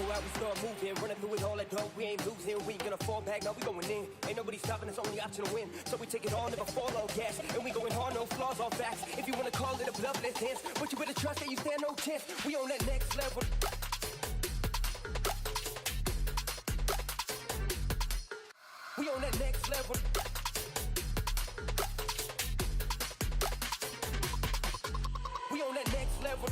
go out, we start moving. Running through it all that dope, we ain't losing. We ain't gonna fall back, now we going in. Ain't nobody stopping us, only option to win. So we take it all, never fall on gas. And we going hard, no flaws, all facts. If you wanna call it a bluff, let's dance. But you better trust that you stand no chance. We on that next level. We on that next level. We on that next level.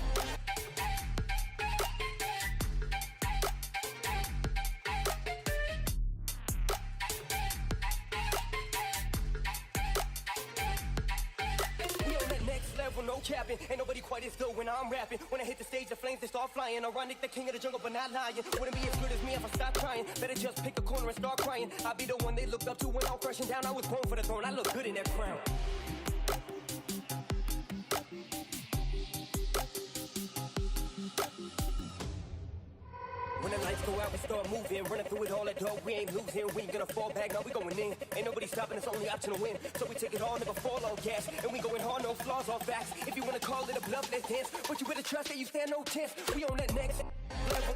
No capping, ain't nobody quite as good when I'm rapping. When I hit the stage, the flames they start flying. Ironic, the king of the jungle, but not lying. Wouldn't be as good as me if I stopped trying. Better just pick a corner and start crying. I'll be the one they looked up to when I'm crashing down. I was born for the throne, I look good in that crown. When the lights go out, we start moving. Running through it all that dope, we ain't losing. We ain't gonna fall back, now we going in. Ain't nobody stopping us, only option to win. So we take it all, never fall on gas. And we going hard, no flaws, all facts. If you wanna call it a bluff, let's dance. But you better trust that you stand no chance. We on that next level.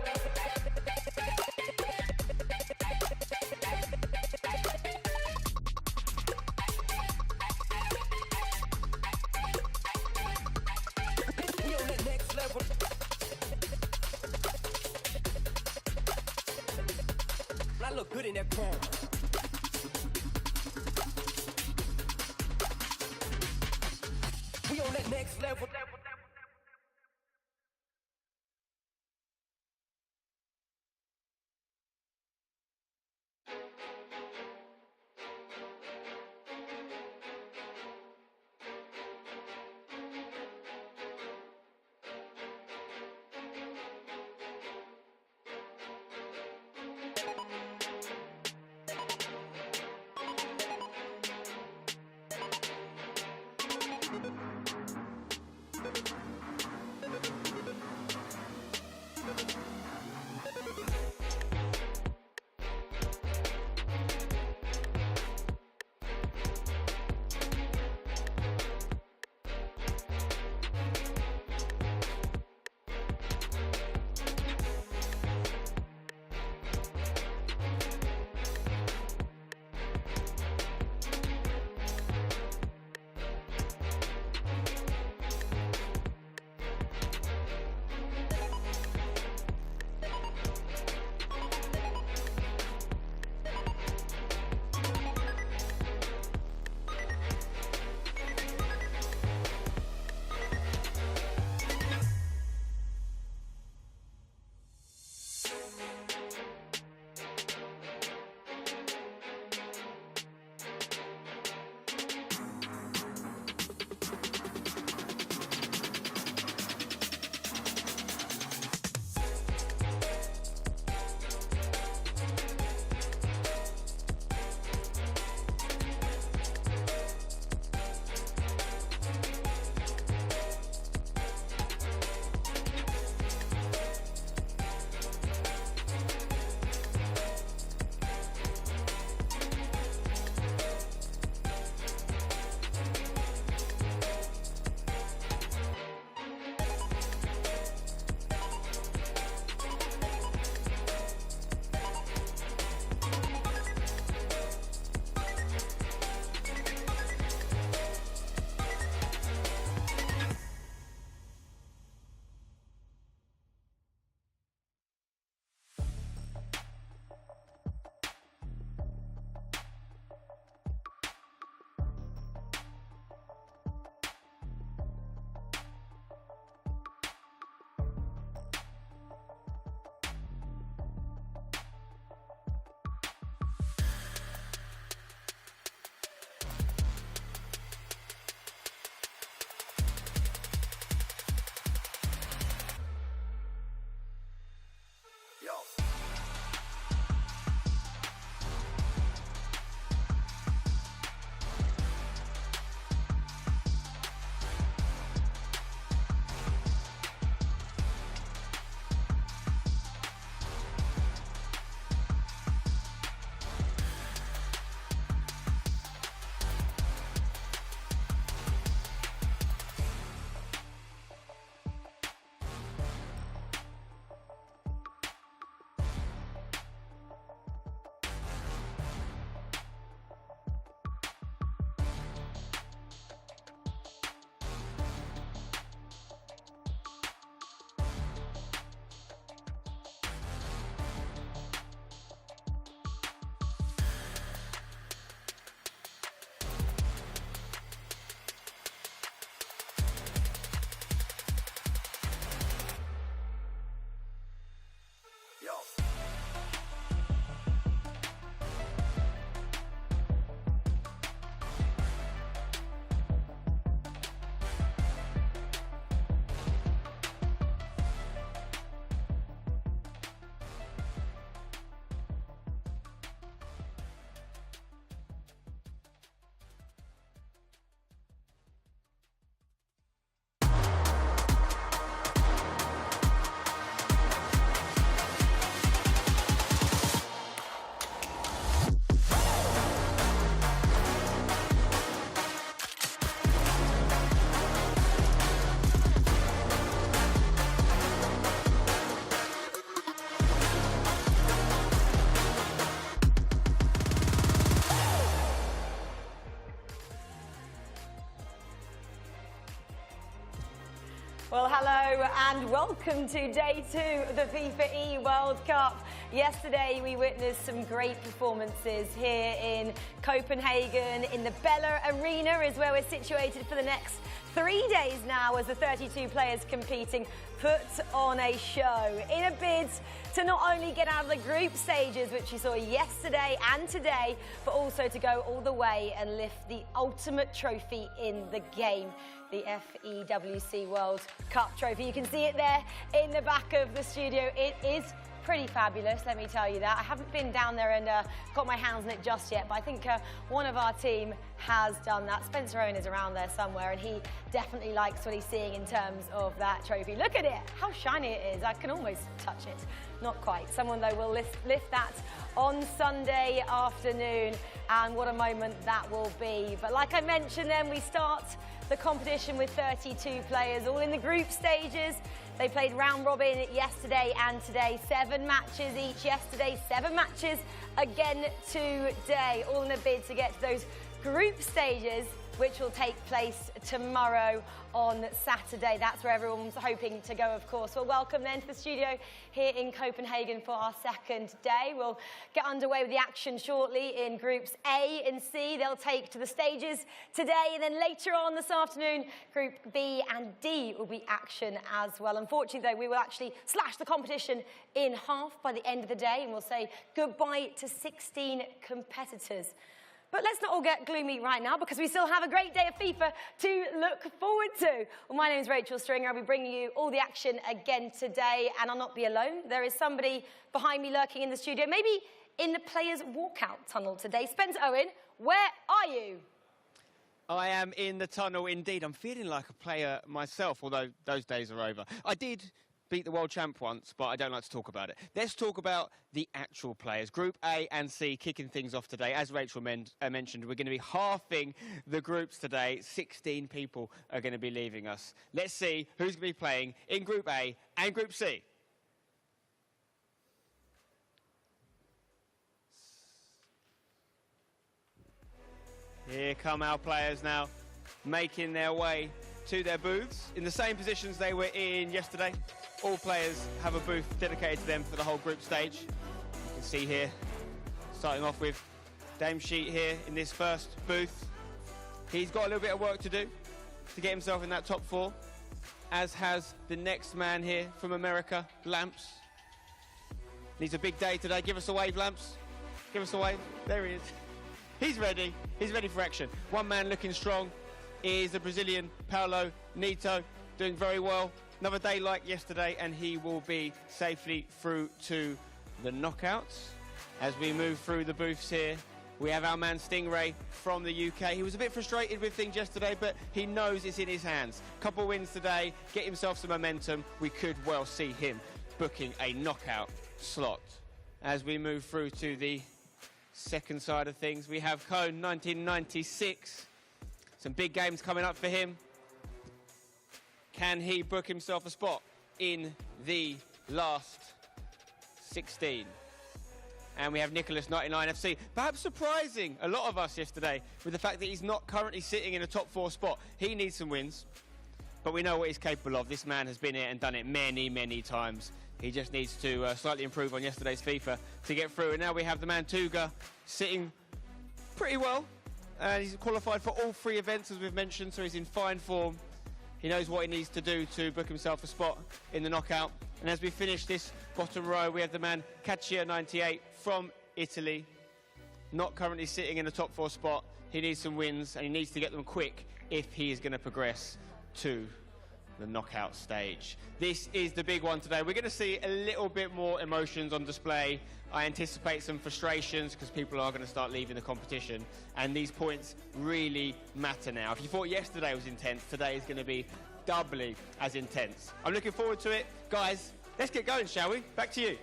We on that next level. I look good in that crown. We on that next level. Well, hello and welcome to day 2 of the FIFAe World Cup. Yesterday we witnessed some great performances here in Copenhagen. In the Bella Arena is where we're situated for the next 3 days now, as the 32 players competing put on a show in a bid to not only get out of the group stages, which you saw yesterday and today, but also to go all the way and lift the ultimate trophy in the game, the FIFAe World Cup trophy. You can see it there in the back of the studio. It is pretty fabulous, let me tell you that. I haven't been down there and got my hands on it just yet, but I think one of our team has done that. Spencer Owen is around there somewhere, and he definitely likes what he's seeing in terms of that trophy. Look at it, how shiny it is. I can almost touch it. Not quite. Someone, though, will lift that on Sunday afternoon, and what a moment that will be. But like I mentioned then, we start the competition with 32 players, all in the group stages. They played round robin yesterday and today. 7 matches each yesterday, 7 matches again today, all in a bid to get to those group stages, which will take place tomorrow on Saturday. That's where everyone's hoping to go, of course. Well, welcome then to the studio here in Copenhagen for our second day. We'll get underway with the action shortly in groups A and C. They'll take to the stages today, and then later on this afternoon, group B and D will be action as well. Unfortunately, though, we will actually slash the competition in half by the end of the day, and we'll say goodbye to 16 competitors. But let's not all get gloomy right now, because we still have a great day of FIFA to look forward to. Well, my name is Rachel Stringer. I'll be bringing you all the action again today, and I'll not be alone. There is somebody behind me lurking in the studio, maybe in the players' walkout tunnel today. Spencer Owen, where are you? I am in the tunnel indeed. I'm feeling like a player myself, although those days are over. I did beat the world champ once, but I don't like to talk about it. Let's talk about the actual players. Group A and C kicking things off today. As Rachel mentioned, we're going to be halving the groups today. 16 people are going to be leaving us. Let's see who's going to be playing in Group A and Group C. Here come our players now, making their way to their booths in the same positions they were in yesterday. All players have a booth dedicated to them for the whole group stage. You can see here, starting off with Dame Sheet here in this first booth. He's got a little bit of work to do to get himself in that top 4, as has the next man here from America, Lamps. Needs a big day today. Give us a wave, Lamps. Give us a wave. There he is. He's ready. He's ready for action. One man looking strong is the Brazilian Paolo Nato, doing very well. Another day like yesterday, and he will be safely through to the knockouts. As we move through the booths here, we have our man Stingray from the UK. He was a bit frustrated with things yesterday, but he knows it's in his hands. Couple wins today, get himself some momentum. We could well see him booking a knockout slot. As we move through to the second side of things, we have Cone 1996. Some big games coming up for him. Can he book himself a spot in the last 16? And we have Nicholas 99 FC, perhaps surprising a lot of us yesterday with the fact that he's not currently sitting in a top 4 spot. He needs some wins, but we know what he's capable of. This man has been here and done it many, many times. He just needs to slightly improve on yesterday's FIFA to get through. And now we have the man Tuga sitting pretty well. And he's qualified for all 3 events, as we've mentioned, so he's in fine form. He knows what he needs to do to book himself a spot in the knockout. And as we finish this bottom row, we have the man Caccia 98 from Italy, not currently sitting in the top 4 spot. He needs some wins, and he needs to get them quick if he is going to progress to the knockout stage. This is the big one today. We're going to see a little bit more emotions on display. I anticipate some frustrations because people are going to start leaving the competition, and these points really matter now. If you thought yesterday was intense, today is going to be doubly as intense. I'm looking forward to it. Guys, let's get going, shall we? Back to you.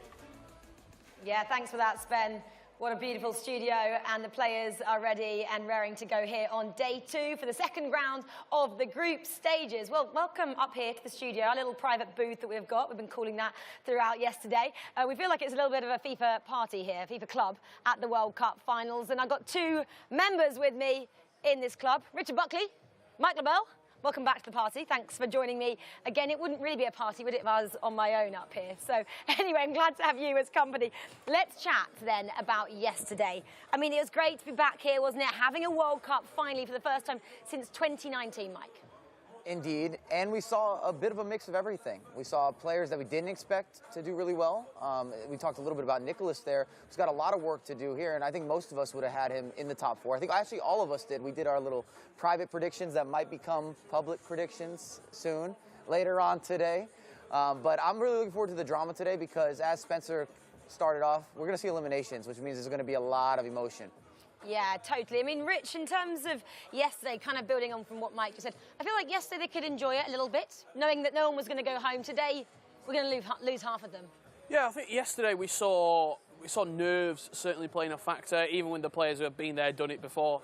Yeah, thanks for that, Spen. What a beautiful studio, and the players are ready and raring to go here on day 2 for the second round of the group stages. Well, welcome up here to the studio, our little private booth that we've got. We've been calling that throughout yesterday. We feel like it's a little bit of a FIFA party here, FIFA club at the World Cup finals. And I've got 2 members with me in this club. Richard Buckley, Mike LaBelle. Welcome back to the party. Thanks for joining me. Again, it wouldn't really be a party, would it, if I was on my own up here? So anyway, I'm glad to have you as company. Let's chat then about yesterday. I mean, it was great to be back here, wasn't it? Having a World Cup finally for the first time since 2019, Mike. Indeed, and we saw a bit of a mix of everything. We saw players that we didn't expect to do really well. We talked a little bit about Nicholas there, who's got a lot of work to do here, and I think most of us would have had him in the top 4. I think actually all of us did. We did our little private predictions that might become public predictions soon, later on today. But I'm really looking forward to the drama today because, as Spencer started off, we're going to see eliminations, which means there's going to be a lot of emotion. Yeah, totally. I mean, Rich, in terms of yesterday, kind of building on from what Mike just said, I feel like yesterday they could enjoy it a little bit, knowing that no one was going to go home. Today, we're going to lose half of them. Yeah, I think yesterday we saw nerves certainly playing a factor, even when the players who have been there, done it before,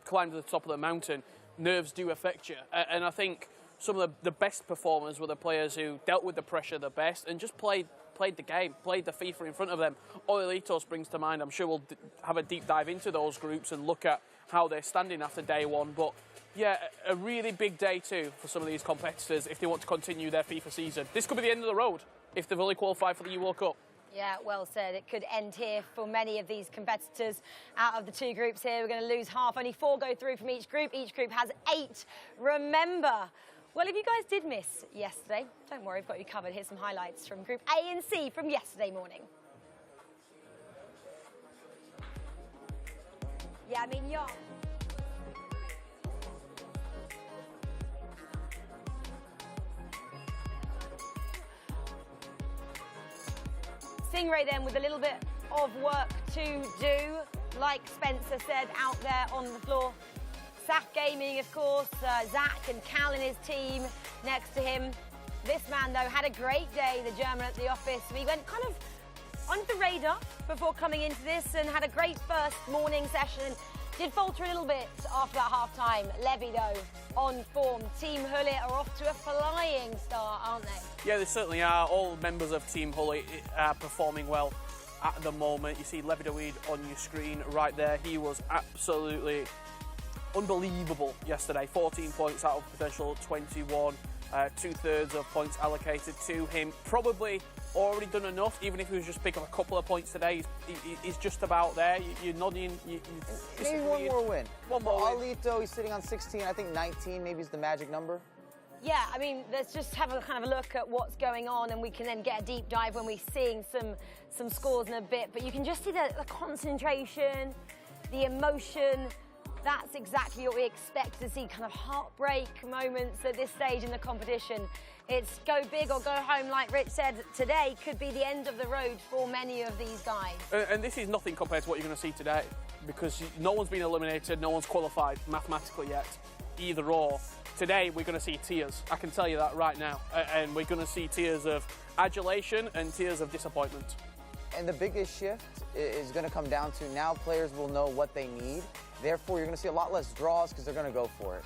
climbed to the top of the mountain. Nerves do affect you. And I think some of the best performers were the players who dealt with the pressure the best and just played the game, played the FIFA in front of them. Oilito springs to mind. I'm sure we'll have a deep dive into those groups and look at how they're standing after day one. But yeah, a really big day too for some of these competitors if they want to continue their FIFA season. This could be the end of the road if they've only qualified for the World Cup. Yeah, well said. It could end here for many of these competitors. Out of the 2 groups here, we're going to lose half. Only 4 go through from each group. Each group has 8. Remember, well, if you guys did miss yesterday, don't worry, we've got you covered. Here's some highlights from Group A and C from yesterday morning. Yeah, I mean, Young. Stingray then with a little bit of work to do, like Spencer said, out there on the floor. Zach Gaming, of course, Zach and Cal and his team next to him. This man, though, had a great day, the German at the office. We went kind of under the radar before coming into this and had a great first morning session. Did falter a little bit after that half-time. Levy, though, on form. Team Hullet are off to a flying start, aren't they? Yeah, they certainly are. All members of Team Hullet are performing well at the moment. You see Levy Daweed on your screen right there. He was absolutely unbelievable yesterday. 14 points out of potential 21. 2/3 of points allocated to him. Probably already done enough, even if he was just picking up a couple of points today. He's just about there. You're nodding. Maybe one more win. One more win. Alito, he's sitting on 16. I think 19 maybe is the magic number. Yeah, I mean, let's just have a kind of a look at what's going on, and we can then get a deep dive when we're seeing some scores in a bit. But you can just see the concentration, the emotion. That's exactly what we expect to see, kind of heartbreak moments at this stage in the competition. It's go big or go home, like Rich said. Today could be the end of the road for many of these guys. And this is nothing compared to what you're going to see today, because no one's been eliminated, no one's qualified mathematically yet, either or. Today we're going to see tears, I can tell you that right now. And we're going to see tears of adulation and tears of disappointment. And the biggest shift is going to come down to now players will know what they need. Therefore, you're going to see a lot less draws because they're going to go for it.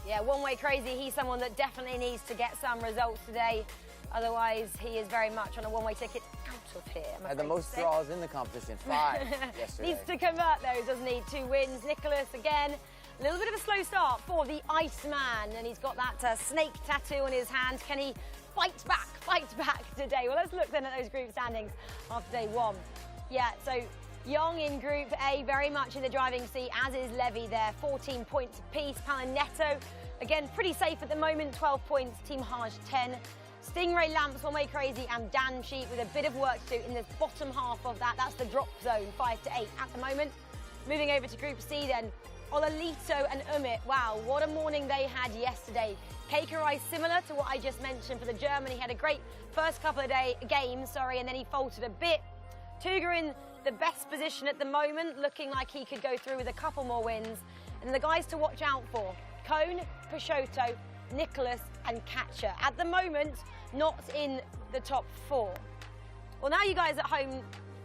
Yeah, One Way Crazy, he's someone that definitely needs to get some results today. Otherwise, he is very much on a one-way ticket out of here. Had the most draws in the competition, 5 yesterday. Needs to convert those, doesn't he? 2 wins. Nicholas, again, a little bit of a slow start for the Iceman. And he's got that snake tattoo on his hand. Can he fight back today? Well, let's look then at those group standings after day 1. Yeah, so Young in Group A, very much in the driving seat, as is Levy there. 14 points apiece. Paolo Nato, again, pretty safe at the moment. 12 points. Team Haj, 10. Stingray, Lamps, One Way Crazy, and Dan Sheep with a bit of work to do in the bottom half of that. That's the drop zone, 5 to 8 at the moment. Moving over to Group C then. Olalito and Umit. Wow, what a morning they had yesterday. Kakerai, similar to what I just mentioned for the German. He had a great first couple of games, and then he faltered a bit. Tuga in the best position at the moment, looking like he could go through with a couple more wins. And the guys to watch out for, Cone, Peixoto, Nicholas and Catcher. At the moment, not in the top 4. Well, now you guys at home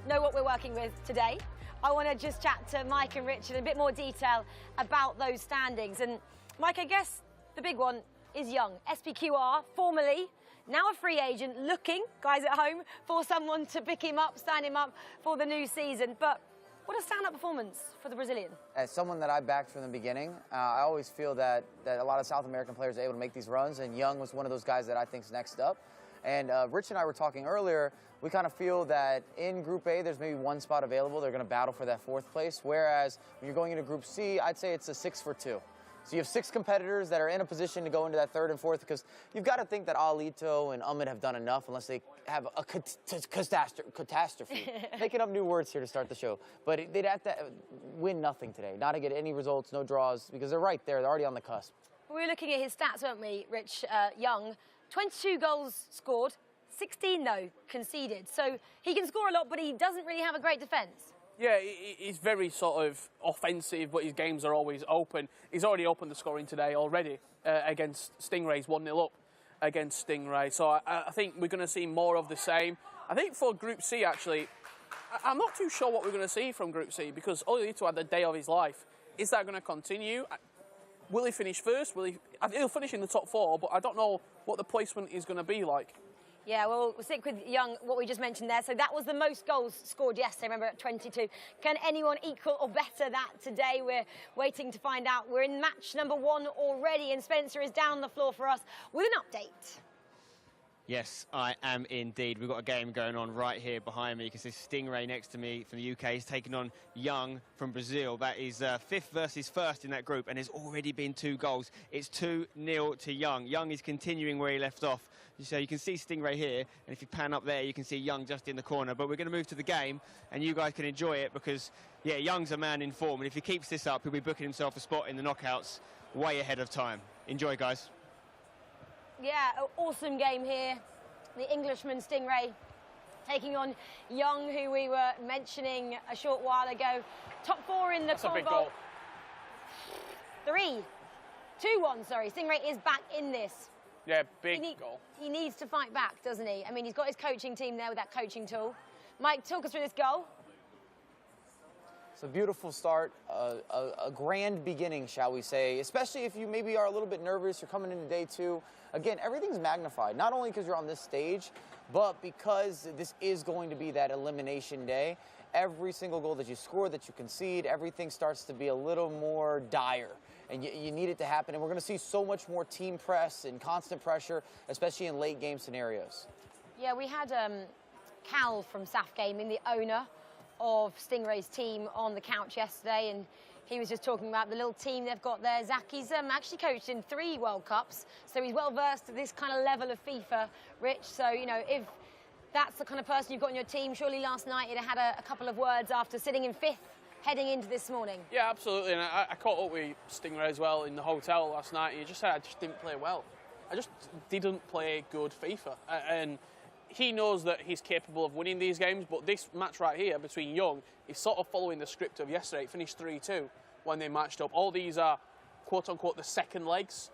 know what we're working with today. I want to just chat to Mike and Rich in a bit more detail about those standings. And Mike, I guess the big one is Young. SPQR, formerly, now a free agent, looking, guys at home, for someone to pick him up, sign him up for the new season. But What a stand-up performance for the Brazilian. As someone that I backed from the beginning, I always feel that a lot of South American players are able to make these runs, and Young was one of those guys that I think is next up. And Rich and I were talking earlier, we kind of feel that in Group A, there's maybe one spot available. They're going to battle for that 4th place, whereas when you're going into Group C, I'd say it's a 6 for 2. So you have 6 competitors that are in a position to go into that 3rd and 4th, because you've got to think that Alito and Ahmed have done enough, unless they have a catastrophe. Making up new words here to start the show. But they'd have to win nothing today, not to get any results, no draws, because they're right there. They're already on the cusp. We were looking at his stats, weren't we, Rich? Young, 22 goals scored, 16, though, conceded. So he can score a lot, but he doesn't really have a great defence. Yeah, he's very sort of offensive, but his games are always open. He's already opened the scoring today already against Stingrays, 1-0 up against Stingray. So I think we're going to see more of the same. I think for Group C, actually, I'm not too sure what we're going to see from Group C, because Olito had the day of his life. Is that going to continue? Will he finish first? He'll finish in the top 4, but I don't know what the placement is going to be like. Yeah, well, we'll stick with Young, what we just mentioned there. So that was the most goals scored yesterday, remember, at 22. Can anyone equal or better that today? We're waiting to find out. We're in match number 1 already, and Spencer is down the floor for us with an update. Yes, I am indeed. We've got a game going on right here behind me. You can see Stingray next to me from the UK. He's taking on Young from Brazil. That is 5th versus 1st in that group, and there's already been 2 goals. It's 2-0 to Young. Young is continuing where he left off. So you can see Stingray here, and if you pan up there, you can see Young just in the corner. But we're going to move to the game, and you guys can enjoy it because, yeah, Young's a man in form, and if he keeps this up, he'll be booking himself a spot in the knockouts way ahead of time. Enjoy, guys. Yeah, awesome game here. The Englishman Stingray taking on Young, who we were mentioning a short while ago. Top 4 in the That's a big goal. 2-1, sorry. Stingray is back in this. Yeah, big goal. He needs to fight back, doesn't he? I mean, he's got his coaching team there with that coaching tool. Mike, talk us through this goal. It's a beautiful start, a grand beginning, shall we say, especially if you maybe are a little bit nervous, you're coming into day 2. Again, everything's magnified, not only because you're on this stage, but because this is going to be that elimination day. Every single goal that you score, that you concede, everything starts to be a little more dire. And you need it to happen. And we're going to see so much more team press and constant pressure, especially in late game scenarios. Yeah, we had Cal from SAF Gaming, the owner of Stingray's team, on the couch yesterday, and he was just talking about the little team they've got there. Zaki's actually coached in 3 World Cups, so he's well versed at this kind of level of FIFA, Rich. So, you know, if that's the kind of person you've got in your team, surely last night it had a couple of words after sitting in 5th heading into this morning. Yeah, absolutely. And I caught up with Stingray as well in the hotel last night. He just said, I just didn't play well. I just didn't play good FIFA. And he knows that he's capable of winning these games, but this match right here between Young is sort of following the script of yesterday. It finished 3-2 when they matched up. All these are, quote-unquote, the second legs.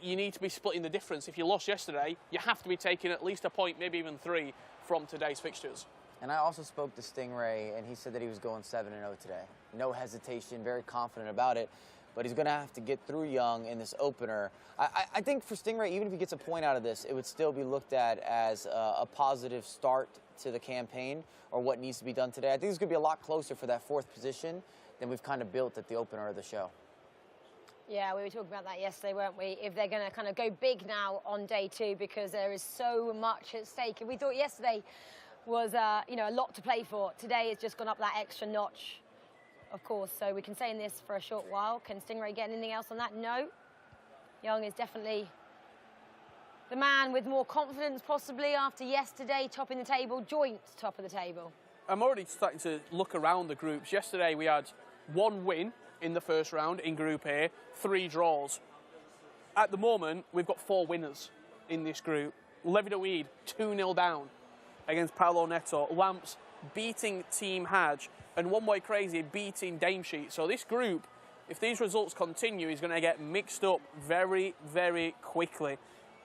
You need to be splitting the difference. If you lost yesterday, you have to be taking at least a point, maybe even 3, from today's fixtures. And I also spoke to Stingray, and he said that he was going 7-0 today. No hesitation, very confident about it. But he's going to have to get through Young in this opener. I think for Stingray, even if he gets a point out of this, it would still be looked at as a positive start to the campaign or what needs to be done today. I think it's going to be a lot closer for that 4th position than we've kind of built at the opener of the show. Yeah, we were talking about that yesterday, weren't we? If they're going to kind of go big now on day 2 because there is so much at stake. And we thought yesterday was, you know, a lot to play for. Today it's just gone up that extra notch, of course. So we can stay in this for a short while. Can Stingray get anything else on that? No. Young is definitely the man with more confidence, possibly, after yesterday, topping the table, joint top of the table. I'm already starting to look around the groups. Yesterday we had 1 win in the first round in Group A, 3 draws. At the moment, we've got 4 winners in this group. Levidoweed 2-0 down against Paolo Nato. Lamps beating Team Hadj, and One Way Crazy beating Dame Sheet. So this group, if these results continue, is going to get mixed up very, very quickly.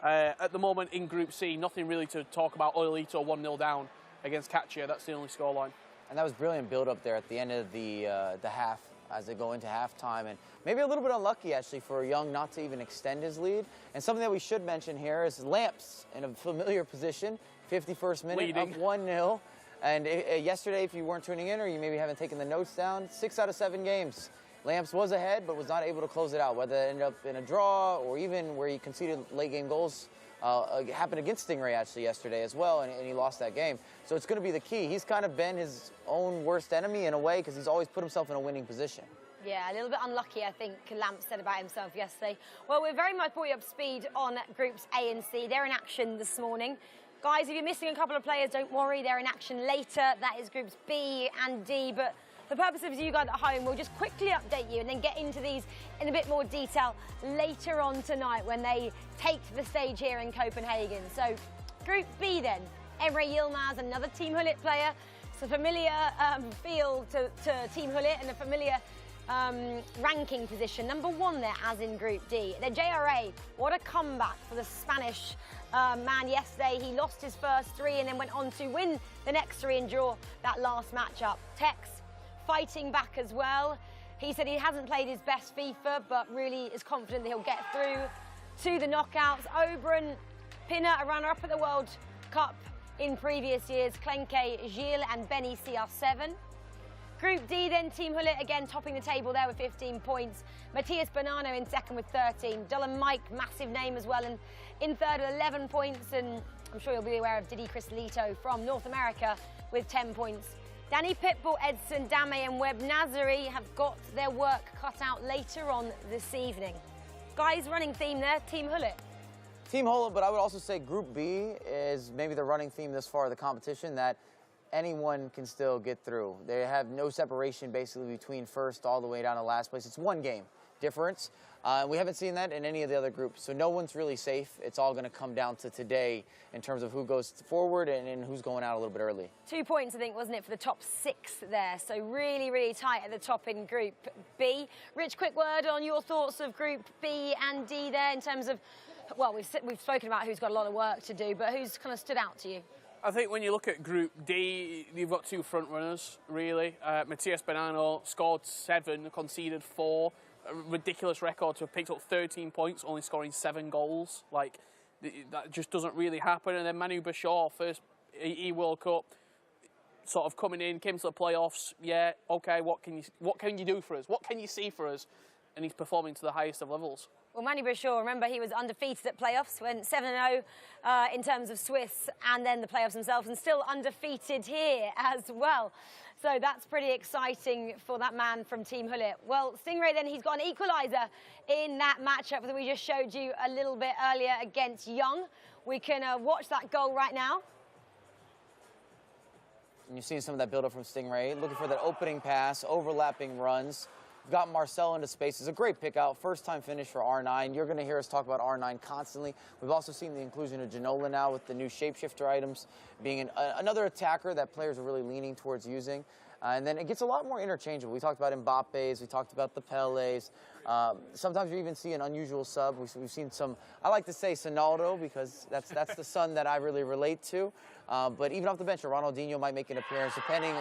At the moment in Group C, nothing really to talk about. Oilito 1-0 down against Katia. That's the only scoreline. And that was brilliant build-up there at the end of the half as they go into halftime. And maybe a little bit unlucky, actually, for Young not to even extend his lead. And something that we should mention here is Lamps in a familiar position, 51st minute, leading. up 1-0. And yesterday, if you weren't tuning in or you maybe haven't taken the notes down, 6 out of 7 games. Lamps was ahead, but was not able to close it out, whether it ended up in a draw or even where he conceded late-game goals. Happened against Stingray, actually, yesterday as well, and he lost that game. So it's going to be the key. He's kind of been his own worst enemy in a way because he's always put himself in a winning position. Yeah, a little bit unlucky, I think Lamp said about himself yesterday. Well, we're very much brought you up to speed on Groups A and C. They're in action this morning. Guys, if you're missing a couple of players, don't worry, they're in action later. That is Groups B and D, but for the purpose of you guys at home, we'll just quickly update you and then get into these in a bit more detail later on tonight when they take the stage here in Copenhagen. So, Group B then, Emre Yilmaz, another Team Hullet player. It's a familiar field to Team Hullet and a familiar ranking position. Number 1 there, as in Group D. The JRA, what a comeback for the Spanish man yesterday. He lost his first 3 and then went on to win the next 3 and draw that last matchup. Tex fighting back as well. He said he hasn't played his best FIFA, but really is confident that he'll get through to the knockouts. Oberon, Pinner, a runner-up at the World Cup in previous years. Klenke, Gilles and Benny CR7. Group D then, Team Hullet again topping the table there with 15 points. Matthias Bonanno in second with 13. Dylan Mike, massive name as well, and in third with 11 points. And I'm sure you'll be aware of Didi Cristalito from North America with 10 points. Danny Pitbull, Edson, Dame and Webb Nazari have got their work cut out later on this evening. Guys, running theme there, Team Hullet. Team Hullet, but I would also say Group B is maybe the running theme this far of the competition, that anyone can still get through. They have no separation basically between first all the way down to last place. It's 1 game difference. We haven't seen that in any of the other groups, so no one's really safe. It's all going to come down to today in terms of who goes forward and who's going out a little bit early. 2 points, I think, wasn't it, for the top 6 there? So really, really tight at the top in Group B. Rich, quick word on your thoughts of Group B and D there in terms of, well, we've spoken about who's got a lot of work to do, but who's kind of stood out to you? I think when you look at Group D, you've got 2 front runners, really. Matthias Bonanno scored 7, conceded 4. A ridiculous record to have picked up 13 points, only scoring 7 goals. Like, that just doesn't really happen. And then Manu Bashar, first FIFAe World Cup, sort of coming in, came to the playoffs. Yeah, okay, what can you do for us? What can you see for us? And he's performing to the highest of levels. Well, Manu Bashar, remember, he was undefeated at playoffs, went 7-0 in terms of Swiss and then the playoffs themselves, and still undefeated here as well. So that's pretty exciting for that man from Team Hullet. Well, Stingray then, he's got an equaliser in that matchup that we just showed you a little bit earlier against Young. We can watch that goal right now. And you've seen some of that build-up from Stingray, looking for that opening pass, overlapping runs. We've got Marcelo into space. It's a great pick out. First-time finish for R9. You're going to hear us talk about R9 constantly. We've also seen the inclusion of Ginola now with the new shapeshifter items being another attacker that players are really leaning towards using. And then it gets a lot more interchangeable. We talked about Mbappe's. We talked about the Pele's. Sometimes you even see an unusual sub. We've seen some, I like to say Sonaldo because that's the son that I really relate to. But even off the bench, Ronaldinho might make an appearance depending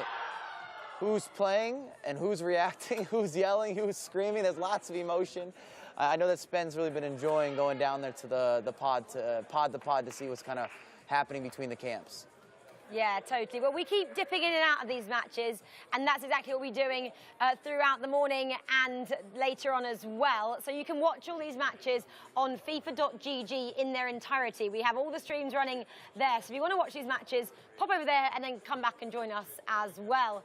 who's playing and who's reacting, who's yelling, who's screaming. There's lots of emotion. I know that Spen's really been enjoying going down there to the pod to see what's kind of happening between the camps. Yeah, totally. Well, we keep dipping in and out of these matches, and that's exactly what we're doing throughout the morning and later on as well. So you can watch all these matches on FIFA.gg in their entirety. We have all the streams running there. So if you want to watch these matches, pop over there and then come back and join us as well.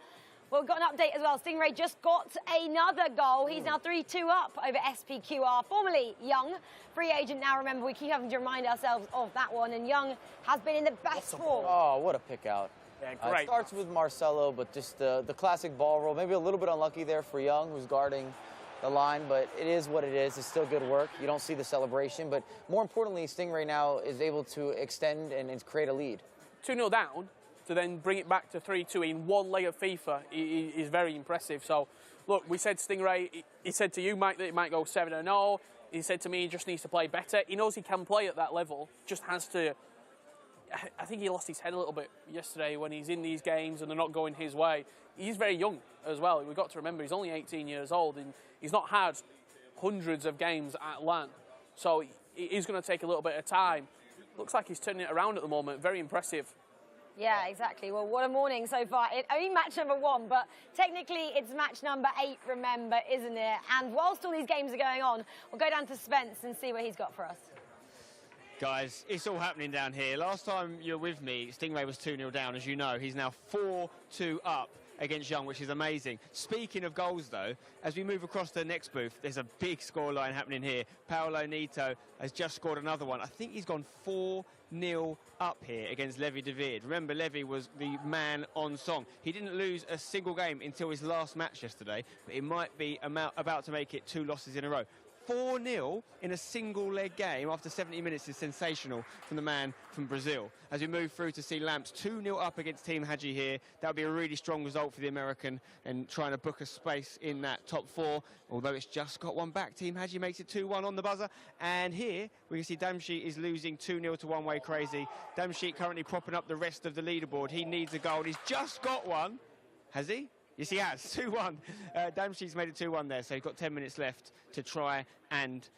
Well, we've got an update as well. Stingray just got another goal. He's now 3-2 up over SPQR, formerly Young. Free agent now, remember, we keep having to remind ourselves of that one. And Young has been in the best form. Oh, what a pick out. Yeah, great. It starts with Marcelo, but just the classic ball roll. Maybe a little bit unlucky there for Young, who's guarding the line, but it is what it is. It's still good work. You don't see the celebration. But more importantly, Stingray now is able to extend and create a lead. 2-0 down. To then bring it back to 3-2 in one leg of FIFA is very impressive. So, look, we said Stingray, he said to you, Mike, that it might go 7-0. He said to me he just needs to play better. He knows he can play at that level, just has to... I think he lost his head a little bit yesterday when he's in these games and they're not going his way. He's very young as well. We've got to remember he's only 18 years old and he's not had hundreds of games at LAN. So, it is going to take a little bit of time. Looks like he's turning it around at the moment. Very impressive. Yeah, exactly. Well, what a morning so far. Only match number 1, but technically it's match number 8, remember, isn't it? And whilst all these games are going on, we'll go down to Spence and see what he's got for us. Guys, it's all happening down here. Last time you were with me, Stingray was 2-0 down, as you know. He's now 4-2 up against Young, which is amazing. Speaking of goals, though, as we move across to the next booth, there's a big scoreline happening here. Paolo Nato has just scored another one. I think he's gone 4-0 up here against Levi David. Remember, Levi was the man on song. He didn't lose a single game until his last match yesterday, but he might be about to make it 2 losses in a row. 4-0 in a single leg game after 70 minutes is sensational from the man from Brazil. As we move through to see Lamps 2-0 up against Team Hadji here, that would be a really strong result for the American and trying to book a space in that top 4, although it's just got one back. Team Hadji makes it 2-1 on the buzzer, and here we can see Damshi is losing 2-0 to One Way Crazy. Damshi currently propping up the rest of the leaderboard. He needs a goal. He's just got one. Has he? Yes, he has. 2-1. Damshi's made it 2-1 there, so he's got 10 minutes left to try and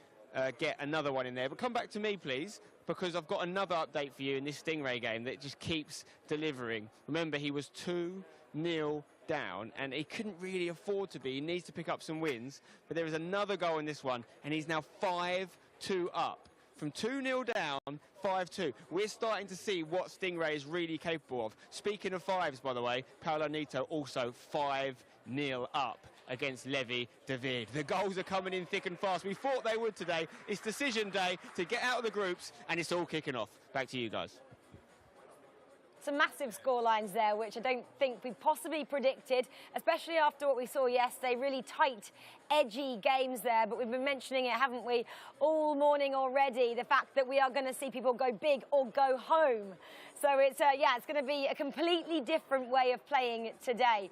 get another one in there. But come back to me, please, because I've got another update for you in this Stingray game that just keeps delivering. Remember, he was 2-0 down, and he couldn't really afford to be. He needs to pick up some wins, but there is another goal in this one, and he's now 5-2 up. From 2-0 down, 5-2. We're starting to see what Stingray is really capable of. Speaking of 5s, by the way, Paolo Nato also 5-0 up against Levi David. The goals are coming in thick and fast. We thought they would today. It's decision day to get out of the groups, and it's all kicking off. Back to you guys. Some massive scorelines there, which I don't think we possibly predicted, especially after what we saw yesterday. Really tight, edgy games there, but we've been mentioning it, haven't we, all morning already, the fact that we are going to see people go big or go home. So it's, yeah, it's going to be a completely different way of playing today.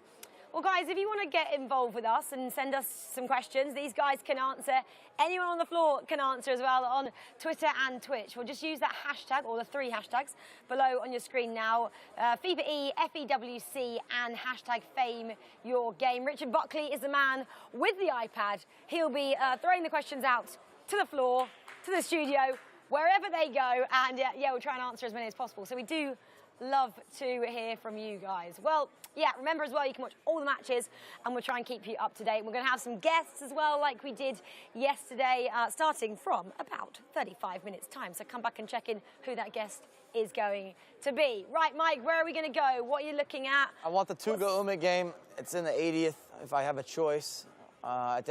Well, guys, if you want to get involved with us and send us some questions, these guys can answer. Anyone on the floor can answer as well on Twitter and Twitch. We'll just use that hashtag, or the 3 hashtags, below on your screen now. FIFAe, FEWC, and hashtag FameYourGame. Richard Buckley is the man with the iPad. He'll be throwing the questions out to the floor, to the studio, wherever they go. And, yeah, we'll try and answer as many as possible. So we do love to hear from you guys. Well, yeah, remember as well, you can watch all the matches and we'll try and keep you up to date. We're going to have some guests as well, like we did yesterday, starting from about 35 minutes time. So come back and check in who that guest is going to be. Right, Mike, where are we going to go? What are you looking at? I want the Tuga Umit game. It's in the 80th if I have a choice. I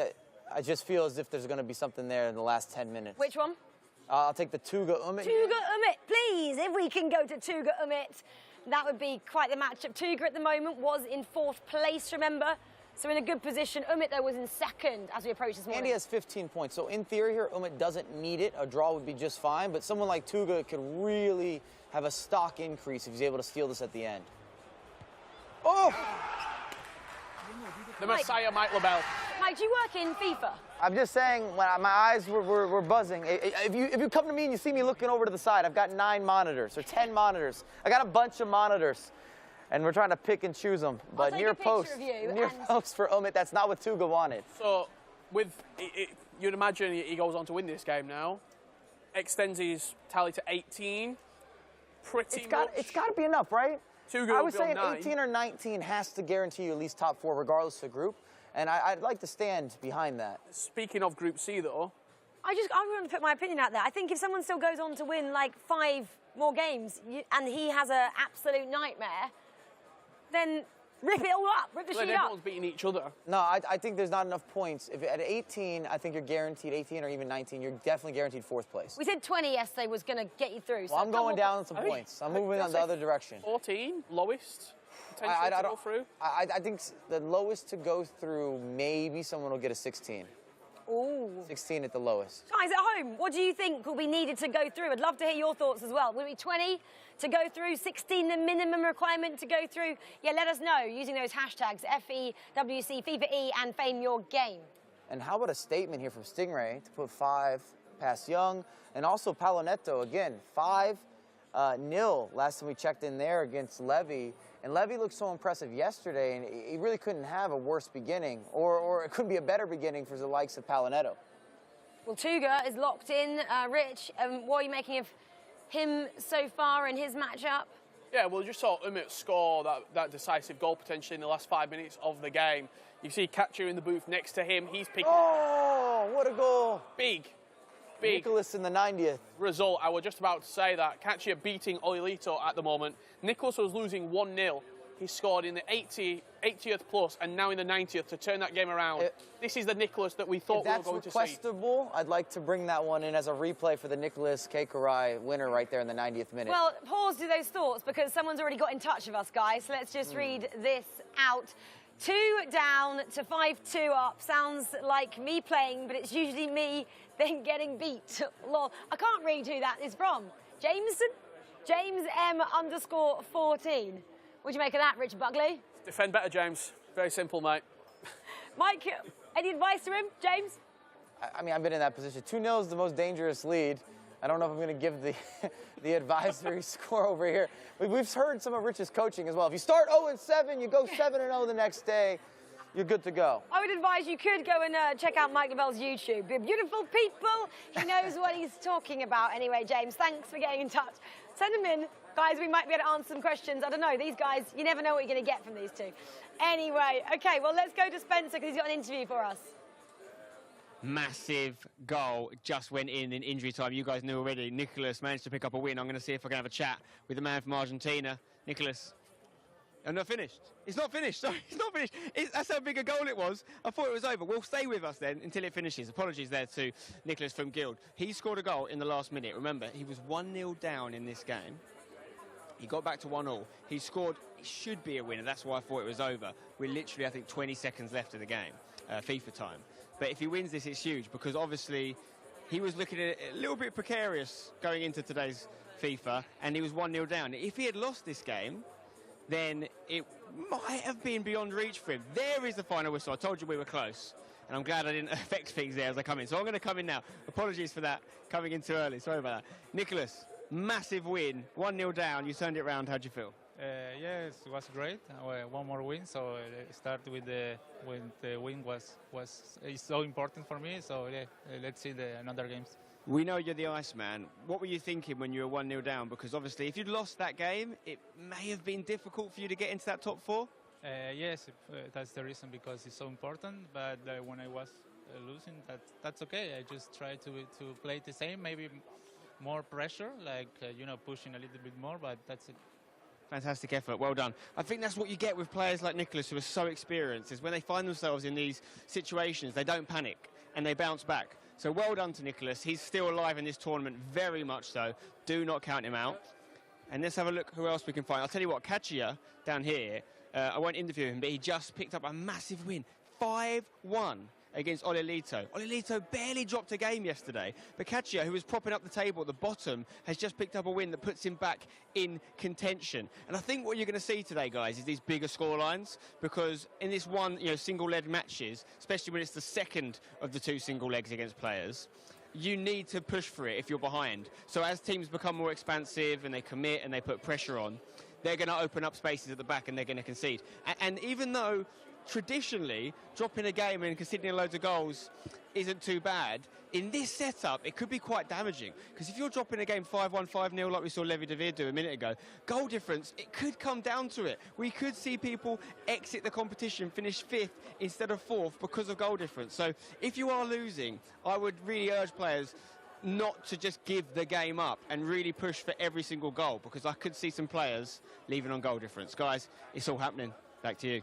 just feel as if there's going to be something there in the last 10 minutes. Which one? I'll take the Tuga Umit. Tuga Umit, please. If we can go to Tuga Umit, that would be quite the matchup. Tuga at the moment was in 4th place, remember? So in a good position. Umit, though, was in 2nd as we approach this morning. Andy has 15 points. So in theory here, Umit doesn't need it. A draw would be just fine. But someone like Tuga could really have a stock increase if he's able to steal this at the end. Oh! The Messiah, Mike LaBelle. Mike, do you work in FIFA? I'm just saying, when my eyes were buzzing. If you come to me and you see me looking over to the side, I've got 9 monitors or 10 monitors. I got a bunch of monitors, and we're trying to pick and choose them. But near post for Umit, that's not what Tuga wanted. So, you'd imagine he goes on to win this game now. Extends his tally to 18. It's got to be enough, right? Tuga I was saying 18 or 19 has to guarantee you at least top 4, regardless of the group. And I'd like to stand behind that. Speaking of Group C, though, I want to put my opinion out there. I think if someone still goes on to win like 5 more games and he has an absolute nightmare, then rip it all up, rip the sheet up. Everyone's beating each other. No, I think there's not enough points. If at 18, I think you're guaranteed 18 or even 19. You're definitely guaranteed 4th place. We said 20 yesterday was going to get you through. So well, I'm going down some points. I'm moving on the other direction. 14, lowest. I go through? I think the lowest to go through, maybe someone will get a 16. Ooh. 16 at the lowest. Guys at home, what do you think will be needed to go through? I'd love to hear your thoughts as well. Will it be 20 to go through, 16 the minimum requirement to go through? Yeah, let us know using those hashtags, FEWC, FIFAe, and FameYourGame. And how about a statement here from Stingray to put 5 past Young, and also Paolo Nato, again, 5-0 last time we checked in there against Levi. And Levi looked so impressive yesterday, and he really couldn't have a worse beginning, or it couldn't be a better beginning for the likes of Paolo Nato. Well, Tuga is locked in. Rich, what are you making of him so far in his matchup? Yeah, well, just saw Umut score that decisive goal potentially in the last 5 minutes of the game. You see Katja in the booth next to him. He's picking... Oh, what a goal. Big Nicholas in the 90th. result. I was just about to say that. Katja beating Olilito at the moment. Nicholas was losing 1-0. He scored in the 80th plus and now in the 90th to turn that game around. This is the Nicholas that we thought we were going to see. If that's requestable, I'd like to bring that one in as a replay for the Nicholas Kekarai winner right there in the 90th minute. Well, pause to those thoughts because someone's already got in touch with us, guys. So let's just read this out. 2 down to 5-2 up. Sounds like me playing, but it's usually me then getting beat. Lol. I can't read who that is from. Jameson? James M_14. What do you make of that, Richard Bugley? Defend better, James. Very simple, mate. Mike, any advice to him, James? I mean, I've been in that position. 2-0 is the most dangerous lead. I don't know if I'm going to give the advisory score over here. We've heard some of Rich's coaching as well. If you start 0-7, you go 7-0 the next day, you're good to go. I would advise you could go and check out Mike Lavelle's YouTube. They're beautiful people. He knows what he's talking about. Anyway, James, thanks for getting in touch. Send them in. Guys, we might be able to answer some questions. I don't know. These guys, you never know what you're going to get from these two. Anyway, OK, well, let's go to Spencer because he's got an interview for us. Massive goal just went in injury time. You guys knew already. Nicholas managed to pick up a win. I'm going to see if I can have a chat with the man from Argentina. Nicholas. I'm not finished. It's not finished. Sorry, it's not finished. That's how big a goal it was. I thought it was over. We'll stay with us then until it finishes. Apologies there to Nicholas from Guild. He scored a goal in the last minute. Remember, he was 1-0 down in this game. He got back to 1-1. He scored. It should be a winner. That's why I thought it was over. We're literally, I think, 20 seconds left of the game, FIFA time. But if he wins this, it's huge because obviously he was looking at a little bit precarious going into today's FIFA, and he was 1-0 down. If he had lost this game, then it might have been beyond reach for him. There is the final whistle. I told you we were close, and I'm glad I didn't affect things there as I come in. So I'm going to come in now. Apologies for that, coming in too early. Sorry about that. Nicholas, massive win, 1-0 down. You turned it around. How'd you feel? Yes, it was great. One more win, so start with the win is so important for me. So yeah, let's see another games. We know you're the Iceman. What were you thinking when you were 1-0 down? Because obviously, if you'd lost that game, it may have been difficult for you to get into that top 4. Yes, that's the reason because it's so important. But when I was losing, that's okay. I just try to play the same, maybe more pressure, like pushing a little bit more. But that's it. Fantastic effort, well done. I think that's what you get with players like Nicholas who are so experienced, is when they find themselves in these situations, they don't panic and they bounce back. So well done to Nicholas. He's still alive in this tournament, very much so. Do not count him out. And let's have a look who else we can find. I'll tell you what, Katja down here, I won't interview him, but he just picked up a massive win, 5-1. Against Olilito. Olilito barely dropped a game yesterday. But Katja, who was propping up the table at the bottom, has just picked up a win that puts him back in contention. And I think what you're going to see today, guys, is these bigger scorelines, because in this one, single leg matches, especially when it's the second of the 2 single legs against players, you need to push for it if you're behind. So as teams become more expansive and they commit and they put pressure on, they're going to open up spaces at the back and they're going to concede. And even though traditionally, dropping a game and conceding loads of goals isn't too bad, in this setup, it could be quite damaging. Because if you're dropping a game 5-1, 5-0, like we saw Levi Devere do a minute ago, goal difference, it could come down to it. We could see people exit the competition, finish 5th instead of 4th because of goal difference. So if you are losing, I would really urge players not to just give the game up and really push for every single goal, because I could see some players leaving on goal difference. Guys, it's all happening. Back to you.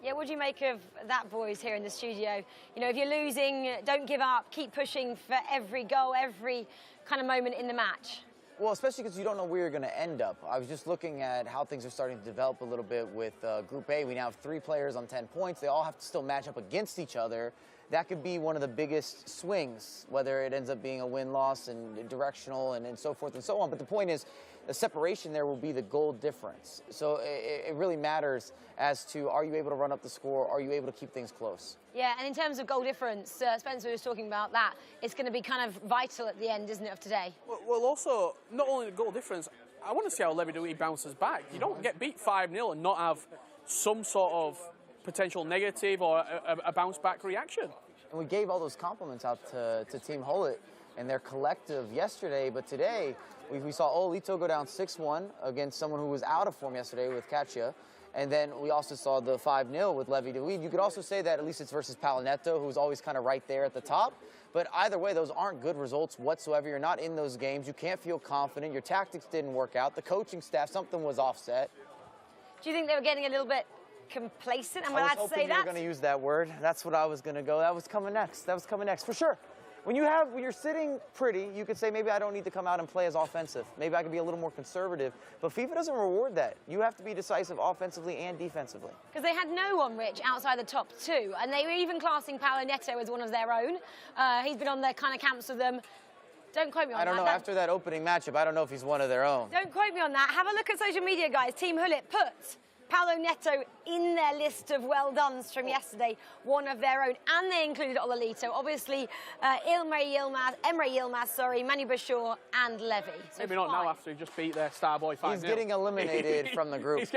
Yeah, what do you make of that, boys, here in the studio? If you're losing, don't give up. Keep pushing for every goal, every kind of moment in the match. Well, especially because you don't know where you're going to end up. I was just looking at how things are starting to develop a little bit with Group A. We now have 3 players on 10 points. They all have to still match up against each other. That could be one of the biggest swings, whether it ends up being a win-loss and directional and so forth and so on. But the point is, the separation there will be the goal difference. So it really matters as to, are you able to run up the score? Are you able to keep things close? Yeah, and in terms of goal difference, Spencer was talking about that. It's going to be kind of vital at the end, isn't it, of today? Well, also, not only the goal difference, I want to see how Levi Devere bounces back. You don't get beat 5-0 and not have some sort of potential negative or a bounce-back reaction. And we gave all those compliments out to Team Hullet and their collective yesterday. But today, we saw Olito go down 6-1 against someone who was out of form yesterday with Katia. And then we also saw the 5-0 with Levy DeWeed. You could also say that at least it's versus Paolo Nato, who's always kind of right there at the top. But either way, those aren't good results whatsoever. You're not in those games. You can't feel confident. Your tactics didn't work out. The coaching staff, something was offset. Do you think they were getting a little bit complacent? I'm I was allowed to hoping say you were that. going to use that word. That's what I was going to go. That was coming next. That was coming next, for sure. When you're sitting pretty, you could say maybe I don't need to come out and play as offensive. Maybe I could be a little more conservative. But FIFA doesn't reward that. You have to be decisive offensively and defensively. Because they had no one, Rich, outside the top two. And they were even classing Paolo Nato as one of their own. He's been on their kind of camps with them. Don't quote me on that. I don't know. After that opening matchup, I don't know if he's one of their own. Don't quote me on that. Have a look at social media, guys. Team Hullet put Paolo Nato in their list of well-dones from yesterday, one of their own, and they included Ololito, obviously Emre Yilmaz, Manu Bashir, and Levy. So maybe not now after he just beat their star boy 5-0. He's getting eliminated from the group.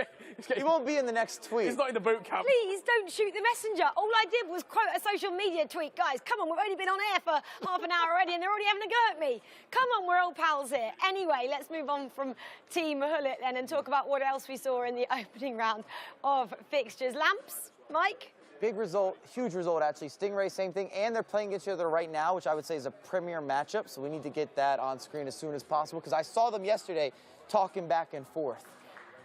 He won't be in the next tweet. He's not in the boot camp. Please don't shoot the messenger. All I did was quote a social media tweet. Guys, come on, we've only been on air for half an hour already and they're already having a go at me. Come on, we're old pals here. Anyway, let's move on from Team Hullet then and talk about what else we saw in the opening round of fixtures. Lamps, Mike? Big result, huge result actually. Stingray, same thing, and they're playing against each other right now, which I would say is a premier matchup, so we need to get that on screen as soon as possible, because I saw them yesterday talking back and forth.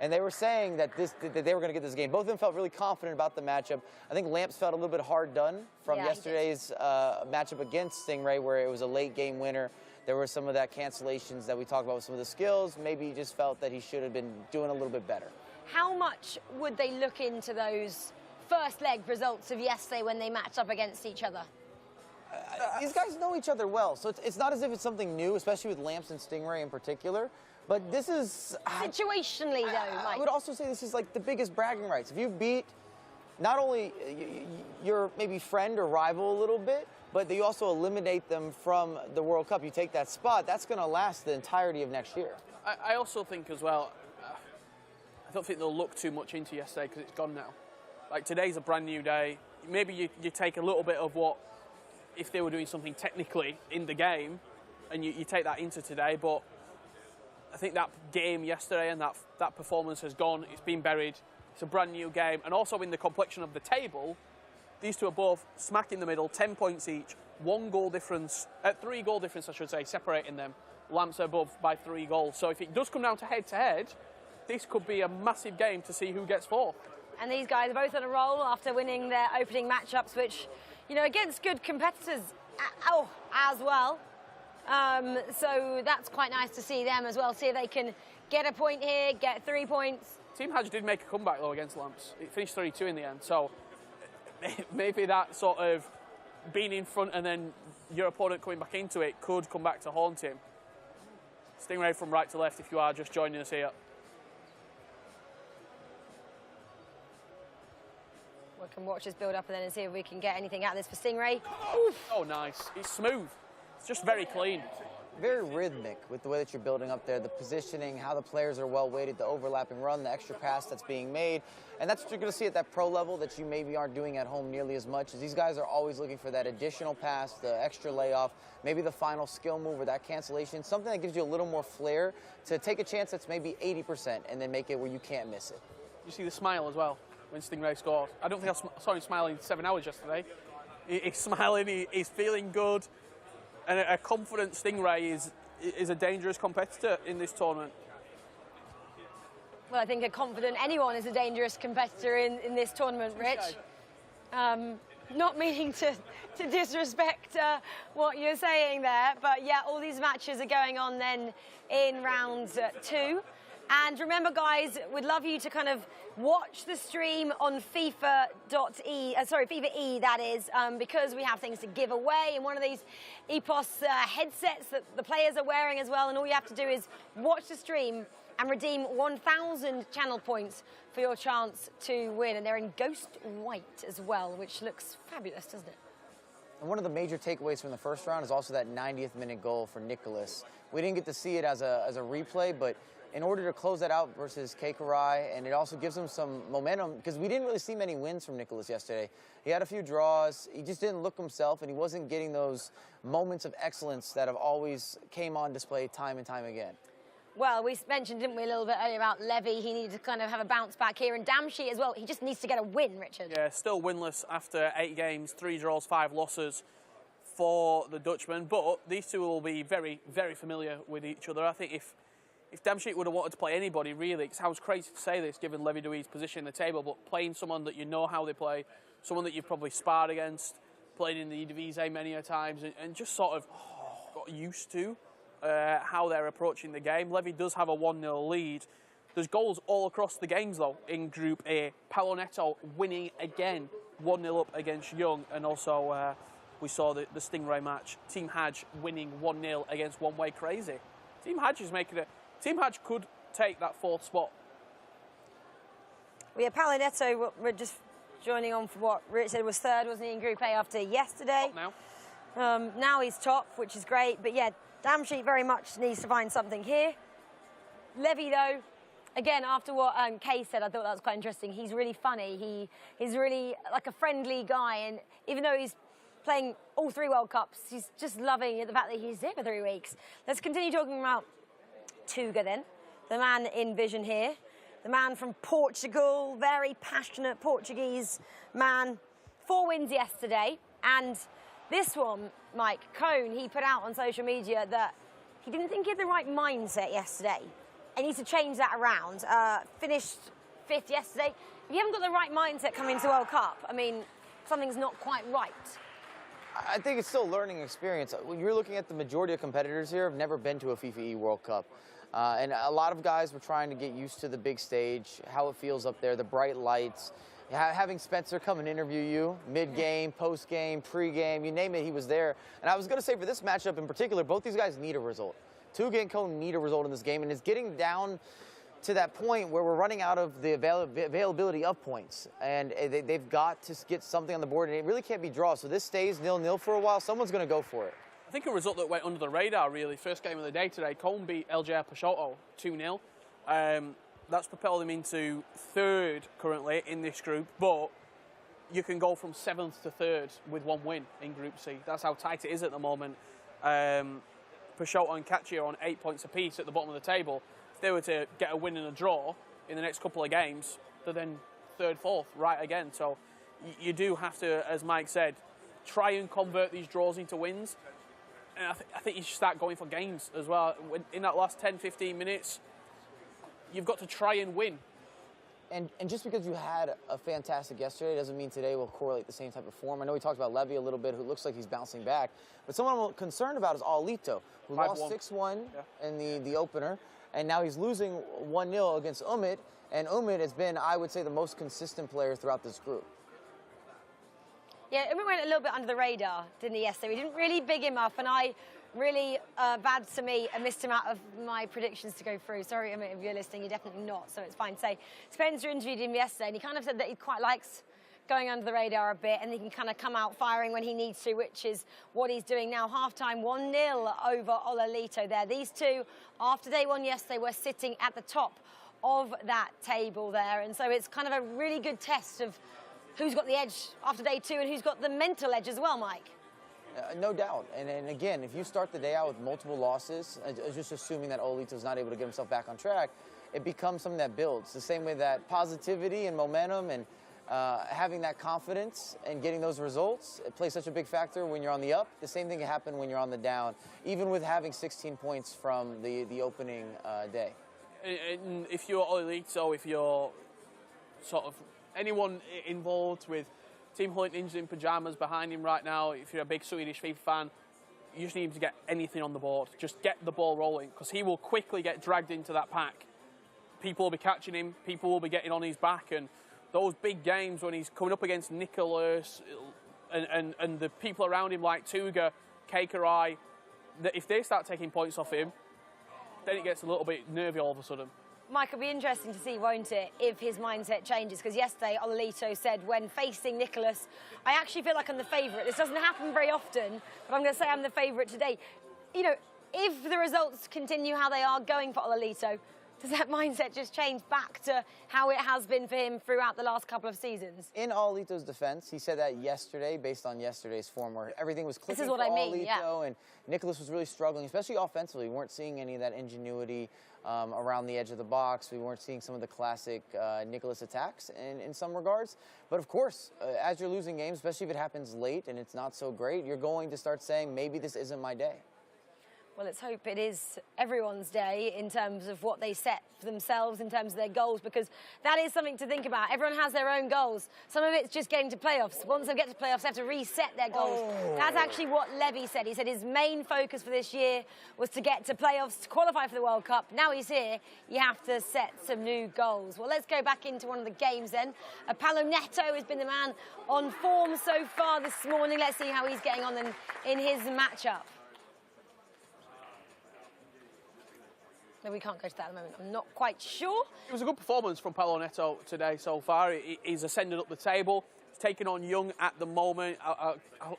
And they were saying that they were going to get this game. Both of them felt really confident about the matchup. I think Lamps felt a little bit hard done from yesterday's matchup against Stingray, where it was a late game winner. There were some of that cancellations that we talked about with some of the skills. Maybe he just felt that he should have been doing a little bit better. How much would they look into those first leg results of yesterday when they matched up against each other? These guys know each other well, so it's not as if it's something new, especially with Lamps and Stingray in particular. But this is... Situationally, though, Mike. I would also say this is like the biggest bragging rights. If you beat not only your maybe friend or rival a little bit, but you also eliminate them from the World Cup, you take that spot, that's going to last the entirety of next year. I also think as well, I don't think they'll look too much into yesterday because it's gone now. Like, today's a brand new day. Maybe you take a little bit of what, if they were doing something technically in the game, and you take that into today, but I think that game yesterday and that performance has gone. It's been buried. It's a brand new game. And also in the complexion of the table, these two are both smack in the middle, 10 points each, 3 goal difference, I should say, separating them. Lamps are above by 3 goals. So if it does come down to head-to-head, this could be a massive game to see who gets 4. And these guys are both on a roll after winning their opening matchups, which, you know, against good competitors as well. So that's quite nice to see them as well, see if they can get a point here, get 3 points. Team Haj did make a comeback, though, against Lamps. It finished 3-2 in the end, so maybe that sort of being in front and then your opponent coming back into it could come back to haunt him. Stingray from right to left if you are just joining us here. We can watch this build up and then see if we can get anything out of this for Stingray. Oof. Oh, nice. It's smooth. It's just very clean. Very rhythmic with the way that you're building up there, the positioning, how the players are well weighted, the overlapping run, the extra pass that's being made. And that's what you're going to see at that pro level that you maybe aren't doing at home nearly as much. As these guys are always looking for that additional pass, the extra layoff, maybe the final skill move or that cancellation, something that gives you a little more flair to take a chance that's maybe 80% and then make it where you can't miss it. You see the smile as well when Stingray scored. I don't think I saw him smiling 7 hours yesterday. He's smiling, he's feeling good. And a confident Stingray is a dangerous competitor in this tournament. Well, I think a confident anyone is a dangerous competitor in this tournament, Rich. Not meaning to disrespect what you're saying there, but yeah, all these matches are going on then in round 2. And remember, guys, we'd love you to kind of watch the stream on FIFA.e, FIFA.e, that is, because we have things to give away in one of these EPOS headsets that the players are wearing as well. And all you have to do is watch the stream and redeem 1,000 channel points for your chance to win. And they're in ghost white as well, which looks fabulous, doesn't it? And one of the major takeaways from the first round is also that 90th minute goal for Nicholas. We didn't get to see it as a replay, but in order to close that out versus Karai, and it also gives him some momentum because we didn't really see many wins from Nicholas yesterday. He had a few draws. He just didn't look himself, and he wasn't getting those moments of excellence that have always came on display time and time again. Well, we mentioned, didn't we, a little bit earlier about Levy. He needed to kind of have a bounce back here, and Damshi as well. He just needs to get a win, Richard. Yeah, still winless after 8 games, 3 draws, 5 losses for the Dutchman. But these two will be very, very familiar with each other. I think if Damshi would have wanted to play anybody, really, it sounds crazy to say this given Levy Doui's position in the table, but playing someone that you know how they play, someone that you've probably sparred against, played in the Eredivisie many a times, and just sort of got used to how they're approaching the game. Levy does have a 1-0 lead. There's goals all across the games, though, in Group A. Paolo Nato winning again, 1-0 up against Young, and also we saw the Stingray match. Team Haj winning 1-0 against One Way Crazy. Team Haj is making it. Team Haj could take that 4th spot. Well, yeah, Paolo Nato, we're just joining on for what Rich said was 3rd, wasn't he, in Group A after yesterday? Top now. Now he's top, which is great. But yeah, Damshi very much needs to find something here. Levy, though, again, after what Kay said, I thought that was quite interesting. He's really funny. He's really like a friendly guy. And even though he's playing all 3 World Cups, he's just loving the fact that he's here for 3 weeks. Let's continue talking about Tuga then, the man in vision here. The man from Portugal, very passionate Portuguese man. 4 wins yesterday. And this one, Mike Cohn, he put out on social media that he didn't think he had the right mindset yesterday. And he needs to change that around. Finished 5th yesterday. If you haven't got the right mindset coming into the World Cup, I mean, something's not quite right. I think it's still a learning experience. When you're looking at the majority of competitors here have never been to a FIFAe World Cup. And a lot of guys were trying to get used to the big stage, how it feels up there, the bright lights. Having Spencer come and interview you mid-game, post-game, pre-game, you name it, he was there. And I was going to say for this matchup in particular, both these guys need a result. Tuga and Cohn need a result in this game, and it's getting down to that point where we're running out of the availability of points. And they've got to get something on the board, and it really can't be draws. So this stays 0-0 for a while. Someone's going to go for it. I think a result that went under the radar, really. First game of the day today, Cohn beat LJR Peixoto 2-0. That's propelled him into 3rd currently in this group, but you can go from 7th to 3rd with 1 win in Group C. That's how tight it is at the moment. Peixoto and Kachi are on 8 points apiece at the bottom of the table. If they were to get a win and a draw in the next couple of games, they're then 3rd, 4th, right again. So you do have to, as Mike said, try and convert these draws into wins. And I think you should start going for games as well. In that last 10, 15 minutes, you've got to try and win. And just because you had a fantastic yesterday doesn't mean today will correlate the same type of form. I know we talked about Levy a little bit, who looks like he's bouncing back. But someone I'm concerned about is Alito, who lost 6-1 in the opener. And now he's losing 1-0 against Umit. And Umit has been, I would say, the most consistent player throughout this group. Yeah, Umit went a little bit under the radar, didn't he, yesterday? We didn't really big him up, and I really, bad to me, I missed him out of my predictions to go through. Sorry, Umit, if you're listening, you're definitely not, so it's fine to say. Spencer interviewed him yesterday, and he kind of said that he quite likes going under the radar a bit, and he can kind of come out firing when he needs to, which is what he's doing now. Half-time, 1-0 over Ololito there. These two, after day 1 yesterday, were sitting at the top of that table there, and so it's kind of a really good test of who's got the edge after day 2 and who's got the mental edge as well, Mike. No doubt. And again, if you start the day out with multiple losses, just assuming that Olito's not able to get himself back on track, it becomes something that builds. The same way that positivity and momentum and having that confidence and getting those results, it plays such a big factor when you're on the up. The same thing can happen when you're on the down, even with having 16 points from the opening day. And if you're Olito, if you're sort of anyone involved with Team Holy Ninjas in pyjamas behind him right now, if you're a big Swedish FIFA fan, you just need him to get anything on the board. Just get the ball rolling, because he will quickly get dragged into that pack. People will be catching him, people will be getting on his back, and those big games when he's coming up against Nicholas and the people around him like Tuga, Karai, that if they start taking points off him, then it gets a little bit nervy all of a sudden. Mike, it'll be interesting to see, won't it, if his mindset changes, because yesterday Ololito said when facing Nicholas, I actually feel like I'm the favourite. This doesn't happen very often, but I'm going to say I'm the favourite today. You know, if the results continue how they are going for Ololito, Does that mindset just change back to how it has been for him throughout the last couple of seasons? In Aolito's defense, he said that yesterday, based on yesterday's form, where everything was clicking This is what for I mean, Aolito, yeah. and Nicholas was really struggling, especially offensively. We weren't seeing any of that ingenuity around the edge of the box. We weren't seeing some of the classic Nicholas attacks in some regards. But of course, as you're losing games, especially if it happens late and it's not so great, you're going to start saying, maybe this isn't my day. Well, let's hope it is everyone's day in terms of what they set for themselves, in terms of their goals, because that is something to think about. Everyone has their own goals. Some of it's just getting to playoffs. Once they get to playoffs, they have to reset their goals. Oh. That's actually what Levy said. He said his main focus for this year was to get to playoffs, to qualify for the World Cup. Now he's here, you have to set some new goals. Well, let's go back into one of the games then. Paolo Nato has been the man on form so far this morning. Let's see how he's getting on in his matchup. No, we can't go to that at the moment. I'm not quite sure. It was a good performance from Paolo Nato today so far. He's ascended up the table. He's taking on Young at the moment.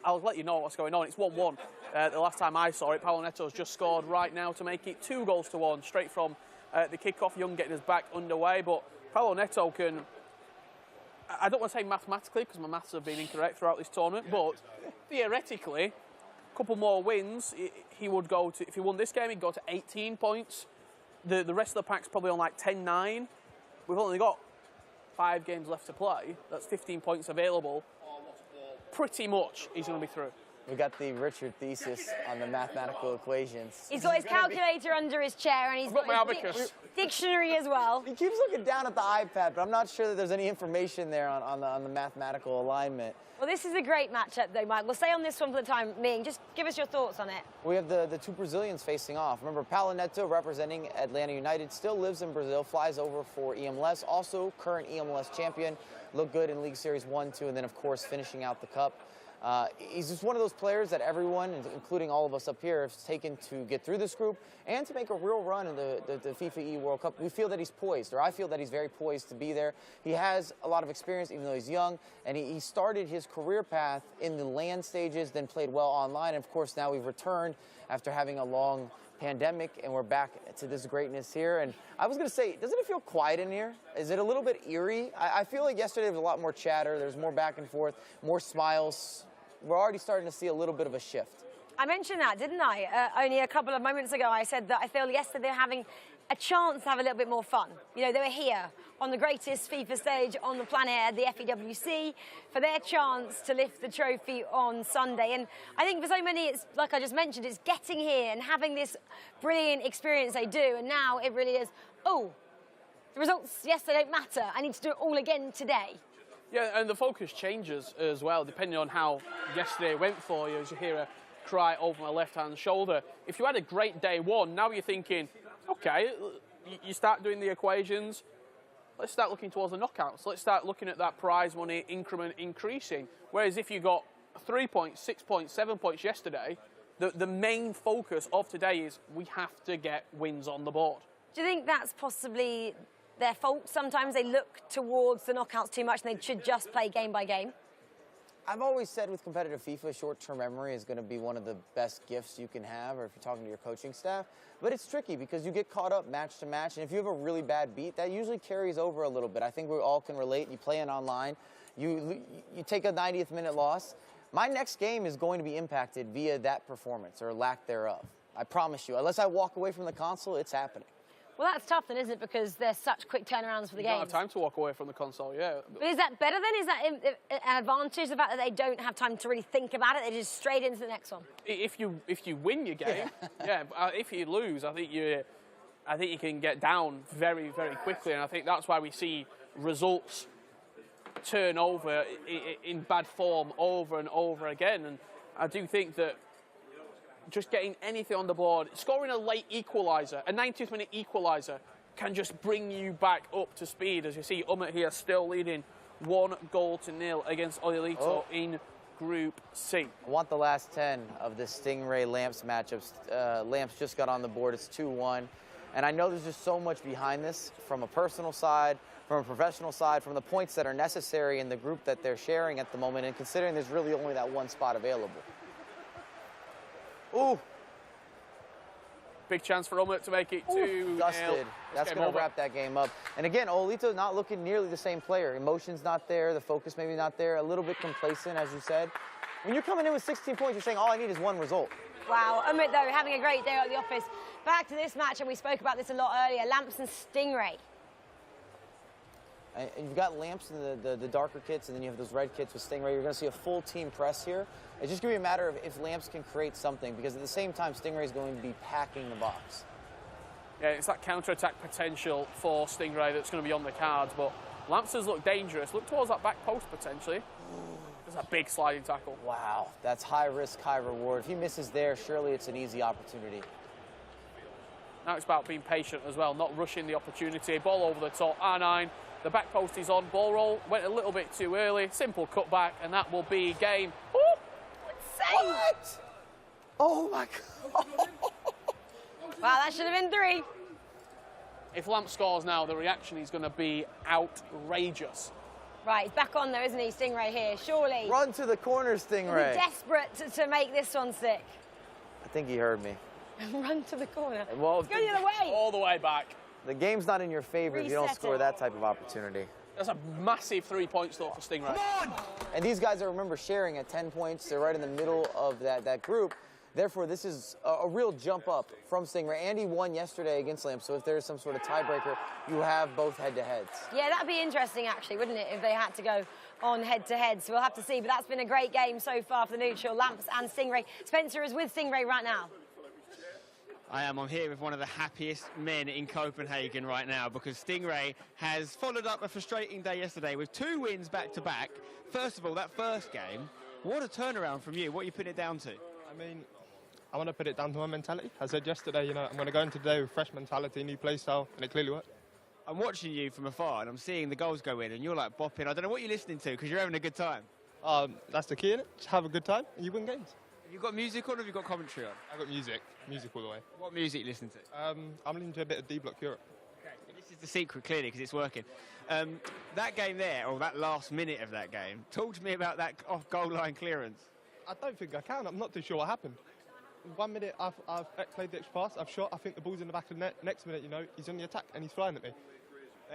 I'll let you know what's going on. It's 1-1. The last time I saw it, Paolo Neto's just scored right now to make it 2-1 straight from the kickoff. Young getting us back underway, but Paolo Nato can... I don't want to say mathematically, because my maths have been incorrect throughout this tournament, but theoretically, a couple more wins, he would go to... If he won this game, he'd go to 18 points. The rest of the pack's probably on like 10-9. We've only got 5 games left to play. That's 15 points available. Pretty much he's going to be through. We got the Richard thesis on the mathematical equations. He's got his calculator under his chair and he's got my his abacus. Dictionary as well. He keeps looking down at the iPad, but I'm not sure that there's any information there on the mathematical alignment. Well, this is a great matchup, though, Mike. We'll stay on this one for the time being. Just give us your thoughts on it. We have the two Brazilians facing off. Remember, Paolo Nato, representing Atlanta United, still lives in Brazil, flies over for EMLS, also current EMLS champion, looked good in League Series 1, 2, and then, of course, finishing out the Cup. He's just one of those players that everyone, including all of us up here, has taken to get through this group and to make a real run in the FIFAe World Cup. We feel that he's poised, or I feel that he's very poised to be there. He has a lot of experience, even though he's young, and he started his career path in the LAN stages, then played well online, and of course now we've returned after having a long pandemic, and we're back to this greatness here. And I was going to say, doesn't it feel quiet in here? Is it a little bit eerie? I feel like yesterday there was a lot more chatter, there's more back and forth, more smiles. We're already starting to see a little bit of a shift. I mentioned that, didn't I? Only a couple of moments ago, I said that I feel yesterday they're having a chance to have a little bit more fun. You know, they were here on the greatest FIFA stage on the planet, the FIWC, for their chance to lift the trophy on Sunday. And I think for so many, it's like I just mentioned, it's getting here and having this brilliant experience they do. And now it really is, oh, the results yesterday don't matter. I need to do it all again today. Yeah, and the focus changes as well, depending on how yesterday went for you, as you hear a cry over my left-hand shoulder. If you had a great day one, now you're thinking, OK, you start doing the equations. Let's start looking towards the knockouts. Let's start looking at that prize money increment increasing. Whereas if you got 3 points, 6 points, 7 points yesterday, the main focus of today is we have to get wins on the board. Do you think that's possibly their fault? Sometimes they look towards the knockouts too much and they should just play game by game. I've always said with competitive FIFA, short-term memory is going to be one of the best gifts you can have, or if you're talking to your coaching staff. But it's tricky because you get caught up match to match, and if you have a really bad beat, that usually carries over a little bit. I think we all can relate. You play it online, you take a 90th minute loss. My next game is going to be impacted via that performance or lack thereof. I promise you. Unless I walk away from the console, it's happening. Well, that's tough then, isn't it? Because there's such quick turnarounds for the games. You don't have time to walk away from the console, yeah. But is that better then? Is that an advantage, the fact that they don't have time to really think about it? They're just straight into the next one? If you win your game, yeah. But if you lose, I think you can get down very, very quickly. And I think that's why we see results turn over in bad form over and over again. And I do think that just getting anything on the board, scoring a late equaliser, a 90th minute equaliser, can just bring you back up to speed. As you see, Umut here still leading 1-0 against Aolito in Group C. I want the last 10 of the Stingray-Lamps matchups. Lamps just got on the board. It's 2-1. And I know there's just so much behind this from a personal side, from a professional side, from the points that are necessary in the group that they're sharing at the moment, and considering there's really only that one spot available. Ooh. Big chance for Umut to make it 2-0. Dusted. That's going to wrap that game up. And again, Olito not looking nearly the same player. Emotion's not there. The focus maybe not there. A little bit complacent, as you said. When you're coming in with 16 points, you're saying all I need is one result. Wow, Umut, though, having a great day at the office. Back to this match, and we spoke about this a lot earlier, Lamps and Stingray. And you've got Lamps in the darker kits, and then you have those red kits with Stingray. You're going to see a full team press here. It's just going to be a matter of if Lamps can create something, because at the same time, Stingray is going to be packing the box. Yeah, it's that counter-attack potential for Stingray that's going to be on the cards, but Lamps has looked dangerous. Look towards that back post, potentially. There's a big sliding tackle. Wow, that's high risk, high reward. If he misses there, surely it's an easy opportunity. Now it's about being patient as well, not rushing the opportunity. Ball over the top, R9. The back post is on. Ball roll went a little bit too early. Simple cutback, and that will be game. Ooh, Insane! What? Oh my God! Wow, that should have been 3. If Lamp scores now, the reaction is going to be outrageous. Right, he's back on though, isn't he, Stingray here? Surely. Run to the corner, Stingray. He's desperate to make this one stick. I think he heard me. Run to the corner. Well, Go the other way. All the way back. The game's not in your favor if you don't Reset score it. that type of opportunity. That's a massive 3 points though for Stingray. And these guys are, remember, sharing at 10 points. They're right in the middle of that group. Therefore, this is a real jump up from Stingray. Andy won yesterday against Lamp, so if there's some sort of tiebreaker, you have both head-to-heads. Yeah, that'd be interesting, actually, wouldn't it, if they had to go on head-to-head. So we'll have to see. But that's been a great game so far for the neutral, Lamps and Stingray. Spencer is with Stingray right now. I am. I'm here with one of the happiest men in Copenhagen right now because Stingray has followed up a frustrating day yesterday with 2 wins back-to-back. First of all, that first game, what a turnaround from you. What are you putting it down to? I mean, I want to put it down to my mentality. I said yesterday, you know, I'm going to go into today with fresh mentality, new play style, and it clearly worked. I'm watching you from afar and I'm seeing the goals go in and you're like bopping. I don't know what you're listening to because you're having a good time. That's the key, innit? Just have a good time and you win games. Have you got music on or have you got commentary on? I've got music all the way. What music you listen to? I'm listening to a bit of D-Block Europe. Okay. This is the secret, clearly, because it's working. That game there, or that last minute of that game, talk to me about that off-goal line clearance. I don't think I can. I'm not too sure what happened. 1 minute I've played the extra pass, I've shot, I think the ball's in the back of the net. Next minute, you know, he's on the attack and he's flying at me.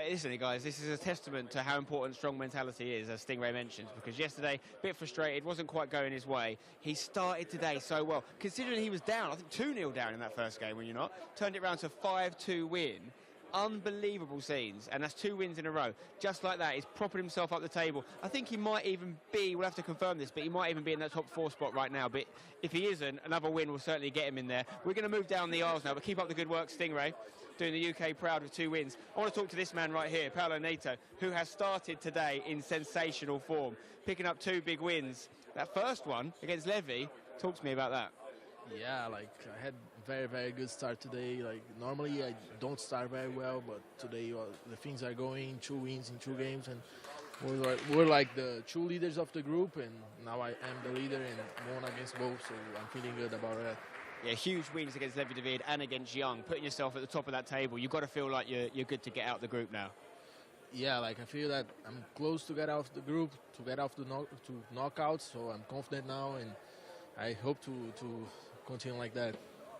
Listen, guys, this is a testament to how important strong mentality is, as Stingray mentions, because yesterday, a bit frustrated, wasn't quite going his way. He started today so well, considering he was down, I think 2-0 down in that first game, when you're not. Turned it around to 5-2 win. Unbelievable scenes, and that's 2 wins in a row. Just like that, he's propping himself up the table. I think he might even be, we'll have to confirm this, but he might even be in that top 4 spot right now. But if he isn't, another win will certainly get him in there. We're going to move down the aisles now, but keep up the good work, Stingray, doing the UK proud with 2 wins. I want to talk to this man right here, Paolo Nato, who has started today in sensational form, picking up 2 big wins. That first one against Levy, talk to me about that. Yeah, like I had very good start today. Like normally I don't start very well, but today the things are going. 2 wins in 2 games, and we're like the 2 leaders of the group, and now I am the leader and won against both, so I'm feeling good about that. Yeah, huge wins against Levy David and against Young, putting yourself at the top of that table. You've got to feel like you're good to get out the group now. Yeah, like I feel that I'm close to get out of the group, to get out to knockouts, so I'm confident now, and I hope to continue like that.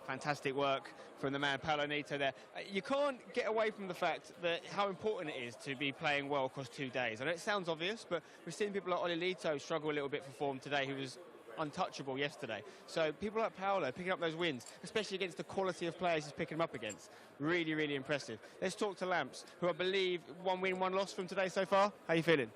Fantastic work from the man Paolo Nato there. You can't get away from the fact that how important it is to be playing well across 2 days. I know it sounds obvious, but we're seeing people like Olilito struggle a little bit for form today, who was untouchable yesterday. So people like Paolo picking up those wins, especially against the quality of players he's picking them up against, really impressive. Let's talk to Lamps, who I believe 1 win, 1 loss from today so far. How are you feeling?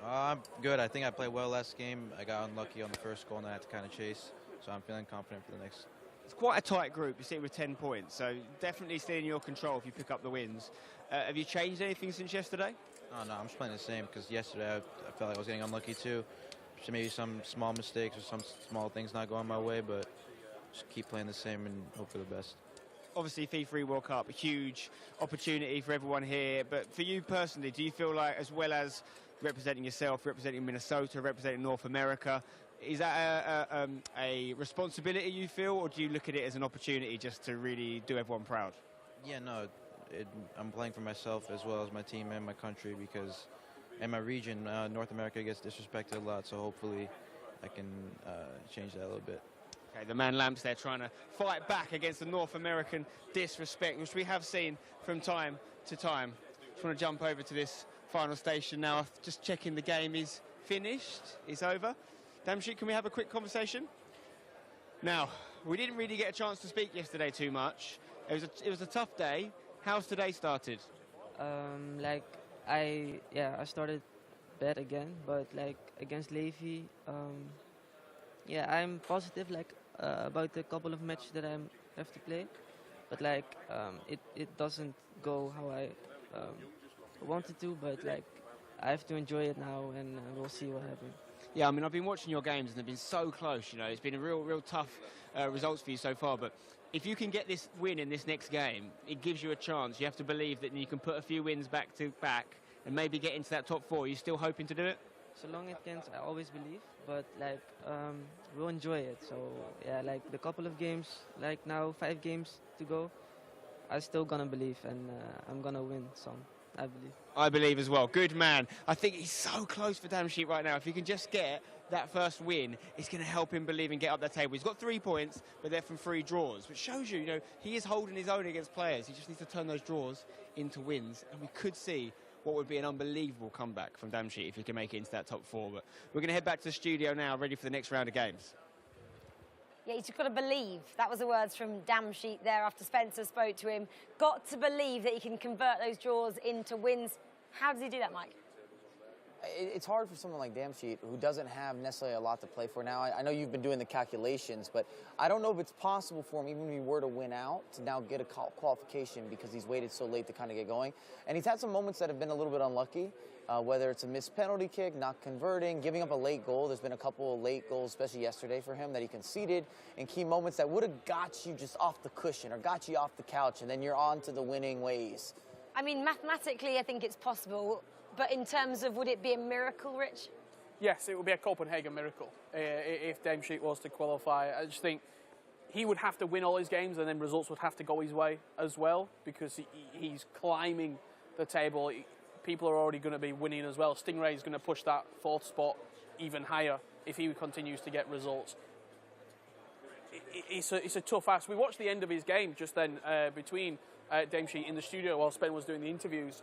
I'm good. I think I played well last game. I got unlucky on the first goal and I had to kind of chase. So I'm feeling confident for the next. It's quite a tight group. You see it with 10 points. So definitely still in your control if you pick up the wins. Have you changed anything since yesterday? Oh, no, I'm just playing the same because yesterday I felt like I was getting unlucky too. So maybe some small mistakes or some small things not going my way, but just keep playing the same and hope for the best. Obviously, FIFAe World Cup, a huge opportunity for everyone here. But for you personally, do you feel like, as well as representing yourself, representing Minnesota, representing North America, is that a responsibility you feel, or do you look at it as an opportunity just to really do everyone proud? Yeah, no, I'm playing for myself as well as my team and my country, because in my region, North America gets disrespected a lot, so hopefully I can change that a little bit. Okay, the man Lamps there trying to fight back against the North American disrespect, which we have seen from time to time. Just want to jump over to this final station now. Just checking the game is finished, it's over. Damshik, can we have a quick conversation? Now, we didn't really get a chance to speak yesterday too much. It was a tough day. How's today started? I started bad again, but like against Levy, I'm positive about the couple of matches that I have to play, but it doesn't go how I wanted to, but I have to enjoy it now, and we'll see what happens. Yeah, I mean, I've been watching your games and they've been so close, you know. It's been a real tough results for you so far, but if you can get this win in this next game, it gives you a chance. You have to believe that you can put a few wins back to back and maybe get into that top 4. Are you still hoping to do it? So long it can, I always believe, but we'll enjoy it. So yeah, the couple of games, now 5 games to go, I'm still gonna believe, and I'm gonna win some, I believe. I believe as well. Good man. I think he's so close for Damshik right now. If he can just get that first win, it's going to help him believe and get up that table. He's got 3 points, but they're from 3 draws, which shows you, he is holding his own against players. He just needs to turn those draws into wins, and we could see what would be an unbelievable comeback from Damshik if he can make it into that top 4. But we're going to head back to the studio now, ready for the next round of games. Yeah, he's just got to believe. That was the words from Damshik there after Spencer spoke to him. Got to believe that he can convert those draws into wins. How does he do that, Mike? It's hard for someone like Damshik who doesn't have necessarily a lot to play for now. I know you've been doing the calculations, but I don't know if it's possible for him, even if he were to win out, to now get a qualification because he's waited so late to kind of get going. And he's had some moments that have been a little bit unlucky, whether it's a missed penalty kick, not converting, giving up a late goal. There's been a couple of late goals, especially yesterday for him, that he conceded in key moments that would have got you just off the cushion or got you off the couch, and then you're on to the winning ways. I mean, mathematically, I think it's possible. But in terms of, would it be a miracle, Rich? Yes, it would be a Copenhagen miracle if Damshik was to qualify. I just think he would have to win all his games and then results would have to go his way as well, because he's climbing the table. People are already going to be winning as well. Stingray is going to push that 4th spot even higher if he continues to get results. It's a tough ask. We watched the end of his game just then between Damshik in the studio while Spen was doing the interviews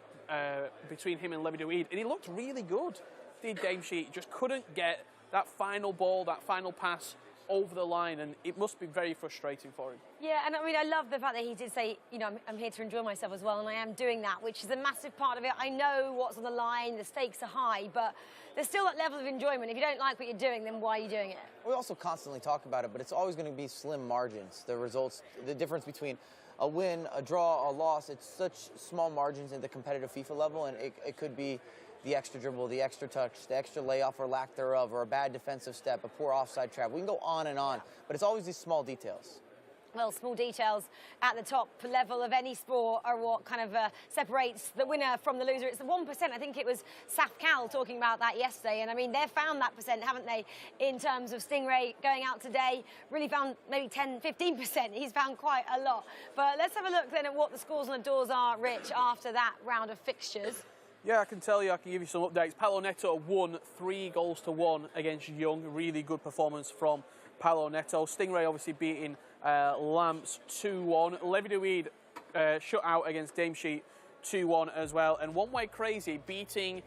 between him and Levy Douid, and he looked really good. Did Damshik, just couldn't get that final ball, that final pass over the line, and it must be very frustrating for him. Yeah, and I mean, I love the fact that he did say, I'm here to enjoy myself as well, and I am doing that, which is a massive part of it. I know what's on the line, the stakes are high, but there's still that level of enjoyment. If you don't like what you're doing, then why are you doing it? We also constantly talk about it, but it's always going to be slim margins. The results, the difference between a win, a draw, a loss, it's such small margins at the competitive FIFA level, and it could be the extra dribble, the extra touch, the extra layoff or lack thereof, or a bad defensive step, a poor offside trap. We can go on and on, but it's always these small details. Well, small details at the top level of any sport are what kind of separates the winner from the loser. It's the 1%. I think it was Saf Cal talking about that yesterday. And I mean, they've found that percent, haven't they, in terms of Stingray going out today. Really found maybe 10, 15%. He's found quite a lot. But let's have a look then at what the scores on the doors are, Rich, after that round of fixtures. Yeah, I can tell you, I can give you some updates. Paolo Nato won 3-1 against Young. Really good performance from Paolo Nato. Stingray obviously beating Lamps 2-1. Levy Douid shut out against Damshik 2-1 as well. And One Way Crazy beating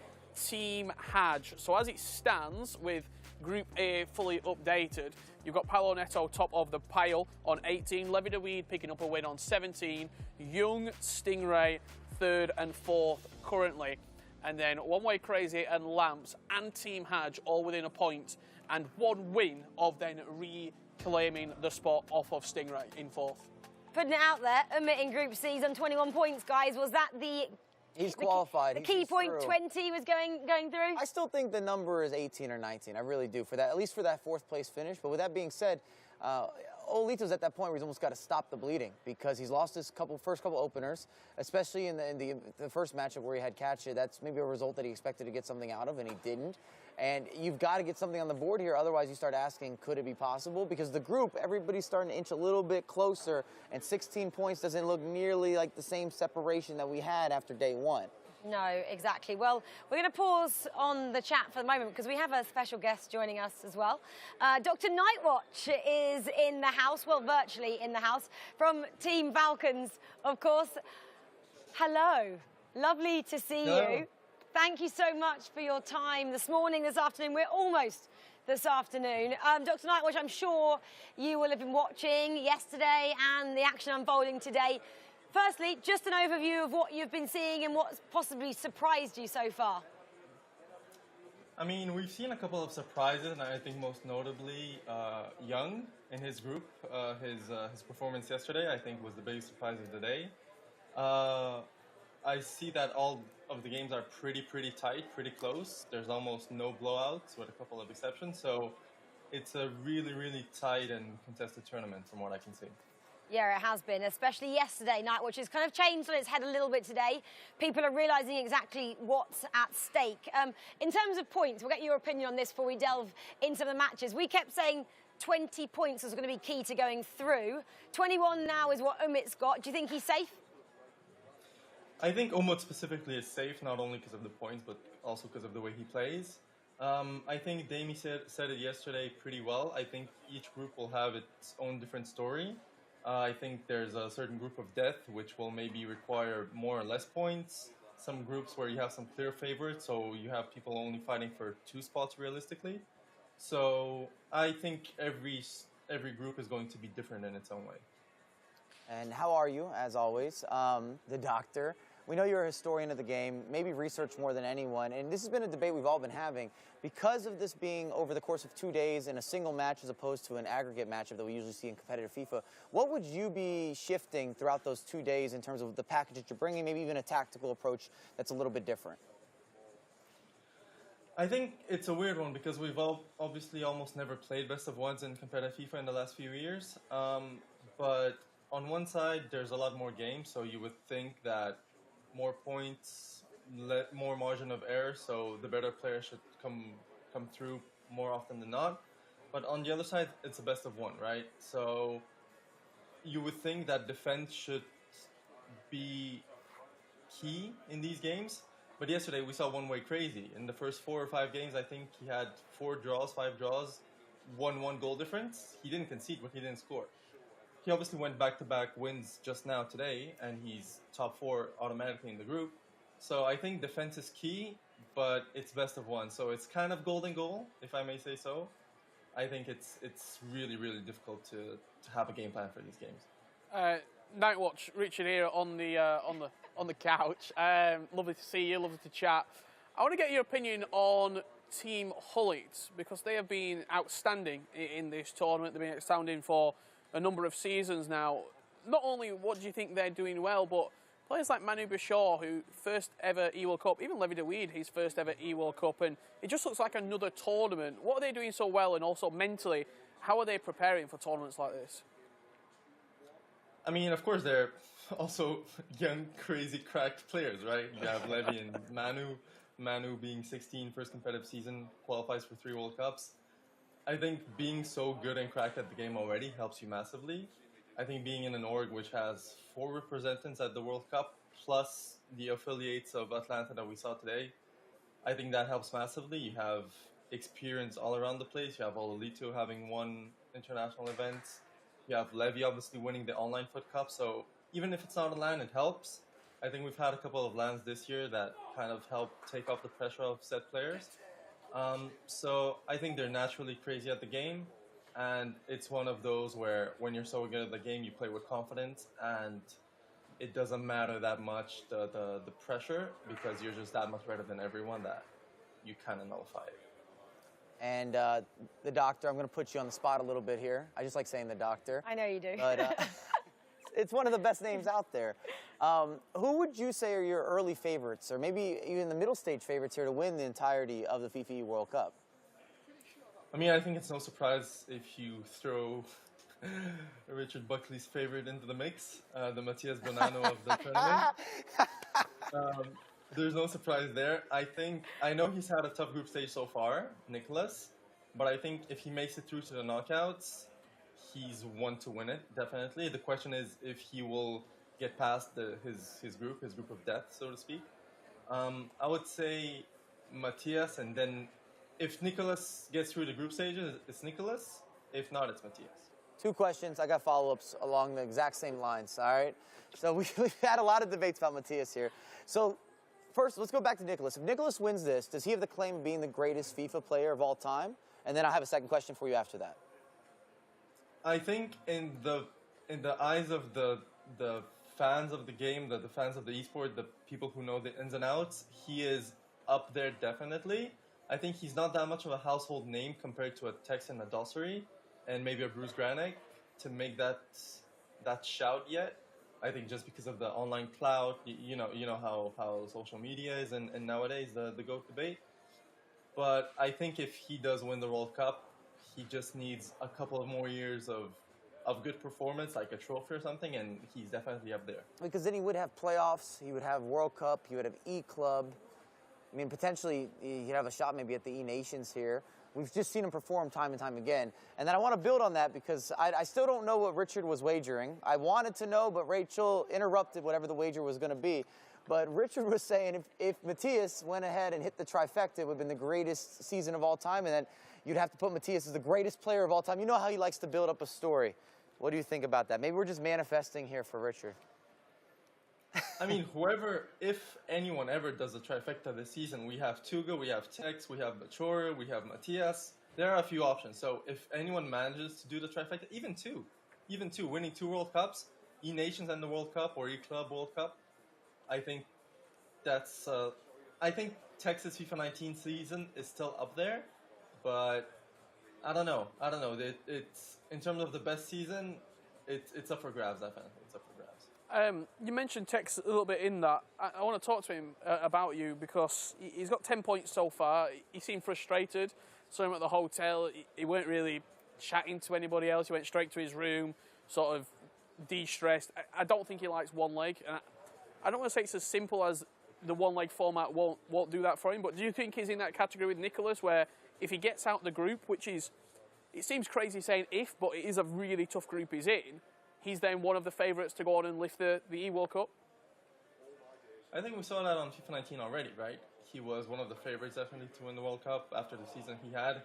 Team Haj. So as it stands, with Group A fully updated, you've got Paolo Nato top of the pile on 18. Levy Douid picking up a win on 17. Young, Stingray 3rd and 4th currently. And then One Way Crazy and Lamps and Team Haj all within a point, and 1 win of then reclaiming the spot off of Stingray in 4th. Putting it out there, admitting Group C's on 21 points, guys. Was that the... He's qualified. The key point, through. 20 was going through? I still think the number is 18 or 19. I really do, for that, at least for that 4th place finish. But with that being said, Olito's at that point where he's almost got to stop the bleeding, because he's lost his first couple openers, especially in the first matchup where he had Katja. That's maybe a result that he expected to get something out of, and he didn't. And you've got to get something on the board here, otherwise you start asking, could it be possible? Because the group, everybody's starting to inch a little bit closer, and 16 points doesn't look nearly like the same separation that we had after day 1. No, exactly. Well, we're going to pause on the chat for the moment because we have a special guest joining us as well. Dr. Nightwatch is in the house, well, virtually in the house, from Team Falcons, of course. Hello. Lovely to see you. Thank you so much for your time this morning, this afternoon. We're almost this afternoon. Dr. Nightwatch, I'm sure you will have been watching yesterday and the action unfolding today. Firstly, just an overview of what you've been seeing and what's possibly surprised you so far. I mean, we've seen a couple of surprises, and I think most notably Young in his group. His performance yesterday, I think, was the biggest surprise of the day. I see that all of the games are pretty tight, pretty close. There's almost no blowouts, with a couple of exceptions. So it's a really tight and contested tournament, from what I can see. Yeah, it has been, especially yesterday night, which has kind of changed on its head a little bit today. People are realising exactly what's at stake. In terms of points, we'll get your opinion on this before we delve into the matches. We kept saying 20 points was going to be key to going through. 21 now is what Umit's got. Do you think he's safe? I think Umut specifically is safe, not only because of the points, but also because of the way he plays. I think Dami said it yesterday pretty well. I think each group will have its own different story. I think there's a certain group of death which will maybe require more or less points. Some groups where you have some clear favorites, so you have people only fighting for 2 spots realistically. So I think every group is going to be different in its own way. And how are you, as always? The doctor. We know you're a historian of the game, maybe research more than anyone, and this has been a debate we've all been having. Because of this being over the course of 2 days in a single match as opposed to an aggregate matchup that we usually see in competitive FIFA, what would you be shifting throughout those 2 days in terms of the package that you're bringing, maybe even a tactical approach that's a little bit different? I think it's a weird one because we've obviously almost never played best of ones in competitive FIFA in the last few years. But on one side, there's a lot more games, so you would think that more points, more margin of error, so the better player should come through more often than not. But on the other side, it's a best of one, right? So you would think that defense should be key in these games. But yesterday we saw one-way crazy. In the first 4 or 5 games, I think he had 5 draws, 1-1 goal difference. He didn't concede, but he didn't score. He obviously went back-to-back wins just now today, and he's top 4 automatically in the group. So I think defense is key, but it's best of one. So it's kind of golden goal, if I may say so. I think it's really difficult to have a game plan for these games. Nightwatch, Richard here on the couch. Lovely to see you, lovely to chat. I want to get your opinion on Team Hullet, because they have been outstanding in this tournament. They've been outstanding for a number of seasons now. Not only what do you think they're doing well, but players like Manu Bashar, who first ever E-World Cup, even Levi DeWeed, his first ever E-World Cup, and it just looks like another tournament. What are they doing so well, and also mentally, how are they preparing for tournaments like this? I mean, of course, they're also young, crazy, cracked players, right? You have Levi and Manu. Manu being 16, first competitive season, qualifies for 3 World Cups. I think being so good and cracked at the game already helps you massively. I think being in an org which has 4 representatives at the World Cup, plus the affiliates of Atlanta that we saw today, I think that helps massively. You have experience all around the place. You have Ololito having won international events. You have Levi obviously winning the online Foot Cup. So even if it's not a LAN, it helps. I think we've had a couple of LANs this year that kind of help take off the pressure of set players. So I think they're naturally crazy at the game, and it's one of those where when you're so good at the game, you play with confidence, and it doesn't matter that much the pressure, because you're just that much better than everyone that you kind of nullify it. And the doctor, I'm going to put you on the spot a little bit here. I just like saying the doctor. I know you do. But it's one of the best names out there. Who would you say are your early favorites, or maybe even the middle stage favorites here to win the entirety of the FIFAe World Cup? I mean, I think it's no surprise if you throw Richard Buckley's favorite into the mix, the Matias Bonanno of the tournament. There's no surprise there. I know he's had a tough group stage so far, Nicholas, but I think if he makes it through to the knockouts, he's one to win it, definitely. The question is if he will get past his group of death, so to speak. I would say Matthias, and then if Nicholas gets through the group stages, it's Nicholas. If not, it's Matthias. 2 questions. I got follow-ups along the exact same lines, all right? So we've had a lot of debates about Matthias here. So first, let's go back to Nicholas. If Nicholas wins this, does he have the claim of being the greatest FIFA player of all time? And then I'll have a second question for you after that. I think in the eyes of the fans of the game, the fans of the esport, the people who know the ins and outs, he is up there definitely. I think he's not that much of a household name compared to a Tex and a Dossary and maybe a Bruce Granick to make that shout yet. I think just because of the online clout, you know how social media is and nowadays the GOAT debate. But I think if he does win the World Cup, he just needs a couple of more years of good performance, like a trophy or something, and he's definitely up there. Because then he would have playoffs, he would have World Cup, he would have E-Club. I mean, potentially, he'd have a shot maybe at the E-Nations here. We've just seen him perform time and time again. And then I want to build on that because I still don't know what Richard was wagering. I wanted to know, but Rachel interrupted whatever the wager was going to be. But Richard was saying if Matthias went ahead and hit the trifecta, it would have been the greatest season of all time, and then you'd have to put Matthias as the greatest player of all time. You know how he likes to build up a story. What do you think about that? Maybe we're just manifesting here for Richard. I mean, if anyone ever does the trifecta this season, we have Tuga, we have Tex, we have Bachora, we have Matthias. There are a few options. So if anyone manages to do the trifecta, even two, winning 2 World Cups, E-Nations and the World Cup or E-Club World Cup, I think that's. I think Tex's FIFA 19 season is still up there, but I don't know. It's in terms of the best season, it's up for grabs. Definitely, it's up for grabs. You mentioned Tex a little bit in that. I want to talk to him about you because he's got 10 points so far. He seemed frustrated. Saw him at the hotel. He weren't really chatting to anybody else. He went straight to his room, sort of de-stressed. I don't think he likes one leg. And I don't want to say it's as simple as the one leg format won't do that for him, but do you think he's in that category with Nicholas where if he gets out the group, which is, it seems crazy saying if, but it is a really tough group he's in, he's then one of the favourites to go on and lift the E-World Cup? I think we saw that on FIFA 19 already, right? He was one of the favourites definitely to win the World Cup after the season he had.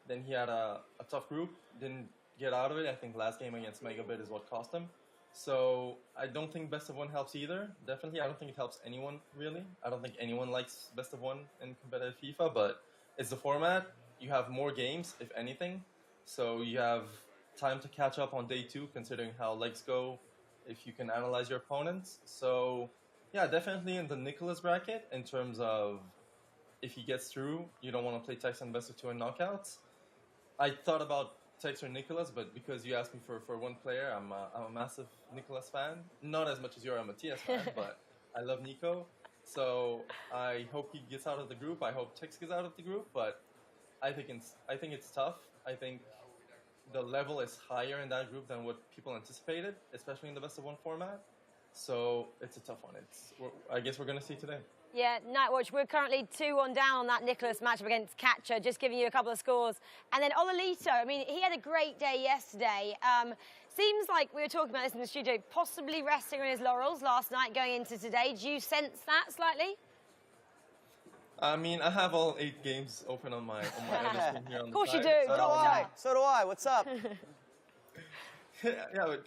Then he had a tough group, didn't get out of it. I think last game against Megabit is what cost him. So I don't think best of one helps either. Definitely, I don't think it helps anyone, really. I don't think anyone likes best of one in competitive FIFA, but it's the format. You have more games, if anything. So you have time to catch up on day 2, considering how legs go, if you can analyze your opponents. So, yeah, definitely in the Nicholas bracket, in terms of if he gets through, you don't want to play Tex in best of 2 and knockouts. I thought about Tex or Nicholas, but because you asked me for one player, I'm a massive Nicholas fan. Not as much as you're a Matthias fan, but I love Nico. So I hope he gets out of the group. I hope Tex gets out of the group, but I think it's tough. I think the level is higher in that group than what people anticipated, especially in the best of one format. So it's a tough one. I guess we're going to see today. Yeah, Nightwatch, we're currently 2-1 down on that Nicholas matchup against Catcher, just giving you a couple of scores. And then Ololito, I mean, he had a great day yesterday. Seems like we were talking about this in the studio, possibly resting on his laurels last night going into today. Do you sense that slightly? I mean, I have all 8 games open on my other screen here on the side. Of course you do. So do I. What's up? Yeah, but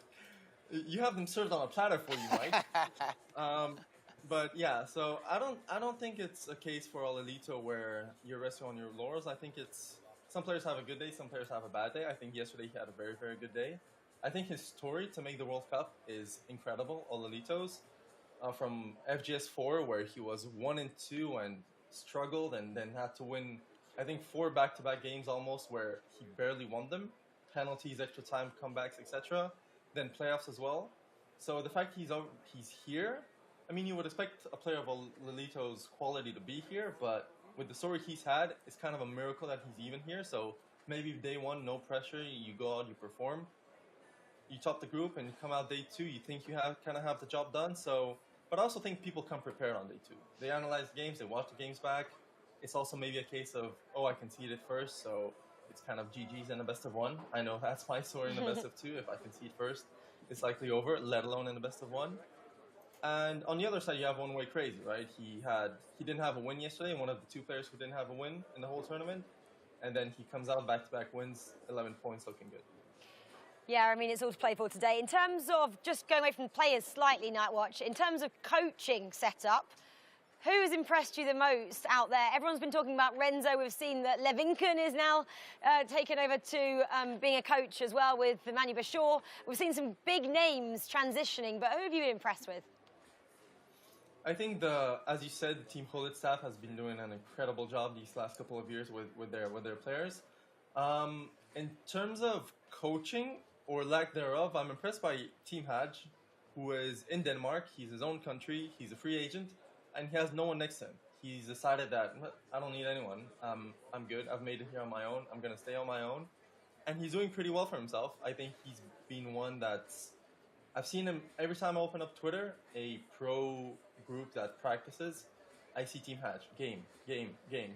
you have them served on a platter for you, Mike. But yeah, so I don't think it's a case for Ololito where you're resting on your laurels. I think it's some players have a good day, some players have a bad day. I think yesterday he had a very, very good day. I think his story to make the World Cup is incredible. Ololito's from FGS4 where he was 1-2 and struggled and then had to win, I think 4 back-to-back games almost where he barely won them. Penalties, extra time, comebacks, etc. Then playoffs as well. So the fact he's here, I mean, you would expect a player of Ololito's quality to be here, but with the story he's had, it's kind of a miracle that he's even here. So maybe day 1, no pressure, you go out, you perform. You top the group and you come out day 2, you think you kind of have the job done. So, but I also think people come prepared on day 2. They analyze the games, they watch the games back. It's also maybe a case of, oh, I conceded first, so it's kind of GG's in the best of 1. I know that's my story in the best of 2. If I concede first, it's likely over, let alone in the best of 1. And on the other side, you have One Way Crazy, right? He didn't have a win yesterday, one of the 2 players who didn't have a win in the whole tournament. And then he comes out back-to-back wins, 11 points, looking good. Yeah, I mean, it's all to play for today. In terms of, just going away from the players slightly, Nightwatch, in terms of coaching setup, who has impressed you the most out there? Everyone's been talking about Renzo. We've seen that Levinken is now taken over to being a coach as well with Manu Bashir. We've seen some big names transitioning, but who have you been impressed with? I think as you said, the Team Hullet staff has been doing an incredible job these last couple of years with their players. In terms of coaching or lack thereof, I'm impressed by Team Haj, who is in Denmark. He's his own country. He's a free agent, and he has no one next to him. He's decided that I don't need anyone. I'm good. I've made it here on my own. I'm gonna stay on my own, and he's doing pretty well for himself. I think he's been one I've seen him every time I open up Twitter, a pro group that practices. I see Team Hatch, game.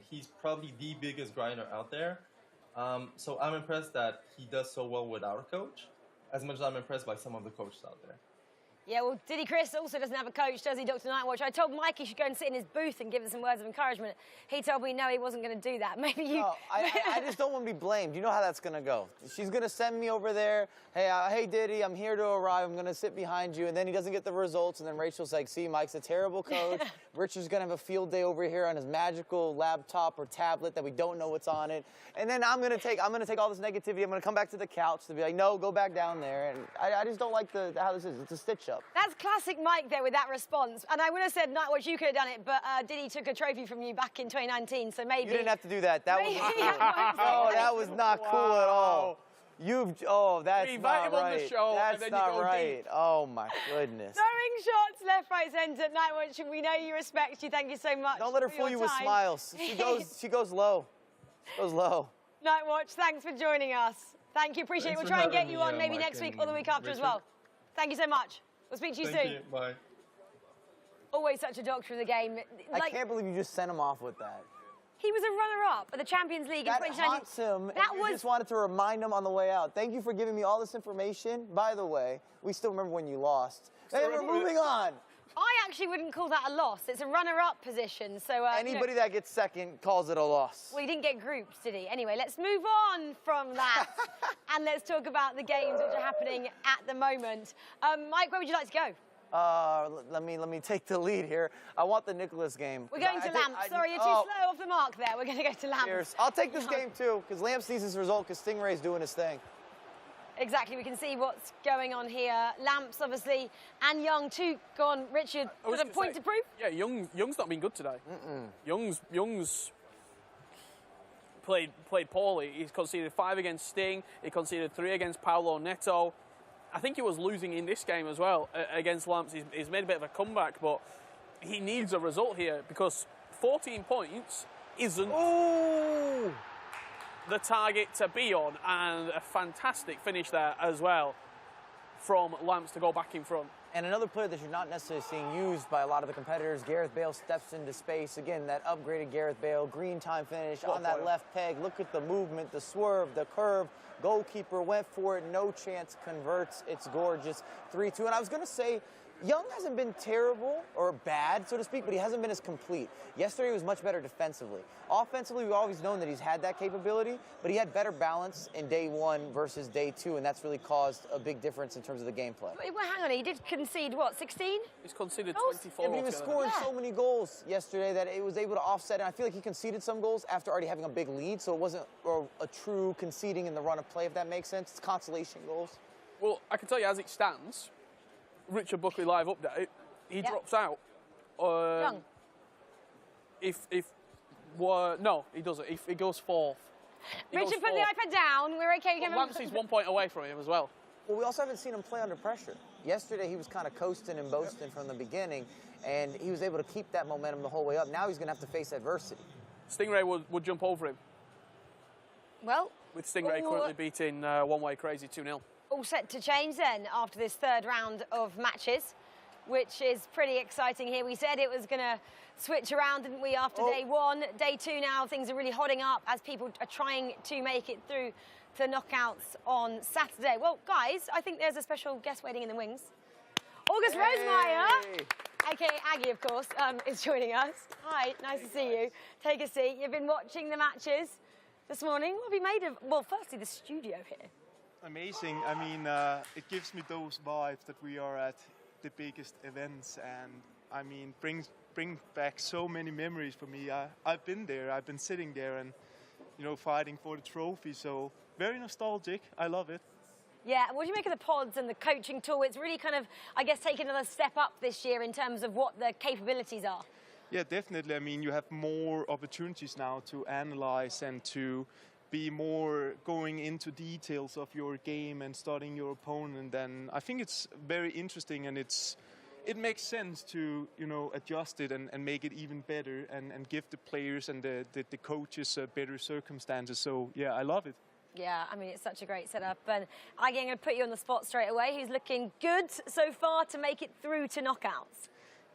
He's probably the biggest grinder out there. So I'm impressed that he does so well without a coach, as much as I'm impressed by some of the coaches out there. Yeah, well, Diddy Chris also doesn't have a coach, does he, Dr. Nightwatch? I told Mike he should go and sit in his booth and give him some words of encouragement. He told me no, he wasn't going to do that. Maybe you... No, I just don't want to be blamed. You know how that's going to go. She's going to send me over there. Hey, Diddy, I'm here to arrive. I'm going to sit behind you. And then he doesn't get the results. And then Rachel's like, see, Mike's a terrible coach. Richard's going to have a field day over here on his magical laptop or tablet that we don't know what's on it. And then I'm going to take all this negativity. I'm going to come back to the couch to be like, no, go back down there. And I just don't like how this is. It's a stitch-up. That's classic Mike there with that response. And I would have said, Nightwatch, you could have done it, but Diddy took a trophy from you back in 2019, so maybe... You didn't have to do that. That was no, that was not cool at all. That's not right. That's not right. Oh, my goodness. Throwing shots left, right, centre. Nightwatch, we know you respect you. Thank you so much. Don't let her fool you with smiles. She goes low. Goes low. Nightwatch, thanks for joining us. Thank you, appreciate it. We'll try and get you on maybe next week or the week after as well. Thank you so much. We'll speak to you soon. Thank you. Bye. Always such a doctor of the game. I can't believe you just sent him off with that. He was a runner-up at the Champions League in 2019. That haunts him, and you just wanted to remind him on the way out. Thank you for giving me all this information. By the way, we still remember when you lost. Hey, we're moving on. I actually wouldn't call that a loss. It's a runner-up position. So anybody that gets second calls it a loss. Well, he didn't get groups, did he? Anyway, let's move on from that and let's talk about the games which are happening at the moment. Mike, where would you like to go? Let me take the lead here. I want the Nicholas game. We're going to Lamp. Sorry, you're too slow off the mark there. We're going to go to Lamp. Cheers. I'll take this game too, because Lamps needs his result, because Stingray's doing his thing. Exactly, we can see what's going on here. Lamps, obviously, and Young too. Go on, Richard. Got a point to prove? Yeah, Young's not been good today. Young's played poorly. He's conceded 5 against Sting. He conceded 3 against Paolo Nato. I think he was losing in this game as well against Lamps. He's made a bit of a comeback, but he needs a result here because 14 points isn't the target to be on, and a fantastic finish there as well from Lamps to go back in front. And another player that you're not necessarily seeing used by a lot of the competitors, Gareth Bale steps into space. Again, that upgraded Gareth Bale, green time finish on that left peg. Look at the movement, the swerve, the curve. Goalkeeper went for it, no chance, converts. It's gorgeous. 3-2. And I was going to say, Young hasn't been terrible or bad, so to speak, but he hasn't been as complete. Yesterday he was much better defensively. Offensively, we've always known that he's had that capability, but he had better balance in day 1 versus day 2, and that's really caused a big difference in terms of the gameplay. Well, hang on, he did concede, what, 16? He's conceded goals? 24. Yeah, but he was scoring so many goals yesterday that it was able to offset, and I feel like he conceded some goals after already having a big lead, so it wasn't a true conceding in the run of play, if that makes sense. It's consolation goals. Well, I can tell you as it stands, Richard Buckley live update, he drops out. Young. No, he doesn't. He goes 4th. Richard, put the iPad down. We're okay. Lamps is 1 point away from him as well. Well, we also haven't seen him play under pressure. Yesterday, he was kind of coasting and boasting from the beginning, and he was able to keep that momentum the whole way up. Now he's going to have to face adversity. Stingray would jump over him. Well, with Stingray currently beating One Way Crazy 2-0. All set to change then after this 3rd round of matches, which is pretty exciting here. We said it was going to switch around, didn't we, after day 1. Day 2 now, things are really hotting up as people are trying to make it through to knockouts on Saturday. Well, guys, I think there's a special guest waiting in the wings. August Rosemeyer, aka Aggie, of course, is joining us. Hi, nice to see you. Take a seat. You've been watching the matches this morning. What have you made of, well, firstly, the studio here? Amazing. I mean, it gives me those vibes that we are at the biggest events, and I mean, bring back so many memories for me. I've been there. I've been sitting there and, you know, fighting for the trophy. So very nostalgic. I love it. Yeah, what do you make of the pods and the coaching tool? It's really kind of, I guess, taken another step up this year in terms of what the capabilities are. Yeah, definitely. I mean, you have more opportunities now to analyze and to be more going into details of your game and studying your opponent. And I think it's very interesting, and it makes sense to, you know, adjust it and make it even better and give the players and the coaches better circumstances. So, yeah, I love it. Yeah, I mean, it's such a great setup. And Aggie, I'm going to put you on the spot straight away. Who's looking good so far to make it through to knockouts?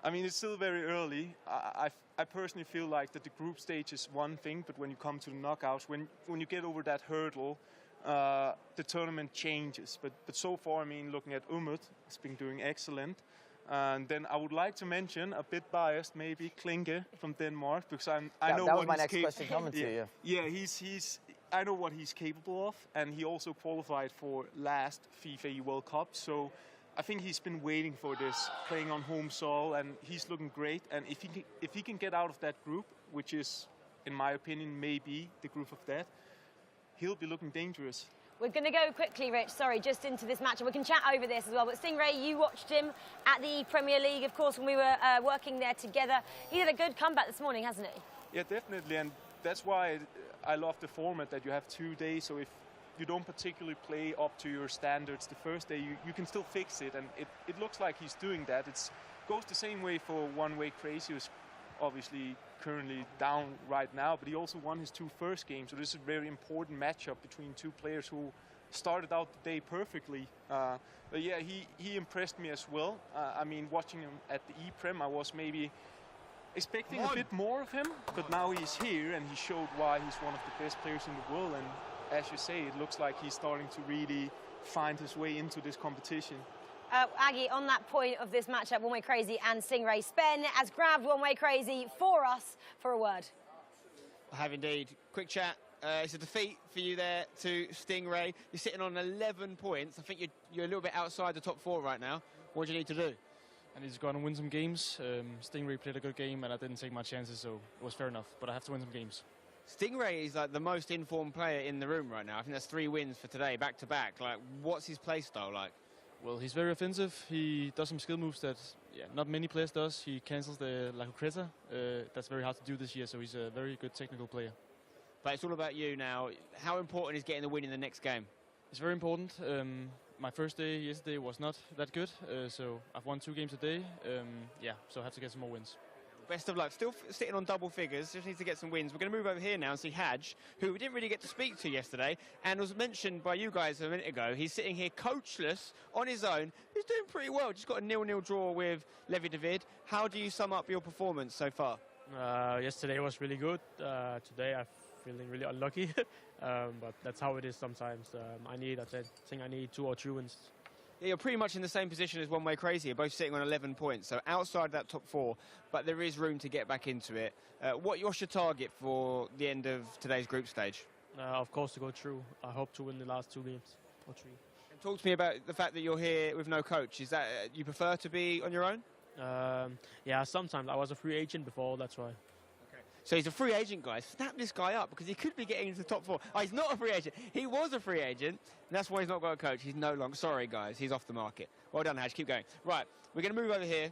I mean, it's still very early. I personally feel like that the group stage is one thing, but when you come to the knockouts, when you get over that hurdle, the tournament changes. But so far, I mean, looking at Umut, has been doing excellent. And then I would like to mention, a bit biased maybe, Klinge from Denmark, because I know that what was my he's next question coming to you. Yeah, I know what he's capable of, and he also qualified for last FIFAe World Cup. So I think he's been waiting for this, playing on home soil, and he's looking great. And if he can get out of that group, which is, in my opinion, maybe the group of death, he'll be looking dangerous. We're going to go quickly, Rich, sorry, just into this match, and we can chat over this as well. But Stingray, you watched him at the Premier League, of course, when we were working there together. He had a good comeback this morning, hasn't he? Yeah, definitely, and that's why I love the format that you have 2 days. So if you don't particularly play up to your standards the first day, you can still fix it, and it looks like he's doing that. It goes the same way for One Way Crazy, who's obviously currently down right now, but he also won his 2 first games. So this is a very important matchup between 2 players who started out the day perfectly. But yeah, he impressed me as well. I mean, watching him at the E-Prem, I was maybe expecting a bit more of him, but now he's here and he showed why he's one of the best players in the world. And as you say, it looks like he's starting to really find his way into this competition. Aggie, on that point of this matchup, One Way Crazy and Stingray, Spen has grabbed One Way Crazy for us for a word. I have indeed. Quick chat. It's a defeat for you there to Stingray. You're sitting on 11 points. I think you're a little bit outside the top 4 right now. What do you need to do? I need to go on and win some games. Stingray played a good game and I didn't take my chances, so it was fair enough. But I have to win some games. Stingray is like the most informed player in the room right now. I think that's 3 wins for today, back to back. Like, what's his play style like? Well, he's very offensive. He does some skill moves that not many players does. He cancels the Lacucreta. That's very hard to do this year, so he's a very good technical player. But it's all about you now. How important is getting the win in the next game? It's very important. My first day yesterday was not that good, so I've won 2 games today. So I have to get some more wins. Best of luck. Still sitting on double figures, just needs to get some wins. We're going to move over here now and see Haj, who we didn't really get to speak to yesterday, and was mentioned by you guys a minute ago. He's sitting here coachless, on his own. He's doing pretty well. Just got a 0-0 draw with Levi David. How do you sum up your performance so far? Yesterday was really good. Today I'm feeling really unlucky, but that's how it is sometimes. I think I need 2 or 3 wins. Yeah, you're pretty much in the same position as One Way Crazy. You're both sitting on 11 points, so outside that top 4, but there is room to get back into it. What's your target for the end of today's group stage? Of course, to go through. I hope to win the last 2 games or 3. And talk to me about the fact that you're here with no coach. Is that you prefer to be on your own? Yeah, sometimes. I was a free agent before, that's why. So he's a free agent, guys. Snap this guy up because he could be getting into the top 4. Oh, he's not a free agent. He was a free agent, and that's why he's not got a coach. He's no longer. Sorry, guys. He's off the market. Well done, Haj. Keep going. Right, we're going to move over here.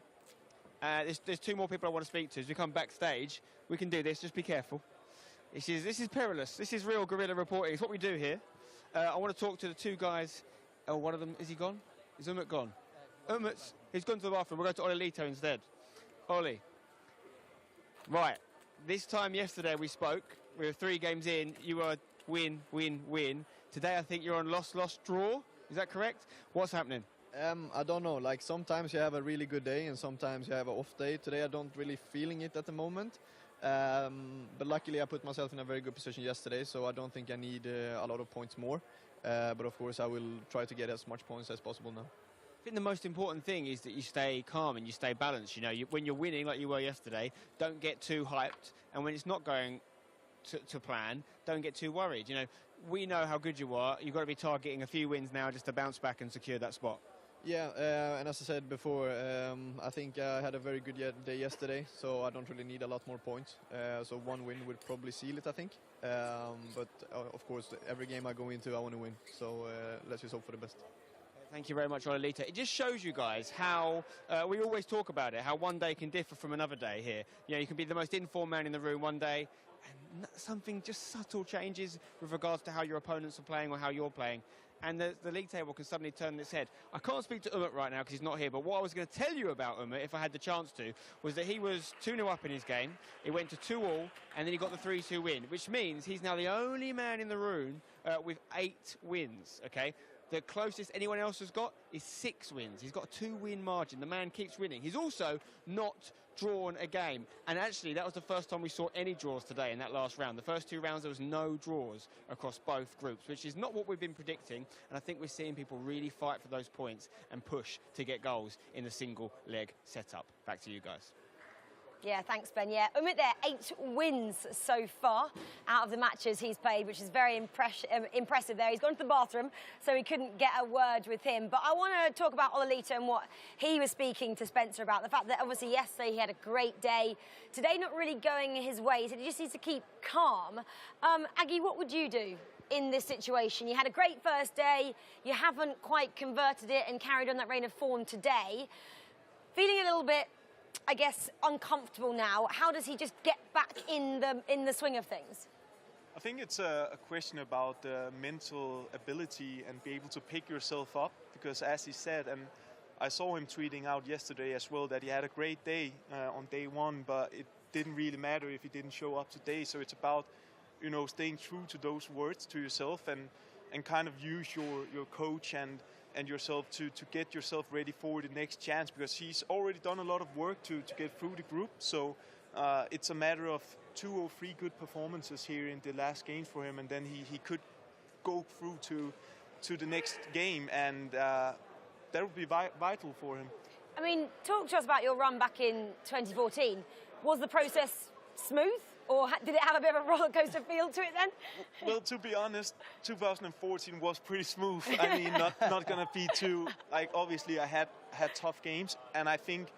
There's 2 more people I want to speak to. As we come backstage, we can do this. Just be careful. This is perilous. This is real guerrilla reporting. It's what we do here. I want to talk to the 2 guys. Oh, one of them, is he gone? Is Umut gone? He's gone to the bathroom. We'll go to Olilito instead. Ollie. Right. This time yesterday we spoke. We were 3 games in. You were win, win, win. Today I think you're on loss, draw. Is that correct? What's happening? I don't know. Like sometimes you have a really good day and sometimes you have an off day. Today I don't really feeling it at the moment. But luckily I put myself in a very good position yesterday, so I don't think I need a lot of points more. But of course I will try to get as much points as possible now. I think the most important thing is that you stay calm and you stay balanced. You know, when you're winning like you were yesterday, don't get too hyped. And when it's not going to plan, don't get too worried. You know, we know how good you are. You've got to be targeting a few wins now just to bounce back and secure that spot. Yeah, and as I said before, I think I had a very good day yesterday, so I don't really need a lot more points. So one win would probably seal it, I think. But of course, every game I go into, I want to win. So let's just hope for the best. Thank you very much, Lolita. It just shows you guys how we always talk about it, how one day can differ from another day here. You know, you can be the most informed man in the room one day, and something just subtle changes with regards to how your opponents are playing or how you're playing. And the league table can suddenly turn its head. I can't speak to Umut right now because he's not here, but what I was going to tell you about Umut, if I had the chance to, was that he was 2-0 up in his game. It went to 2-2, and then he got the 3-2 win, which means he's now the only man in the room with 8 wins, okay? The closest anyone else has got is 6 wins. He's got a 2-win margin. The man keeps winning. He's also not drawn a game. And actually, that was the first time we saw any draws today in that last round. The first 2 rounds, there was no draws across both groups, which is not what we've been predicting. And I think we're seeing people really fight for those points and push to get goals in the single leg setup. Back to you guys. Yeah, thanks, Ben. Yeah, Umut there, 8 wins so far out of the matches he's played, which is very impressive there. He's gone to the bathroom, so we couldn't get a word with him. But I want to talk about Lolita and what he was speaking to Spencer about. The fact that obviously yesterday he had a great day. Today not really going his way. He said he just needs to keep calm. Aggie, what would you do in this situation? You had a great first day. You haven't quite converted it and carried on that reign of form today. Feeling a little bit, I guess, uncomfortable now. How does he just get back in the swing of things? I think it's a question about mental ability and be able to pick yourself up, because as he said, and I saw him tweeting out yesterday as well, that he had a great day on day 1, but it didn't really matter if he didn't show up today. So it's about, you know, staying true to those words to yourself and kind of use your coach and yourself to get yourself ready for the next chance, because he's already done a lot of work to get through the group. So it's a matter of 2 or 3 good performances here in the last games for him, and then he could go through to the next game, and that would be vital for him. I mean, talk to us about your run back in 2014. Was the process smooth, or did it have a bit of a roller coaster feel to it then? Well, to be honest, 2014 was pretty smooth. I mean, not gonna be too, like, obviously I had tough games, and I think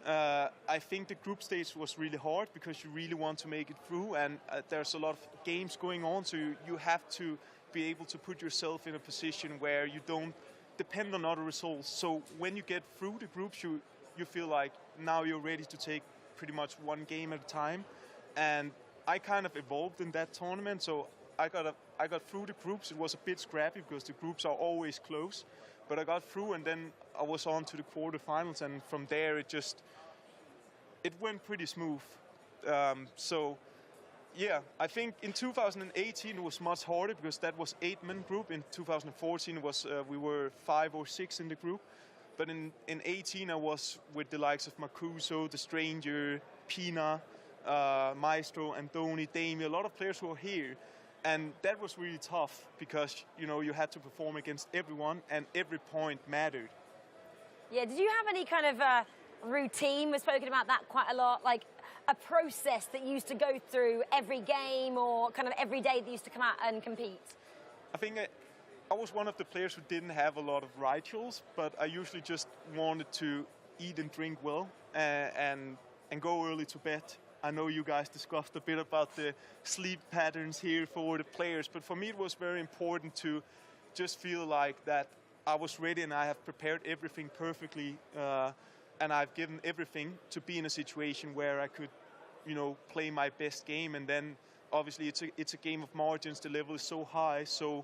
the group stage was really hard because you really want to make it through, and there's a lot of games going on, so you have to be able to put yourself in a position where you don't depend on other results. So when you get through the groups, you feel like now you're ready to take pretty much one game at a time. And I kind of evolved in that tournament, so I got through the groups. It was a bit scrappy because the groups are always close, but I got through, and then I was on to the quarterfinals, and from there it went pretty smooth. So yeah, I think in 2018 it was much harder because that was 8-man group. In 2014 it was we were 5 or 6 in the group, but in 18 I was with the likes of Marcuso, The Stranger, Pina, Maestro, Andoni, Dami, a lot of players who are here, and that was really tough because, you know, you had to perform against everyone and every point mattered. Yeah, did you have any kind of routine? We've spoken about that quite a lot, like a process that you used to go through every game or kind of every day that you used to come out and compete? I think I was one of the players who didn't have a lot of rituals, but I usually just wanted to eat and drink well and go early to bed. I know you guys discussed a bit about the sleep patterns here for the players, but for me it was very important to just feel like that I was ready and I have prepared everything perfectly, and I've given everything to be in a situation where I could, you know, play my best game. And then obviously it's a game of margins. The level is so high, so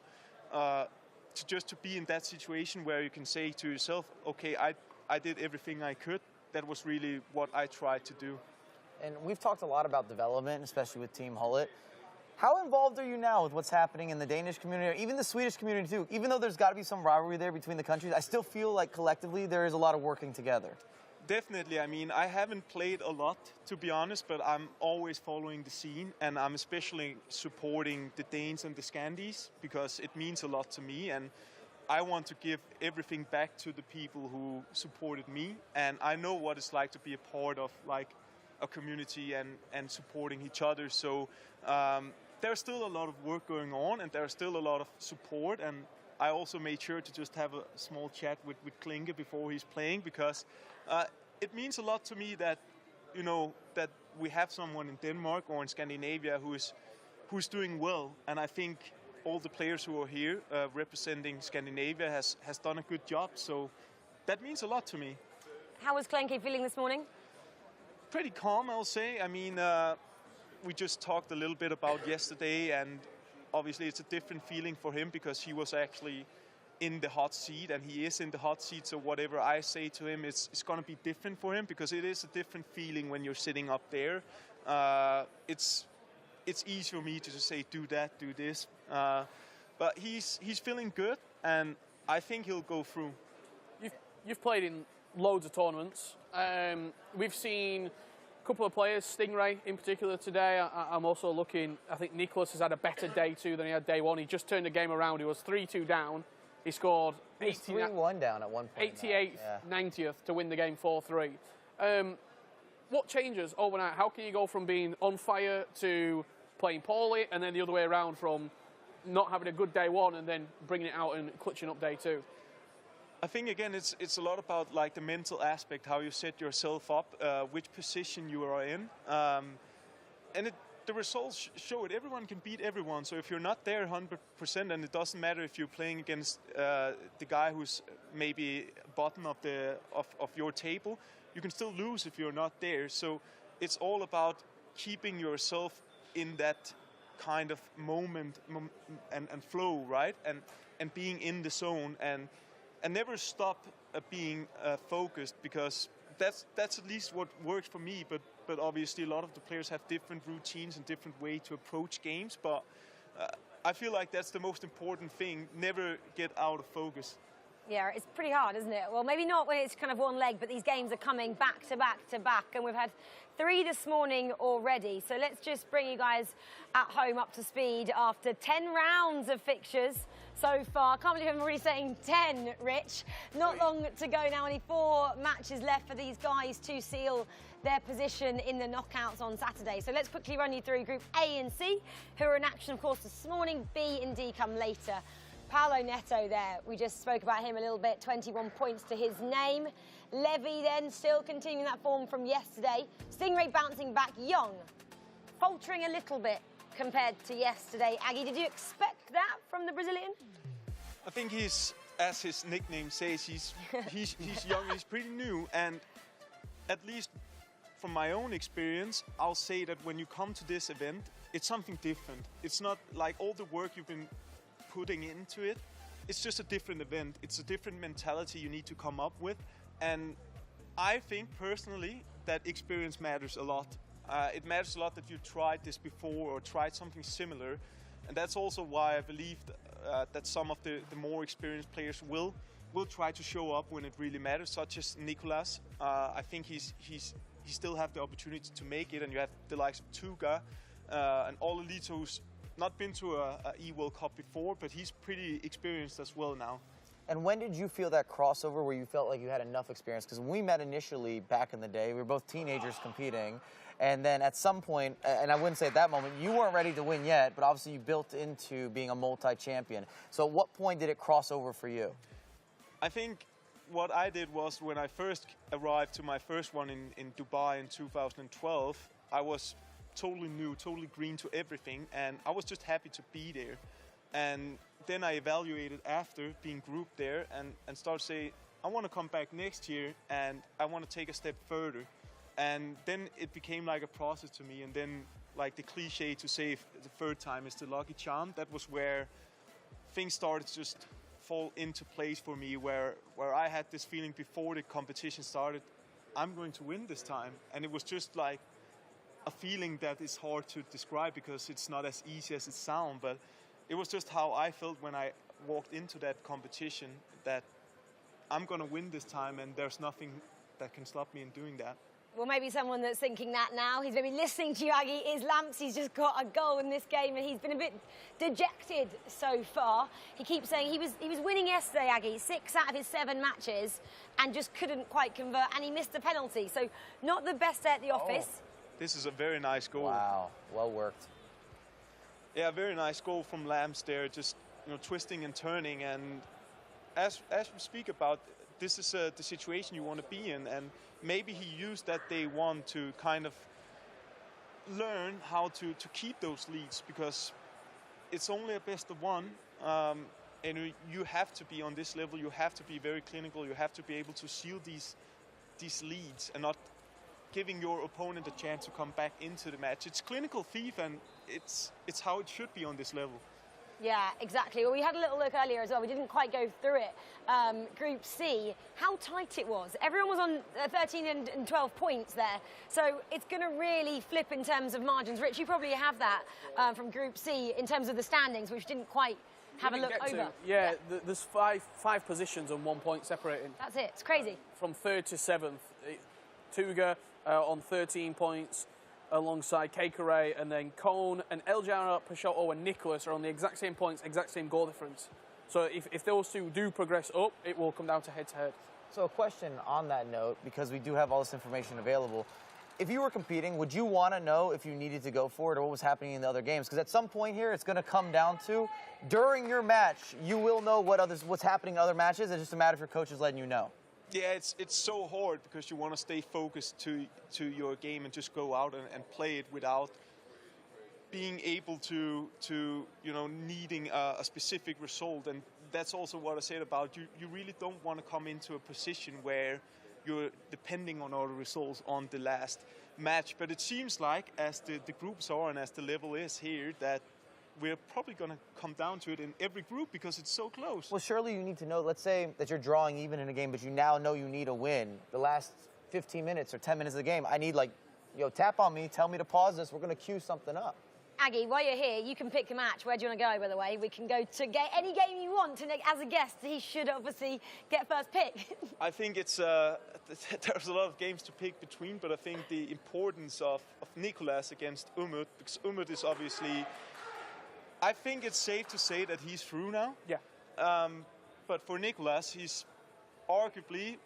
to be in that situation where you can say to yourself, okay, I did everything I could. That was really what I tried to do. And we've talked a lot about development, especially with Team Hullet. How involved are you now with what's happening in the Danish community, or even the Swedish community too? Even though there's got to be some rivalry there between the countries, I still feel like collectively there is a lot of working together. Definitely. I mean, I haven't played a lot, to be honest, but I'm always following the scene, and I'm especially supporting the Danes and the Scandies because it means a lot to me. And I want to give everything back to the people who supported me, and I know what it's like to be a part of like a community and supporting each other. So there's still a lot of work going on, and there's still a lot of support. And I also made sure to just have a small chat with Klinke before he's playing, because it means a lot to me that that we have someone in Denmark or in Scandinavia who's doing well, and I think all the players who are here representing Scandinavia has done a good job. So that means a lot to me. How was Klinke feeling this morning? Pretty calm, I'll say. I mean, we just talked a little bit about yesterday, and obviously it's a different feeling for him because he was actually in the hot seat, and he is in the hot seat. So whatever I say to him, it's going to be different for him, because it is a different feeling when you're sitting up there. It's easy for me to just say, do that, do this. But he's feeling good, and I think he'll go through. You've played in loads of tournaments. We've seen a couple of players, Stingray in particular today. I'm also looking, I think Nicholas has had a better day two than he had day one. He just turned the game around. He was 3-2 down. He scored 3-1 down at one point. 88th, 90th to win the game 4-3. What changes overnight? How can you go from being on fire to playing poorly, and then the other way around from not having a good day one and then bringing it out and clutching up day two? I think again it's a lot about like the mental aspect, how you set yourself up, which position you are in, and the results show it. Everyone can beat everyone. So if you're not there 100%, and it doesn't matter if you're playing against the guy who's maybe bottom of your table, you can still lose if you're not there. So it's all about keeping yourself in that kind of moment and flow, right? And being in the zone and never stop being focused, because that's at least what works for me. But obviously a lot of the players have different routines and different way to approach games. But I feel like that's the most important thing. Never get out of focus. Yeah, it's pretty hard, isn't it? Well, maybe not when it's kind of one leg, but these games are coming back to back to back, and we've had 3 this morning already. So let's just bring you guys at home up to speed after 10 rounds of fixtures so far. I can't believe I'm already saying 10, Rich. Not long to go now, only 4 matches left for these guys to seal their position in the knockouts on Saturday. So let's quickly run you through Group A and C, who are in action, of course, this morning. B and D come later. Paolo Nato there, we just spoke about him a little bit, 21 points to his name. Levy then still continuing that form from yesterday. Stingray bouncing back, Young faltering a little bit compared to yesterday. Aggie, did you expect that from the Brazilian? I think he's, as his nickname says, he's young, he's pretty new, and at least from my own experience, I'll say that when you come to this event, it's something different. It's not like all the work you've been putting into it. It's just a different event. It's a different mentality you need to come up with, and I think personally that experience matters a lot. It matters a lot that you tried this before or tried something similar, and that's also why I believe that some of the more experienced players will try to show up when it really matters, such as Nicolas. I think he still have the opportunity to make it, and you have the likes of Tuga and Ololito, who's not been to a E-World Cup before, but he's pretty experienced as well now. And when did you feel that crossover where you felt like you had enough experience? Because when we met initially back in the day, we were both teenagers competing. And then at some point, and I wouldn't say at that moment, you weren't ready to win yet, but obviously you built into being a multi-champion. So at what point did it cross over for you? I think what I did was when I first arrived to my first one in Dubai in 2012, I was totally new, totally green to everything, and I was just happy to be there. And then I evaluated after being grouped there and started to say, I want to come back next year and I want to take a step further. And then it became like a process to me, and then like the cliche to say the third time is the lucky charm, that was where things started to just fall into place for me, where I had this feeling before the competition started, I'm going to win this time. And it was just like a feeling that is hard to describe because it's not as easy as it sounds, but it was just how I felt when I walked into that competition, that I'm going to win this time and there's nothing that can stop me in doing that. Well, maybe someone that's thinking that now, he's maybe listening to you, Aggie, is Lamps. He's just got a goal in this game and he's been a bit dejected so far. He keeps saying he was winning yesterday, Aggie, 6 out of his 7 matches and just couldn't quite convert, and he missed a penalty. So not the best day at the office. This is a very nice goal. Wow, well worked. Yeah, very nice goal from Lamps there, just twisting and turning. And as we speak about, this is the situation you want to be in, and maybe he used that day one to kind of learn how to keep those leads, because it's only a best of one, and you have to be on this level. You have to be very clinical. You have to be able to seal these leads and not giving your opponent a chance to come back into the match. It's clinical FIFA, and it's how it should be on this level. Yeah, exactly. Well, we had a little look earlier as well. We didn't quite go through it. Group C, how tight it was. Everyone was on 13 and 12 points there. So it's going to really flip in terms of margins. Rich, you probably have that from Group C in terms of the standings, which didn't quite have a look over. Yeah, there's five positions and 1 point separating. That's it. It's crazy. From 3rd to 7th. Tuga on 13 points. Alongside Kekere, and then Cone and Eljana, Peixoto and Nicholas are on the exact same points, exact same goal difference. So if those two do progress up, it will come down to head-to-head. So a question on that note, because we do have all this information available. If you were competing, would you want to know if you needed to go for it or what was happening in the other games? Because at some point here, it's going to come down to, during your match, you will know what's happening in other matches. It's just a matter of your coach is letting you know. Yeah, it's so hard because you want to stay focused to your game and just go out and play it without being able to needing a specific result. And that's also what I said about you really don't want to come into a position where you're depending on all the results on the last match. But it seems like, as the groups are and as the level is here, that we're probably going to come down to it in every group because it's so close. Well, surely you need to know, let's say that you're drawing even in a game, but you now know you need a win. The last 15 minutes or 10 minutes of the game, I need tap on me, tell me to pause this, we're going to cue something up. Aggie, while you're here, you can pick a match. Where do you want to go, by the way? We can go to any game you want. And as a guest, he should obviously get first pick. I think it's there's a lot of games to pick between, but I think the importance of Nicolas against Umut, because Umut is obviously... I think it's safe to say that he's through now. Yeah. But for Nicolas, he's arguably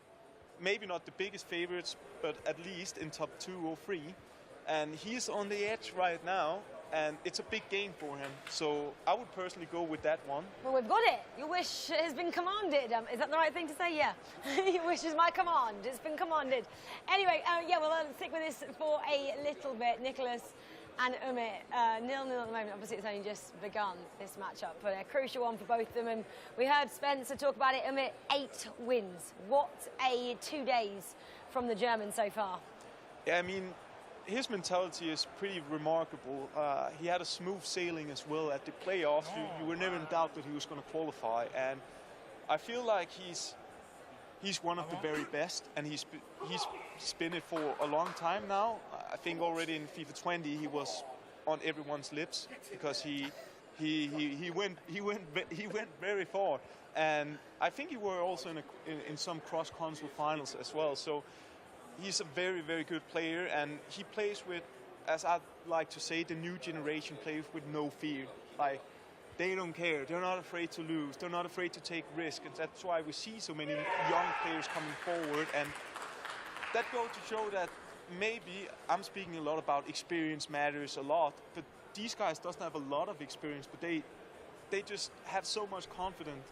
maybe not the biggest favorites, but at least in top 2 or 3. And he's on the edge right now, and it's a big game for him. So I would personally go with that one. Well, we've got it. Your wish has been commanded. Is that the right thing to say? Yeah. Your wish is my command. It's been commanded. Anyway, we'll stick with this for a little bit. Nicholas and Umit, 0-0 at the moment. Obviously, it's only just begun, this matchup, but a crucial one for both of them. And we heard Spencer talk about it. Umit, 8 wins. What a 2 days from the German so far. Yeah, I mean, his mentality is pretty remarkable. He had a smooth sailing as well at the playoffs. You were never in doubt that he was going to qualify, and I feel like he's one of the very best, and he's been it for a long time now. I think already in FIFA 20 he was on everyone's lips because he went very far, and I think he were also in some cross-console finals as well. So he's a very, very good player, and he plays with, as I'd like to say, the new generation plays with no fear. Like, they don't care. They're not afraid to lose. They're not afraid to take risks, and that's why we see so many young players coming forward. And that goes to show that maybe I'm speaking a lot about experience matters a lot, but these guys doesn't have a lot of experience, but they just have so much confidence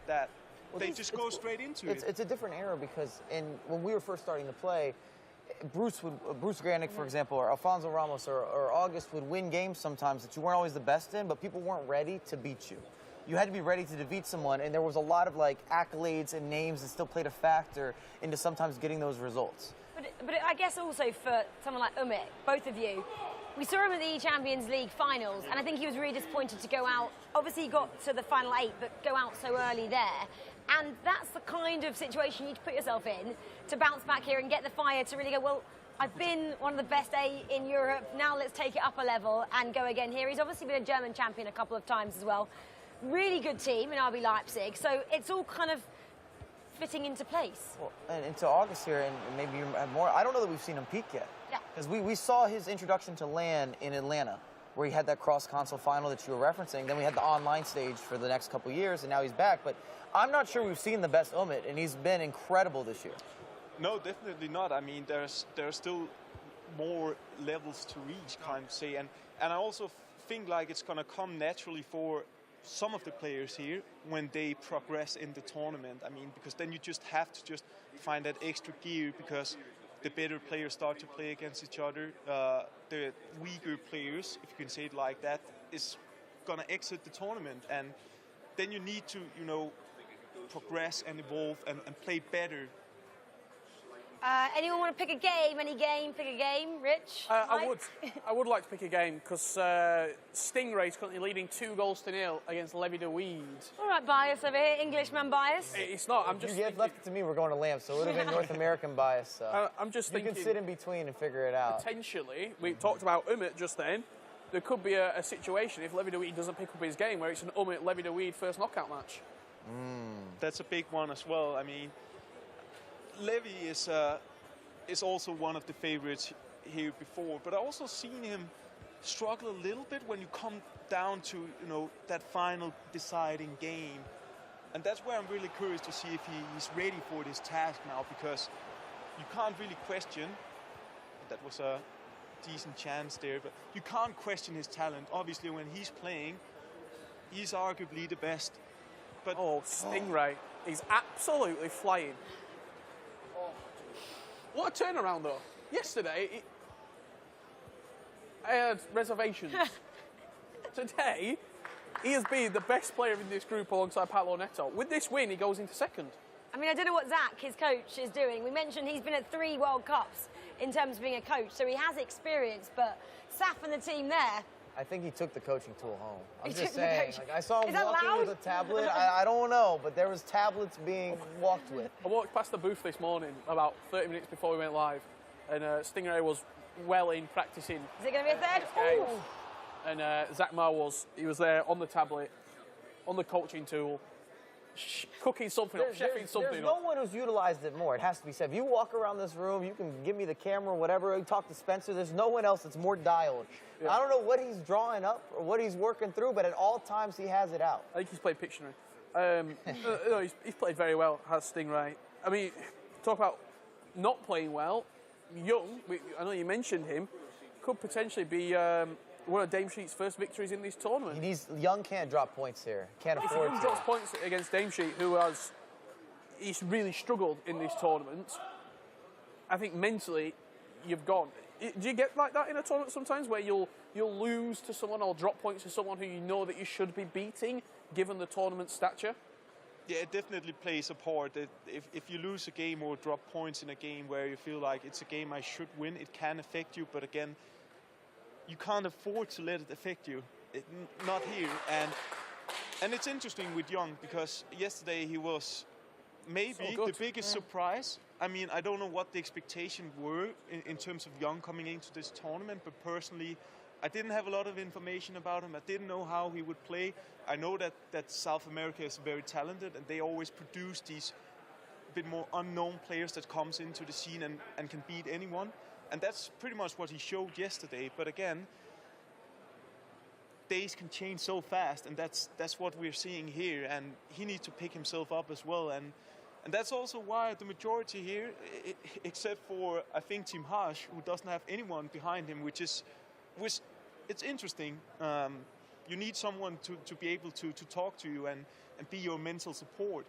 that they just go straight into it. It's a different era because when we were first starting to play, Bruce Granick, for example, or Alfonso Ramos or August would win games sometimes that you weren't always the best in, but people weren't ready to beat you. You had to be ready to defeat someone, and there was a lot of accolades and names that still played a factor into sometimes getting those results. But I guess also for someone like Umit, both of you, we saw him at the Champions League finals, and I think he was really disappointed to go out. Obviously, he got to the final 8, but go out so early there. And that's the kind of situation you need to put yourself in to bounce back here and get the fire to really go, well, I've been one of the best 8 in Europe, now let's take it up a level and go again here. He's obviously been a German champion a couple of times as well. Really good team in RB Leipzig, so it's all kind of fitting into place? Well, and into August here, and maybe you have more. I don't know that we've seen him peak yet. Yeah. Because we saw his introduction to LAN in Atlanta, where he had that cross-console final that you were referencing. Then we had the online stage for the next couple years, and now he's back. But I'm not sure we've seen the best Umit, and he's been incredible this year. No, definitely not. I mean, there's still more levels to reach, kind of say. And I also think like it's going to come naturally for some of the players here when they progress in the tournament. I mean, because then you just have to just find that extra gear, because the better players start to play against each other. The weaker players, if you can say it like that, is going to exit the tournament. And then you need to, you know, progress and evolve and play better. Anyone want to pick a game? Any game? Pick a game. Rich? I would like to pick a game, because Stingray's currently leading 2-0 against Levy de Weed. All right, bias over here. Englishman bias. It's not. I'm just. You left it to me. We're going to Lamb, so it would have been North American bias. So I'm just you thinking. can sit in between and figure it out. Potentially, we talked about Umit just then. There could be a situation if Levy de Weed doesn't pick up his game where it's an Umit Levy de Weed first knockout match. That's a big one as well. I mean, Levy is also one of the favorites here before, but I also seen him struggle a little bit when you come down to, you know, that final deciding game. And that's where I'm really curious to see if he's ready for this task now, because you can't really question. That was a decent chance there, but you can't question his talent. Obviously, when he's playing, he's arguably the best. But Stingray, he's absolutely flying. What a turnaround, though. Yesterday, I had reservations. Today, he has been the best player in this group alongside Paolo Nato. With this win, he goes into second. I mean, I don't know what Zach, his coach, is doing. We mentioned he's been at 3 World Cups in terms of being a coach, so he has experience, but Saf and the team there... I think he took the coaching tool home. I'm He just took the saying. coaching- Like, I saw him Is that walking loud? with a tablet. I don't know, but there was tablets being walked with. I walked past the booth this morning about 30 minutes before we went live, and Stingray was well in practicing. Is it going to be a third? games. Ooh. And Zach Marr he was there on the tablet, on the coaching tool, cooking something up, chefing something There's up. no one who's utilized it more. It has to be said. If you walk around this room, you can give me the camera, whatever. You talk to Spencer. There's no one else that's more dialed. Yeah. I don't know what he's drawing up or what he's working through, but at all times he has it out. I think he's played Pictionary. No, he's played very well, has Stingray. I mean, talk about not playing well. Young, I know you mentioned him, could potentially be one of Dame Sheet's first victories in this tournament. Young can't drop points here. Can't If afford Young to. drops points against Dame Sheet, he's really struggled in this tournament. I think mentally, you've gone. Do you get like that in a tournament sometimes, where you'll lose to someone or drop points to someone who you know that you should be beating, given the tournament stature? yeah, it definitely plays a part. If you lose a game or drop points in a game where you feel like it's a game I should win, it can affect you. But again, you can't afford to let it affect you. Not here. And it's interesting with Young, because yesterday he was maybe the biggest surprise. I mean, I don't know what the expectations were in terms of Young coming into this tournament, but personally, I didn't have a lot of information about him. I didn't know how he would play. I know that South America is very talented, and they always produce these bit more unknown players that comes into the scene and can beat anyone. And that's pretty much what he showed yesterday. But again, days can change so fast, and that's what we're seeing here. And he needs to pick himself up as well. And that's also why the majority here, except for, I think, Team Hash, who doesn't have anyone behind him, which it's interesting. You need someone to be able to talk to you and be your mental support.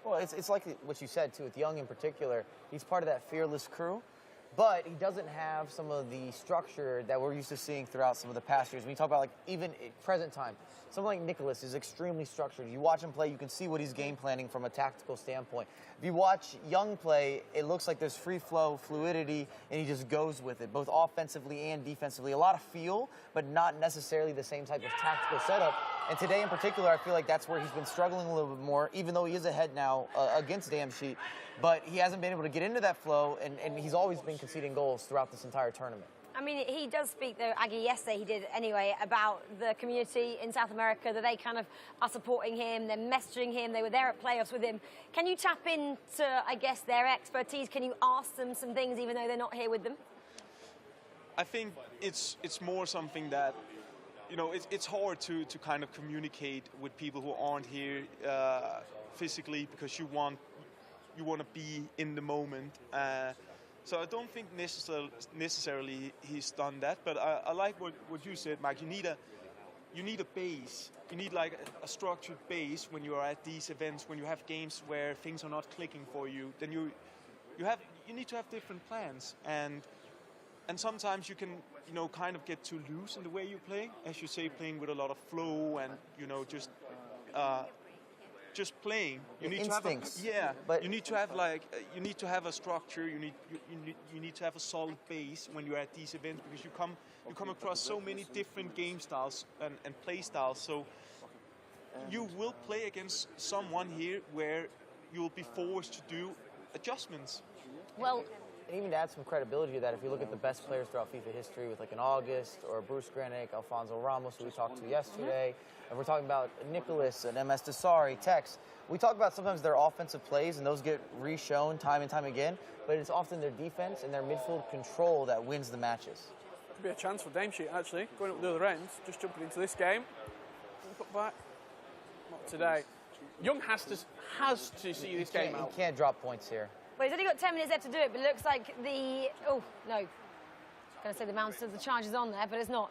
Well, it's like what you said, too, with Young in particular. He's part of that fearless crew, but he doesn't have some of the structure that we're used to seeing throughout some of the past years. When you talk about, like, even at present time, someone like Nicholas is extremely structured. You watch him play, you can see what he's game planning from a tactical standpoint. If you watch Young play, it looks like there's free flow, fluidity, and he just goes with it, both offensively and defensively. A lot of feel, but not necessarily the same type of tactical setup. And today in particular, I feel like that's where he's been struggling a little bit more, even though he is ahead now against Dame Sheet. But he hasn't been able to get into that flow, and he's always been conceding goals throughout this entire tournament. I mean, he does speak, though, Aggie, yesterday he did anyway, about the community in South America, that they kind of are supporting him, they're messaging him, they were there at playoffs with him. Can you tap into, I guess, their expertise? Can you ask them some things even though they're not here with them? I think it's more something that, you know, it's hard to kind of communicate with people who aren't here physically, because you want to be in the moment. So I don't think necessarily he's done that, but I like what you said, Mike. You need a base. You need like a structured base when you are at these events, when you have games where things are not clicking for you. Then you need to have different plans, and sometimes you can, you know, kind of get too loose in the way you play, as you say, playing with a lot of flow and, you know, just playing. You need instincts. To have but you need to have you need to have a structure. You need to have a solid base when you're at these events, because you come across so many different game styles and play styles. So you will play against someone here where you'll be forced to do adjustments. Well, and even to add some credibility to that, if you look at the best players throughout FIFA history, with like an August or a Bruce Grenick, Alfonso Ramos, who we talked to yesterday, and we're talking about Nicholas and MS Desari, Tex. We talk about sometimes their offensive plays, and those get re-shown time and time again, but it's often their defense and their midfield control that wins the matches. Could be a chance for Dame Sheet, actually, going up the other end, just jumping into this game. Put back. Not today. Young has to see this game out. He can't drop points here. Well, he's only got 10 minutes left to do it, but it looks like the... Oh, no. I was going to say the Mountains of the charge is on there, but it's not.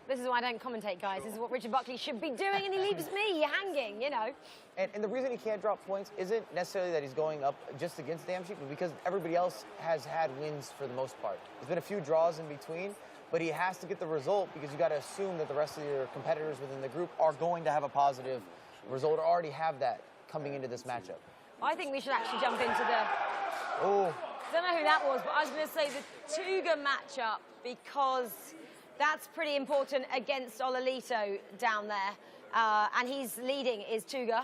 This is why I don't commentate, guys. This is what Richard Buckley should be doing, and he leaves me hanging, you know. And the reason he can't drop points isn't necessarily that he's going up just against Damsheet, but because everybody else has had wins for the most part. There's been a few draws in between, but he has to get the result, because you got to assume that the rest of your competitors within the group are going to have a positive result, or already have that coming into this matchup. I think we should actually jump into the... Oh. I don't know who that was, but I was going to say the Tuga matchup, because that's pretty important against Ololito down there. And he's leading, is Tuga.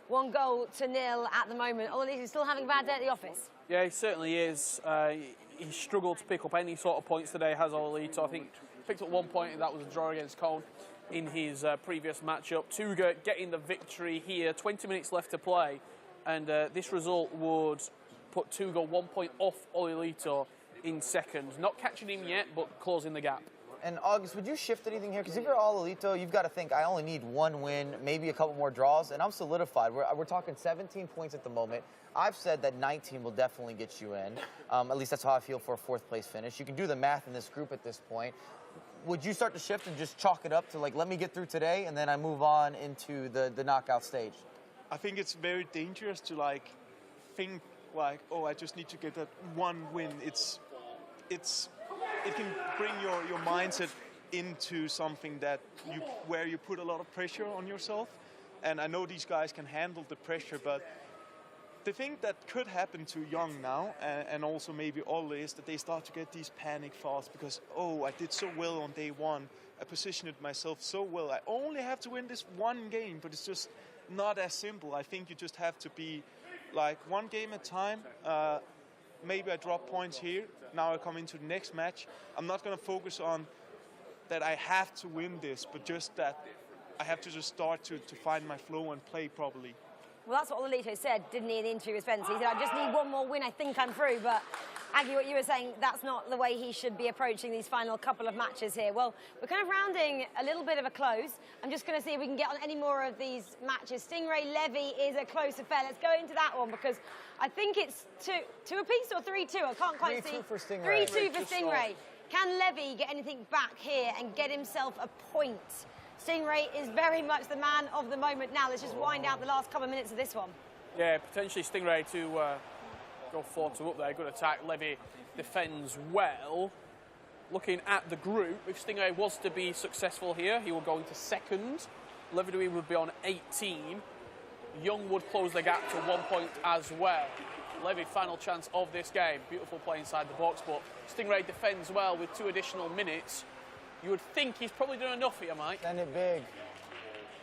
1-0 at the moment. Ololito's still having a bad day at the office. Yeah, he certainly is. He struggled to pick up any sort of points today, has Ololito. I think picked up 1 point, that was a draw against Cone in his previous matchup. Tuga getting the victory here, 20 minutes left to play. And this result would put Tuga 1 point off Ololito in second. Not catching him yet, but closing the gap. And August, would you shift anything here? Because if you're Ololito, you've got to think, I only need one win, maybe a couple more draws, and I'm solidified. We're talking 17 points at the moment. I've said that 19 will definitely get you in. At least that's how I feel for a fourth place finish. You can do the math in this group at this point. Would you start to shift and just chalk it up to, like, let me get through today, and then I move on into the knockout stage? I think it's very dangerous to like think like, oh, I just need to get that one win. It can bring your mindset into something where you put a lot of pressure on yourself. And I know these guys can handle the pressure, but the thing that could happen to Young now, and also maybe Ole, is that they start to get these panic fast because, oh, I did so well on day one. I positioned myself so well. I only have to win this one game, but it's just not as simple. I think you just have to be like one game at a time. Maybe I drop points here. Now I come into the next match. I'm not going to focus on that I have to win this, but just that I have to just start to find my flow and play properly. Well, that's what Ololito said, didn't he, in the interview with Spencer? He said, I just need one more win, I think I'm through. But Aggie, what you were saying, that's not the way he should be approaching these final couple of matches here. Well, we're kind of rounding a little bit of a close. I'm just going to see if we can get on any more of these matches. Stingray Levy is a close affair. Let's go into that one, because I think it's two apiece or 3-2. I can't quite see. 3-2 for Stingray. 3-2 for Stingray. Can Levy get anything back here and get himself a point? Stingray is very much the man of the moment now. Let's just wind out the last couple of minutes of this one. Yeah, potentially Stingray to go 4-2 up there. Good attack. Levy defends well. Looking at the group, if Stingray was to be successful here, he will go into second. Levy would be on 18. Young would close the gap to 1 point as well. Levy, final chance of this game. Beautiful play inside the box, but Stingray defends well with 2 additional minutes. You would think he's probably done enough here, Mike. Send it big.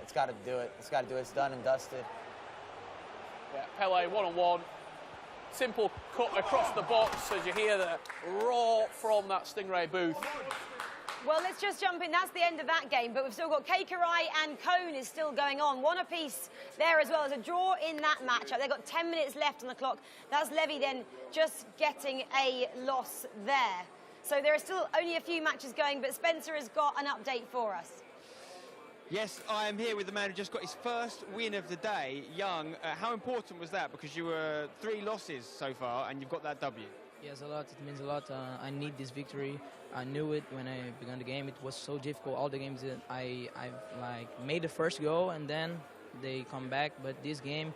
It's got to do it. It's got to do it. It's done and dusted. Yeah, Pele, one-on-one. simple cut across the box as you hear the roar from that Stingray booth. Well, let's just jump in. That's the end of that game, but we've still got Keikarai and Cone is still going on. One apiece there as well as a draw in that matchup. They've got 10 minutes left on the clock. That's Levy then just getting a loss there. So there are still only a few matches going, but Spencer has got an update for us. Yes, I am here with the man who just got his first win of the day, Young. How important was that? Because you were 3 losses so far and you've got that W. Yes, a lot. It means a lot. I need this victory. I knew it when I began the game. It was so difficult. All the games that I've like made the first goal and then they come back. But this game,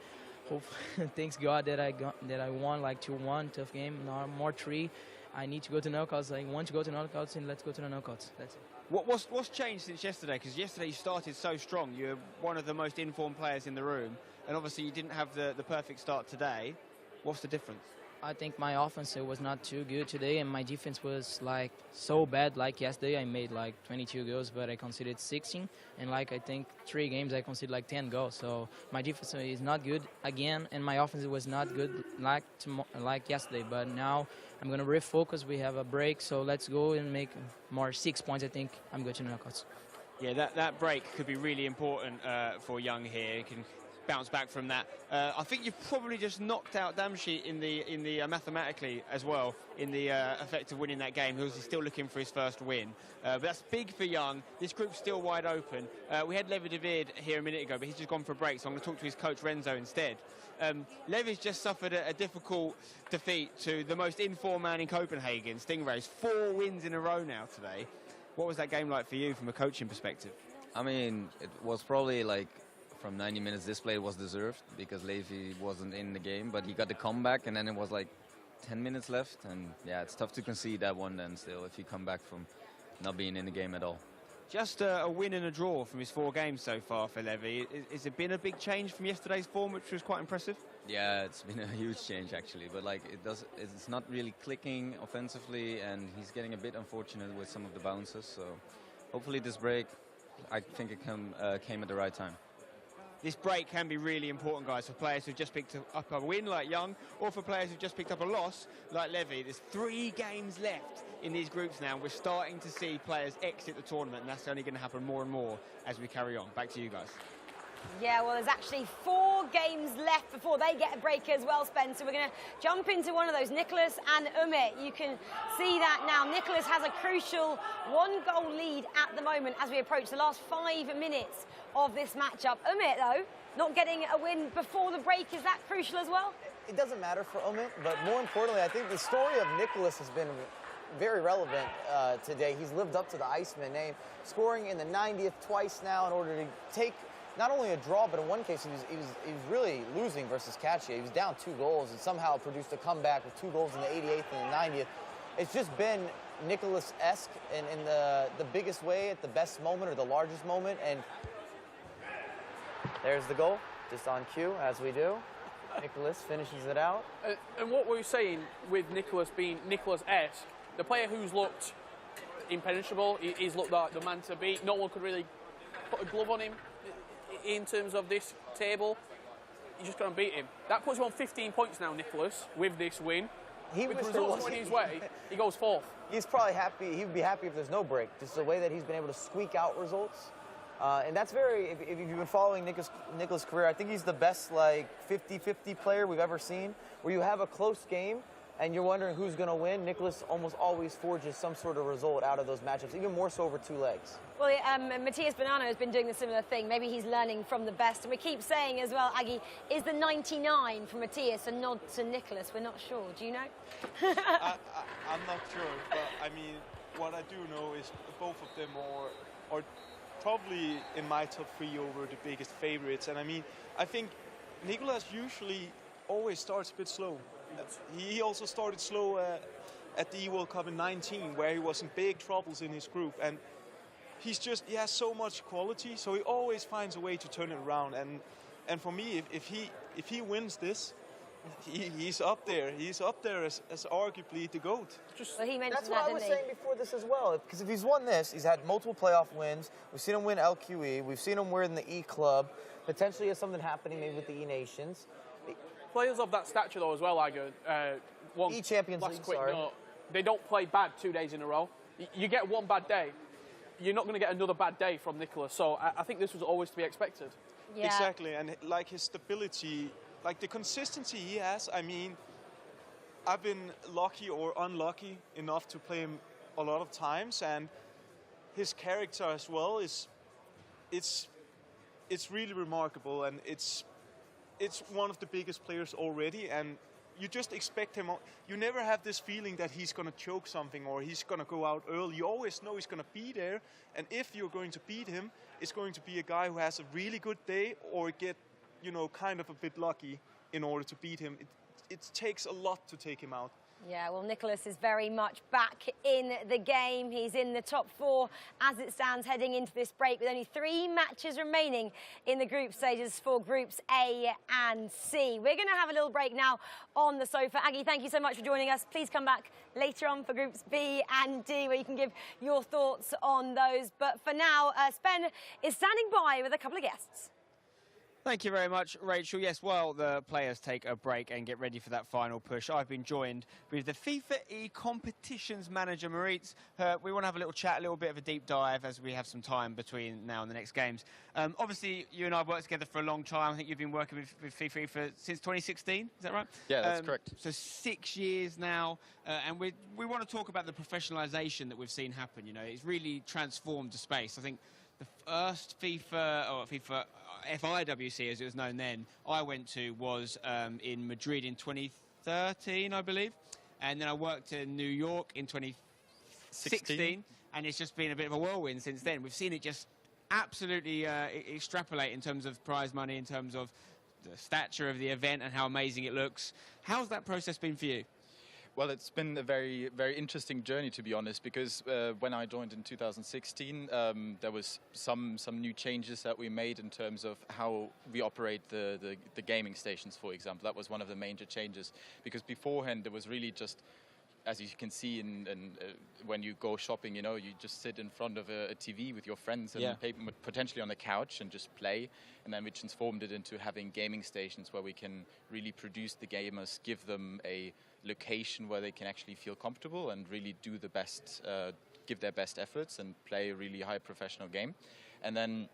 thanks God that I won like 2-1, tough game. Now more 3. I need to go to knockouts. I want to go to knockouts and let's go to the knockouts. That's it. What's changed since yesterday? Because yesterday you started so strong. You're one of the most informed players in the room, and obviously you didn't have the perfect start today. What's the difference? I think my offense was not too good today, and my defense was like so bad. Like yesterday, I made like 22 goals, but I conceded 16. And like I think 3 games, I conceded like 10 goals. So my defense is not good again, and my offense was not good like yesterday. But now I'm gonna refocus. We have a break, so let's go and make more 6 points. I think I'm going to knockouts. Yeah, that break could be really important for Young here. He can bounce back from that. I think you've probably just knocked out Damshi in the mathematically as well in the effect of winning that game. He was still looking for his first win, but that's big for Young. This group's still wide open. We had Levi David here a minute ago, but he's just gone for a break, so I'm going to talk to his coach Renzo instead. Levi's just suffered a difficult defeat to the most informed man in Copenhagen, Stingrays. 4 wins in a row now today. What was that game like for you from a coaching perspective? I mean, it was probably like from 90 minutes this play was deserved because Levi wasn't in the game, but he got the comeback and then it was like 10 minutes left, and yeah, it's tough to concede that one then still if you come back from not being in the game at all. Just a win and a draw from his 4 games so far for Levy. Has it been a big change from yesterday's form, which was quite impressive? Yeah, it's been a huge change actually, but like it's not really clicking offensively, and he's getting a bit unfortunate with some of the bounces. So hopefully this break, I think it came at the right time. This break can be really important, guys, for players who've just picked up a win like Young, or for players who've just picked up a loss like Levy. There's 3 games left in these groups now, and we're starting to see players exit the tournament, and that's only going to happen more and more as we carry on. Back to you guys. Yeah, well, there's actually 4 games left before they get a break as well, Spencer. We're going to jump into one of those, Nicholas and Umit. You can see that now. Nicholas has a crucial 1-goal lead at the moment as we approach the last 5 minutes of this matchup. Umit, though, not getting a win before the break, is that crucial as well? It doesn't matter for Umit, but more importantly, I think the story of Nicholas has been very relevant today. He's lived up to the Iceman name, scoring in the 90th twice now in order to take not only a draw, but in one case he was really losing versus Katia. He was down 2 goals and somehow produced a comeback with 2 goals in the 88th and the 90th. It's just been Nicholas-esque in the biggest way at the best moment or the largest moment. And there's the goal, just on cue, as we do. Nicholas finishes it out. And what we were saying with Nicholas being Nicholas-esque, the player who's looked impenetrable, he's looked like the man to beat. No one could really put a glove on him in terms of this table. You just got to beat him. That puts him on 15 points now, Nicholas, with this win. With results going his way, he goes 4th. He's probably happy. He would be happy if there's no break. Just the way that he's been able to squeak out results. And that's if you've been following Nicholas' career, I think he's the best like 50-50 player we've ever seen, where you have a close game and you're wondering who's going to win. Nicholas almost always forges some sort of result out of those matchups, even more so over 2 legs. Well, Matthias Bonanno has been doing the similar thing. Maybe he's learning from the best. And we keep saying as well, Aggie, is the 99 for Matthias a nod to Nicholas? We're not sure. Do you know? I'm not sure, but I mean, what I do know is both of them are probably in my top 3 over the biggest favorites. And I mean, I think Nicholas usually always starts a bit slow. He also started slow at the World Cup in 19, where he was in big troubles in his group. And he has so much quality, so he always finds a way to turn it around. And for me, if he wins this, he's up there. He's up there as arguably the GOAT. Well, he mentioned that's what I was saying before this as well. Because if he's won this, he's had multiple playoff wins. We've seen him win LQE. We've seen him win the E Club. Potentially has something happening maybe with the E Nations. Players of that stature, though, as well, Iger, one Champions last League, quick sorry. note, they don't play bad 2 days in a row. You get one bad day, you're not going to get another bad day from Nicholas. So I think this was always to be expected. Yeah. Exactly, and like his stability, like the consistency he has. I mean, I've been lucky or unlucky enough to play him a lot of times, and his character as well it's really remarkable, and it's one of the biggest players already, and you just expect him. You never have this feeling that he's going to choke something or he's going to go out early. You always know he's going to be there, and if you're going to beat him, it's going to be a guy who has a really good day or get, kind of a bit lucky in order to beat him. It takes a lot to take him out. Yeah, well, Nicholas is very much back in the game. He's in the top 4 as it stands heading into this break with only 3 matches remaining in the group stages for Groups A and C. We're going to have a little break now on the sofa. Aggie, thank you so much for joining us. Please come back later on for Groups B and D where you can give your thoughts on those. But for now, Sven is standing by with a couple of guests. Thank you very much, Rachel. Yes, while the players take a break and get ready for that final push, I've been joined with the FIFAe competitions manager, Maritz. We want to have a little chat, a little bit of a deep dive as we have some time between now and the next games. Obviously, you and I have worked together for a long time. I think you've been working with FIFAe since 2016, is that right? Yeah, that's correct. So 6 years now, and we want to talk about the professionalisation that we've seen happen. It's really transformed the space. I think the first FIFA FIWC, as it was known then, I went to was in Madrid in 2013, I believe. And then I worked in New York in 2016. And it's just been a bit of a whirlwind since then. We've seen it just absolutely extrapolate in terms of prize money, in terms of the stature of the event and how amazing it looks. How's that process been for you? Well, it's been a very, very interesting journey, to be honest, because when I joined in 2016, there was some new changes that we made in terms of how we operate the gaming stations, for example. That was one of the major changes, because beforehand there was really just, as you can see when you go shopping, you just sit in front of a TV with your friends and potentially on the couch and just play. And then we transformed it into having gaming stations where we can really produce the gamers, give them a location where they can actually feel comfortable and really do the best, give their best efforts and play a really high professional game. And then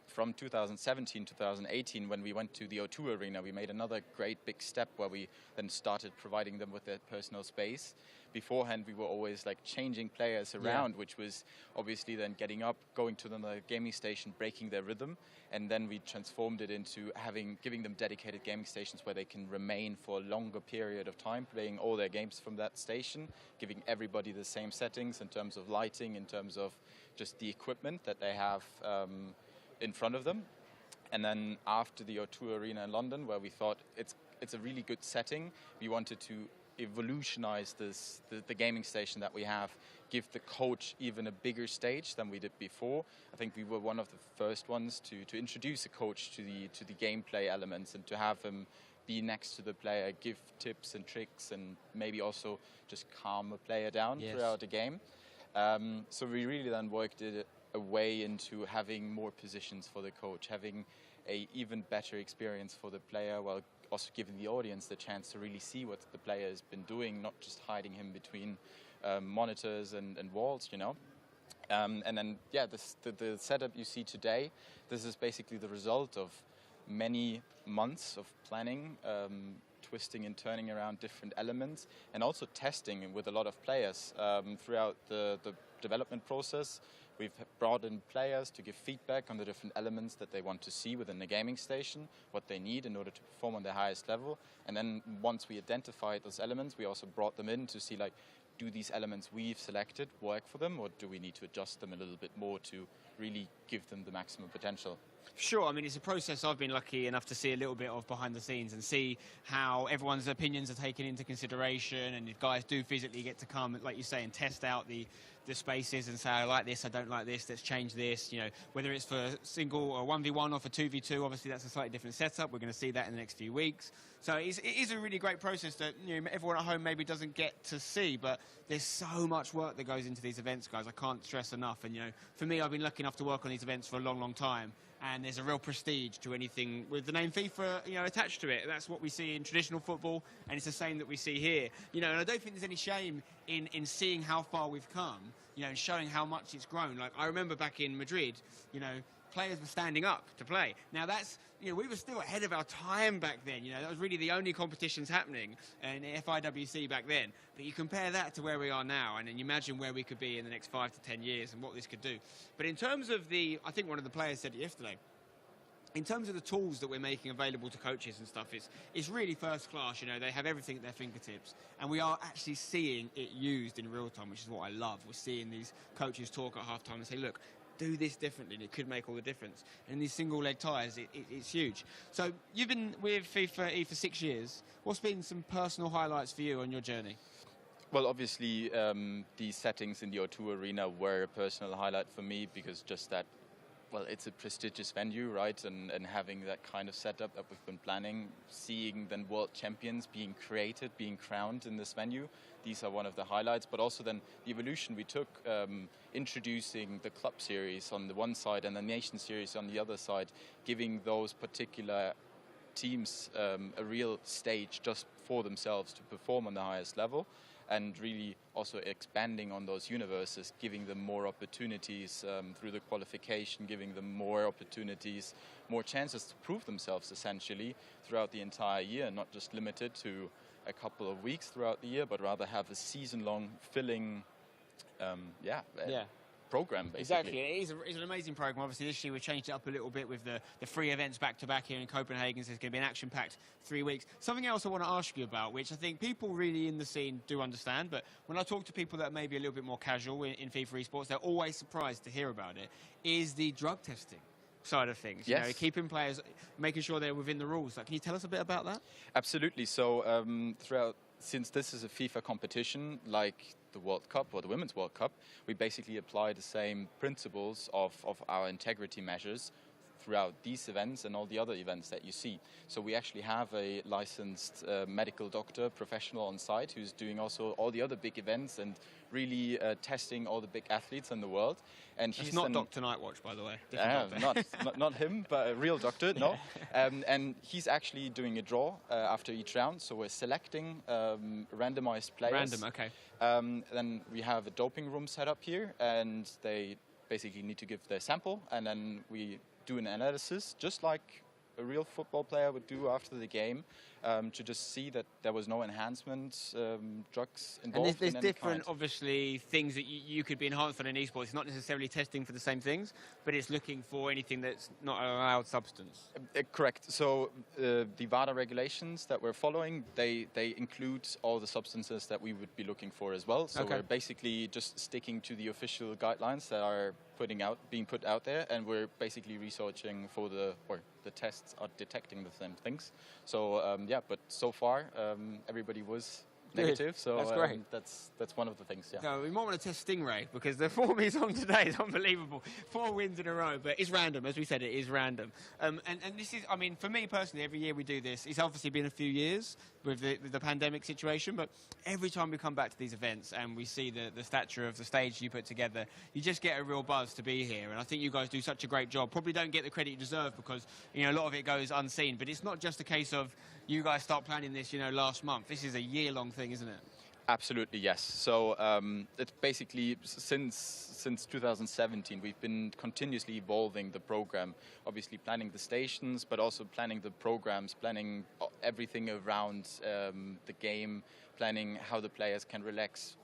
from 2017, 2018, when we went to the O2 Arena, we made another great big step where we then started providing them with their personal space. Beforehand, we were always like changing players around, which was obviously then getting up, going to another gaming station, breaking their rhythm. And then we transformed it into giving them dedicated gaming stations where they can remain for a longer period of time, playing all their games from that station, giving everybody the same settings in terms of lighting, in terms of just the equipment that they have in front of them. And then after the O2 Arena in London, where we thought it's a really good setting, we wanted to evolutionize the gaming station that we have, give the coach even a bigger stage than we did before. I think we were one of the first ones to introduce a coach to the gameplay elements and to have him be next to the player, give tips and tricks, and maybe also just calm a player down throughout the game. So we really then worked it a way into having more positions for the coach, having a even better experience for the player, while also giving the audience the chance to really see what the player has been doing, not just hiding him between monitors and walls, And then, the setup you see today, this is basically the result of many months of planning, twisting and turning around different elements, and also testing with a lot of players throughout the development process. We've brought in players to give feedback on the different elements that they want to see within the gaming station, what they need in order to perform on their highest level. And then once we identified those elements, we also brought them in to see, do these elements we've selected work for them, or do we need to adjust them a little bit more to really give them the maximum potential? Sure, I mean, it's a process I've been lucky enough to see a little bit of behind the scenes and see how everyone's opinions are taken into consideration, and if guys do physically get to come, like you say, and test out the spaces and say, I like this, I don't like this, let's change this, whether it's for single or 1v1 or for 2v2, obviously that's a slightly different setup. We're going to see that in the next few weeks. So it is a really great process that everyone at home maybe doesn't get to see, but there's so much work that goes into these events, guys. I can't stress enough. And, for me, I've been lucky enough to work on these events for a long, long time. and there's a real prestige to anything with the name FIFA, attached to it. That's what we see in traditional football, and it's the same that we see here. And I don't think there's any shame in seeing how far we've come, and showing how much it's grown. Like, I remember back in Madrid, players were standing up to play. Now that's, we were still ahead of our time back then. That was really the only competitions happening in FIWC back then. But you compare that to where we are now, and then you imagine where we could be in the next 5 to 10 years and what this could do. But in terms of I think one of the players said it yesterday, in terms of the tools that we're making available to coaches and stuff, it's really first class. They have everything at their fingertips, and we are actually seeing it used in real time, which is what I love. We're seeing these coaches talk at half-time and say, look, do this differently, and it could make all the difference. And these single leg ties, it's huge. So you've been with FIFA for 6 years. What's been some personal highlights for you on your journey? Well, obviously, the settings in the O2 Arena were a personal highlight for me, because just that, well, it's a prestigious venue, right? And having that kind of setup that we've been planning, seeing then world champions being created, being crowned in this venue, these are one of the highlights. But also then the evolution we took, introducing the club series on the one side and the nation series on the other side, giving those particular teams a real stage just for themselves to perform on the highest level, and really also expanding on those universes, giving them more opportunities through the qualification, giving them more opportunities, more chances to prove themselves essentially throughout the entire year, not just limited to a couple of weeks throughout the year, but rather have a season-long filling program, basically. Exactly. It's an amazing program. Obviously, this year we've changed it up a little bit with the 3 events back-to-back here in Copenhagen, so it's going to be an action-packed 3 weeks. Something else I want to ask you about, which I think people really in the scene do understand, but when I talk to people that may be a little bit more casual in FIFA esports, they're always surprised to hear about it, is the drug testing side of things. Yes. Keeping players, making sure they're within the rules. Can you tell us a bit about that? Absolutely. So since this is a FIFA competition, like the World Cup or the Women's World Cup, we basically apply the same principles of our integrity measures throughout these events and all the other events that you see. So we actually have a licensed medical doctor, professional on site, who's doing also all the other big events and really testing all the big athletes in the world. And It's he's not Dr. Nightwatch, by the way. Not him, but a real doctor, no. And he's actually doing a draw after each round. So we're selecting randomized players. Random, okay. Then we have a doping room set up here, and they basically need to give their sample, and then we do an analysis, just like a real football player would do after the game, to just see that there was no enhancement, drugs involved. And there's different, obviously, things that you could be enhanced on in esports. It's not necessarily testing for the same things, but it's looking for anything that's not an allowed substance. Correct. So the VADA regulations that we're following, they include all the substances that we would be looking for as well. So we're basically just sticking to the official guidelines that are being put out there, and we're basically researching for the tests are detecting the same things. So but so far everybody was negative. So that's great. That's one of the things. Yeah. So we might want to test Stingray, because the form he's on today is unbelievable. 4 wins in a row, but it's random, as we said. It is random. And this is, I mean, for me personally, every year we do this. It's obviously been a few years with the pandemic situation, but every time we come back to these events and we see the stature of the stage you put together, you just get a real buzz to be here. And I think you guys do such a great job. Probably don't get the credit you deserve, because a lot of it goes unseen. But it's not just a case of you guys start planning this, last month. This is a year-long thing, isn't it? Absolutely, yes. So it's basically since 2017 we've been continuously evolving the program, obviously planning the stations, but also planning the programs, planning everything around the game, planning how the players can relax,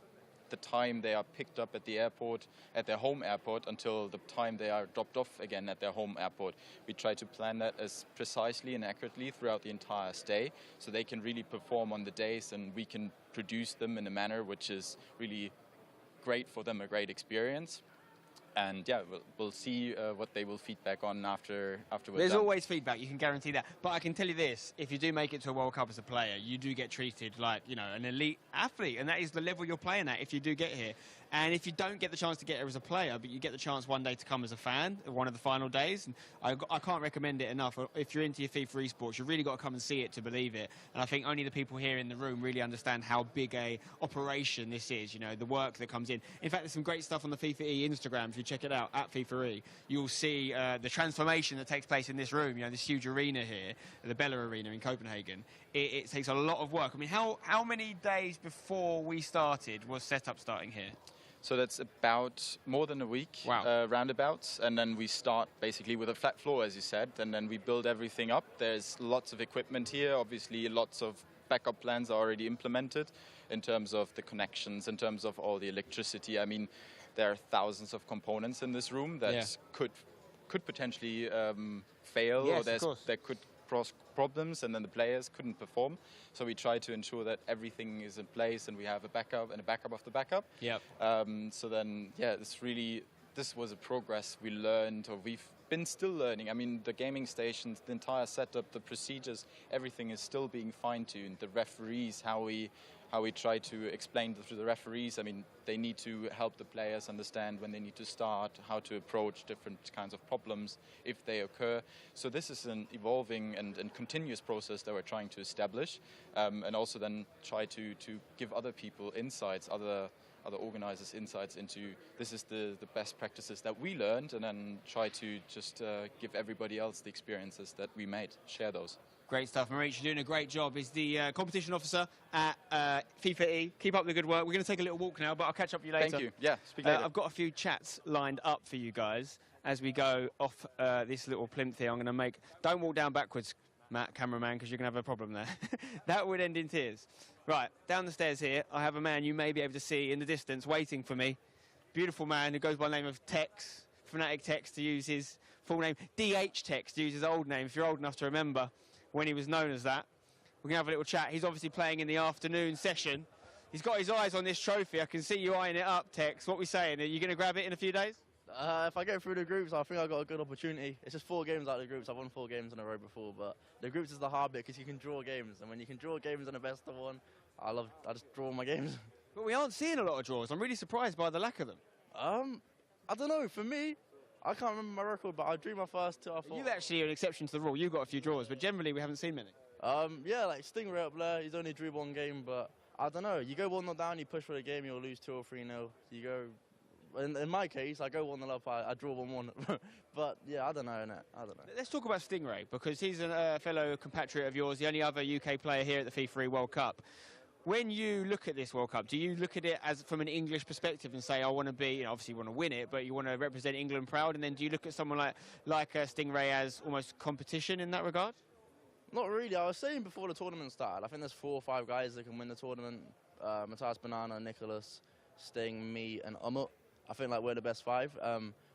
the time they are picked up at the airport, at their home airport, until the time they are dropped off again at their home airport. We try to plan that as precisely and accurately throughout the entire stay, so they can really perform on the days, and we can produce them in a manner which is really great for them, a great experience. And yeah, we'll see what they will feedback on after we're There's done. always feedback, you can guarantee that. But I can tell you this, if you do make it to a World Cup as a player, you do get treated like, an elite athlete. And that is the level you're playing at if you do get here. And if you don't get the chance to get here as a player, but you get the chance one day to come as a fan, one of the final days, and I can't recommend it enough. If you're into your FIFA esports, you've really got to come and see it to believe it. And I think only the people here in the room really understand how big a operation this is, the work that comes in. In fact, there's some great stuff on the FIFA Instagram. If you check it out at FIFAe, you'll see the transformation that takes place in this room. You know, this huge arena here, the Bella Arena in Copenhagen. It takes a lot of work. I mean, how many days before we started was setup starting here? So that's about more than a week, roundabouts, and then we start basically with a flat floor, as you said, and then we build everything up. There's lots of equipment here, obviously lots of backup plans are already implemented in terms of the connections, in terms of all the electricity. I mean, there are thousands of components in this room that could potentially fail, or there could cross problems, and then the players couldn't perform. So we try to ensure that everything is in place and we have a backup and a backup of the backup. So then, this was a progress we learned, or we've been still learning. I mean, the gaming stations, the entire setup, the procedures, everything is still being fine-tuned. The referees, how we try to explain to the referees. I mean, they need to help the players understand when they need to start, how to approach different kinds of problems if they occur. So this is an evolving and continuous process that we're trying to establish, and also then try to give other people insights, other organizers insights into this is the best practices that we learned, and then try to just give everybody else the experiences that we made, share those. Great stuff. Maurice, you're doing a great job. He's the competition officer at FIFAe. Keep up the good work. We're going to take a little walk now, but I'll catch up with you later. Thank you. Yeah, speak later. I've got a few chats lined up for you guys as we go off this little plinth here. I'm going to make... Don't walk down backwards, Matt, cameraman, because you're going to have a problem there. That would end in tears. Right, down the stairs here, I have a man you may be able to see in the distance waiting for me. Beautiful man who goes by the name of Tex, Fnatic Tex to use his full name. DH Tex to use his old name, if you're old enough to remember when he was known as that. We're going to have a little chat. He's obviously playing in the afternoon session. He's got his eyes on this trophy. I can see you eyeing it up, Tex. What are we saying? Are you going to grab it in a few days? If I get through the groups, I think I've got a good opportunity. It's just 4 games out of the groups. I've won 4 games in a row before, but the groups is the hard bit because you can draw games. And when you can draw games in a best of 1, I just draw my games. But we aren't seeing a lot of draws. I'm really surprised by the lack of them. I don't know. For me, I can't remember my record, but I drew my first 2. I thought you actually are an exception to the rule. You've got a few draws, but generally we haven't seen many. Yeah, like Stingray up there, he's only drew 1 game, but I don't know. You go 1-0 down, you push for the game, you'll lose 2 or 3-0. You go, in my case, I go 1-0 up, I draw 1-1. But yeah, I don't know, innit? I don't know. Let's talk about Stingray, because he's a fellow compatriot of yours, the only other UK player here at the FIFAe World Cup. When you look at this World Cup, do you look at it as from an English perspective and say, I want to be, you know, obviously you want to win it, but you want to represent England proud? And then do you look at someone like Stingray as almost competition in that regard? Not really. I was saying before the tournament started, I think there's 4 or 5 guys that can win the tournament. Matthias Banana, Nicholas, Sting, me, and Umut. I think like we're the best 5.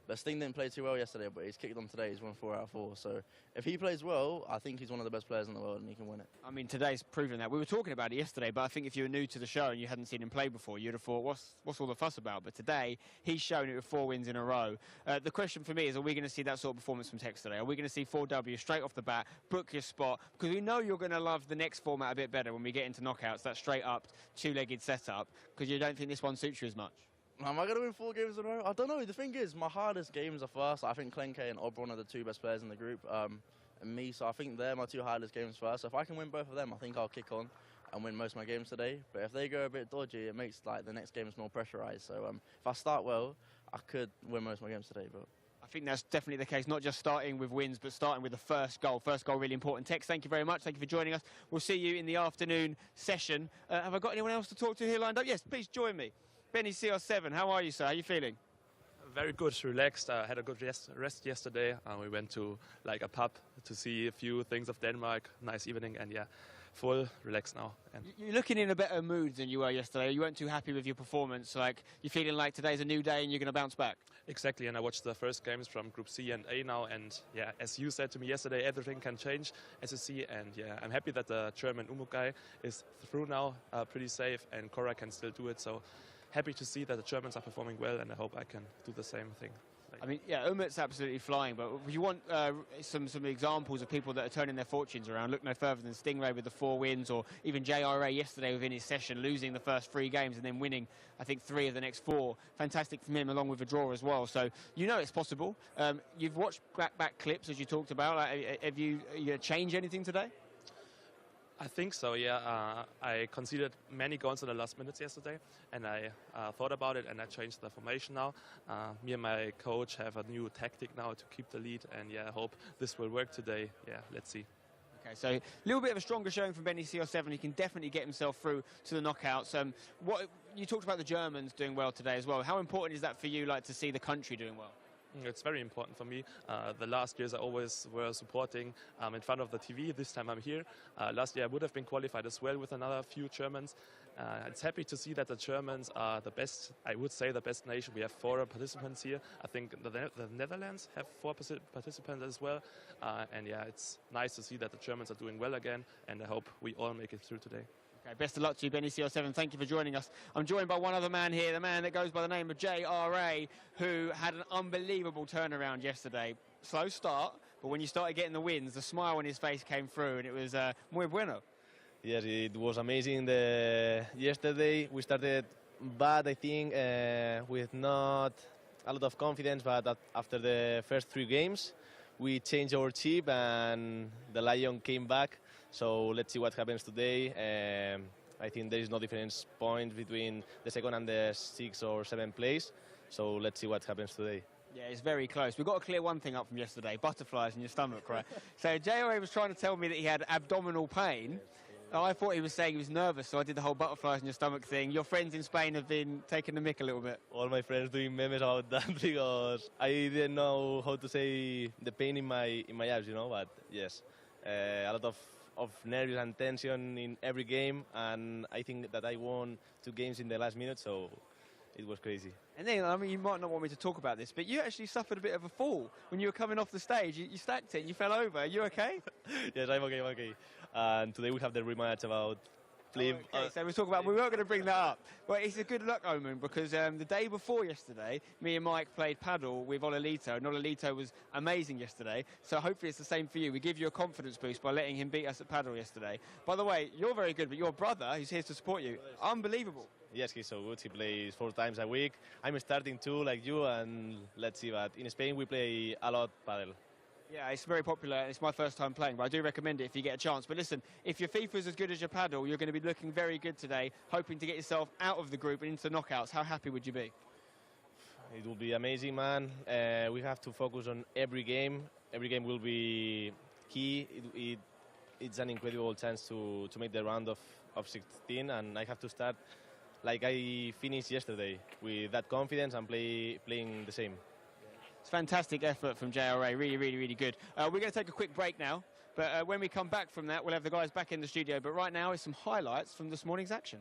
But Sting didn't play too well yesterday, but he's kicked on today. He's won 4 out of 4. So if he plays well, I think he's one of the best players in the world and he can win it. I mean, today's proven that. We were talking about it yesterday, but I think if you were new to the show and you hadn't seen him play before, you'd have thought, what's all the fuss about? But today, he's shown it with 4 wins in a row. The question for me is, are we going to see that sort of performance from Tex today? Are we going to see 4W straight off the bat, book your spot? Because we know you're going to love the next format a bit better when we get into knockouts, that straight up, 2-legged setup, because you don't think this one suits you as much. Am I going to win 4 games in a row? I don't know. The thing is, my hardest games are first. I think Klenke and Obron are the 2 best players in the group, and me. So I think they're my 2 hardest games first. So if I can win both of them, I think I'll kick on and win most of my games today. But if they go a bit dodgy, it makes like the next games more pressurized. So if I start well, I could win most of my games today. But I think that's definitely the case, not just starting with wins, but starting with the first goal. First goal, really important. Tex, thank you very much. Thank you for joining us. We'll see you in the afternoon session. Have I got anyone else to talk to here lined up? Yes, please join me. Benny CR7, how are you, sir? How are you feeling? Very good, relaxed. I had a good rest yesterday. We went to like a pub to see a few things of Denmark. Nice evening, and yeah, full relaxed now. And you're looking in a better mood than you were yesterday. You weren't too happy with your performance. Like, you're feeling like today's a new day and you're going to bounce back. Exactly, and I watched the first games from Group C and A now, and yeah, as you said to me yesterday, everything can change as you see, and yeah, I'm happy that the German Umut guy is through now, pretty safe, and Cora can still do it. So happy to see that the Germans are performing well, and I hope I can do the same thing. I mean, yeah, Umut's absolutely flying, but if you want some examples of people that are turning their fortunes around, look no further than Stingray with the 4 wins, or even JRA yesterday within his session, losing the first 3 games and then winning, I think, 3 of the next 4. Fantastic from him, along with a draw as well. So you know it's possible. You've watched back clips, as you talked about. Like, have you changed anything today? I think so, yeah. I conceded many goals in the last minutes yesterday, and I thought about it, and I changed the formation now. Me and my coach have a new tactic now to keep the lead, and yeah, I hope this will work today. Yeah, let's see. Okay, so a little bit of a stronger showing from Benny CR7. He can definitely get himself through to the knockouts. What you talked about the Germans doing well today as well. How important is that for you, like to see the country doing well? It's very important for me. The last years I always were supporting in front of the TV. This time I'm here. Last year I would have been qualified as well with another few Germans. It's happy to see that the Germans are the best, I would say the best nation. We have 4 participants here. I think the Netherlands have 4 participants as well. And yeah, it's nice to see that the Germans are doing well again, and I hope we all make it through today. Okay, best of luck to you, Benny CR7. Thank you for joining us. I'm joined by one other man here, the man that goes by the name of JRA, who had an unbelievable turnaround yesterday. Slow start, but when you started getting the wins, the smile on his face came through, and it was muy bueno. Yes, it was amazing. Yesterday we started bad, I think, with not a lot of confidence, but after the first 3 games, we changed our chip and the Lion came back. So let's see what happens today. I think there is no difference point between the second and the 6th or 7th place. So let's see what happens today. Yeah, it's very close. We've got to clear one thing up from yesterday, butterflies in your stomach, right? So JRA was trying to tell me that he had abdominal pain. I thought he was saying he was nervous, so I did the whole butterflies in your stomach thing. Your friends in Spain have been taking the mick a little bit. All my friends doing memes about that because I didn't know how to say the pain in my abs, you know, but yes, a lot of nerves and tension in every game, and I think that I won 2 games in the last minute, so it was crazy. And then, I mean, you might not want me to talk about this, but you actually suffered a bit of a fall when you were coming off the stage. You stacked it, you fell over. Are you okay? Yes, I'm okay. And today we have the rematch about flip. Okay, so we weren't going to bring that up. Well, it's a good luck omen because the day before yesterday, me and Mike played paddle with Ololito, and Ololito was amazing yesterday. So hopefully it's the same for you. We give you a confidence boost by letting him beat us at paddle yesterday. By the way, you're very good, but your brother, who's here to support you, unbelievable. Yes, he's so good. He plays 4 times a week. I'm starting too, like you, and let's see. But in Spain, we play a lot paddle. Yeah, it's very popular. It's my first time playing, but I do recommend it if you get a chance. But listen, if your FIFA's as good as your paddle, you're going to be looking very good today, hoping to get yourself out of the group and into knockouts. How happy would you be? It will be amazing, man. We have to focus on every game. Every game will be key. It's an incredible chance to make the round of 16, and I have to start like I finished yesterday, with that confidence and playing the same. It's fantastic effort from JRA, really good. We're going to take a quick break now, but when we come back from that, we'll have the guys back in the studio. But right now is some highlights from this morning's action.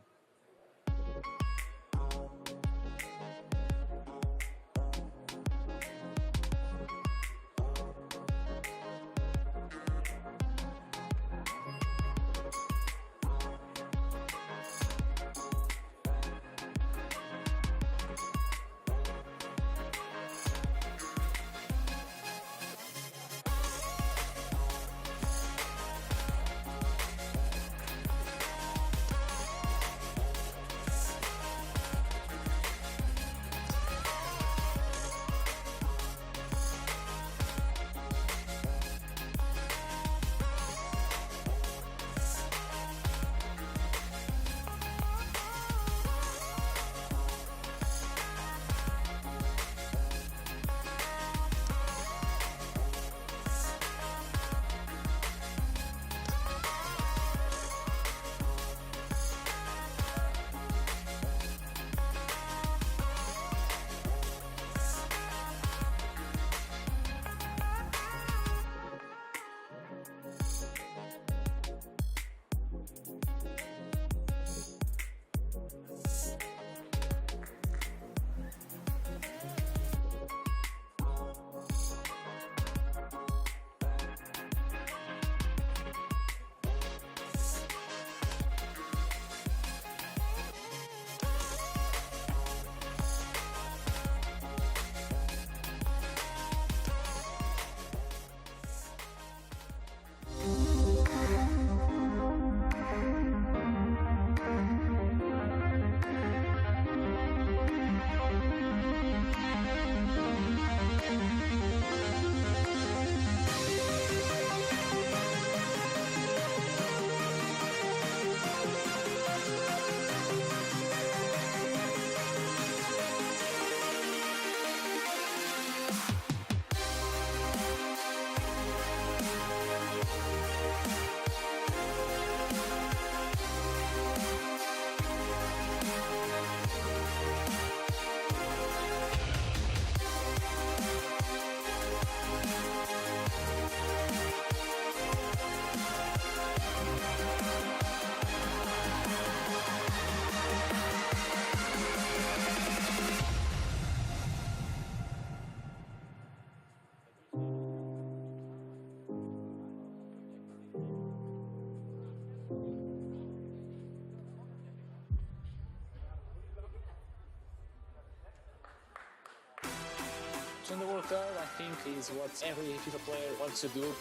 card, I think, is what every FIFA player wants to do.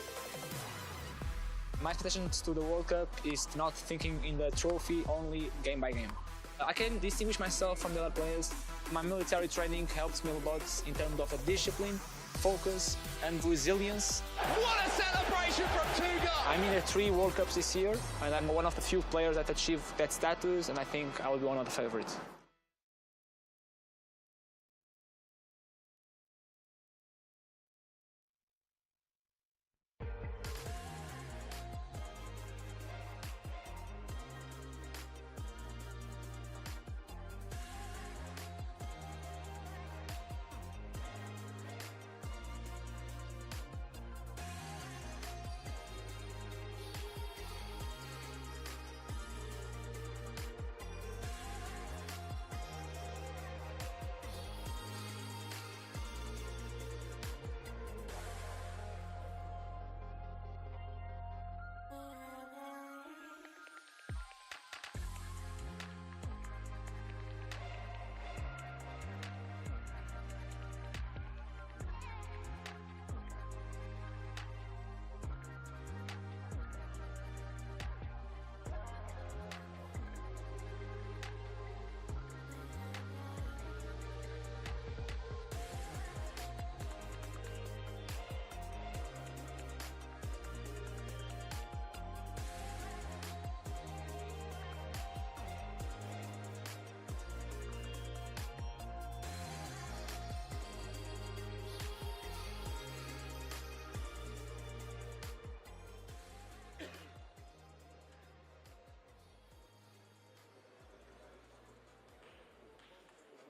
My expectation to the World Cup is not thinking in the trophy only game by game. I can distinguish myself from the other players. My military training helps me a lot in terms of discipline, focus and resilience. What a celebration from Tuga! I'm in 3 World Cups this year, and I'm one of the few players that achieved that status, and I think I will be one of the favorites.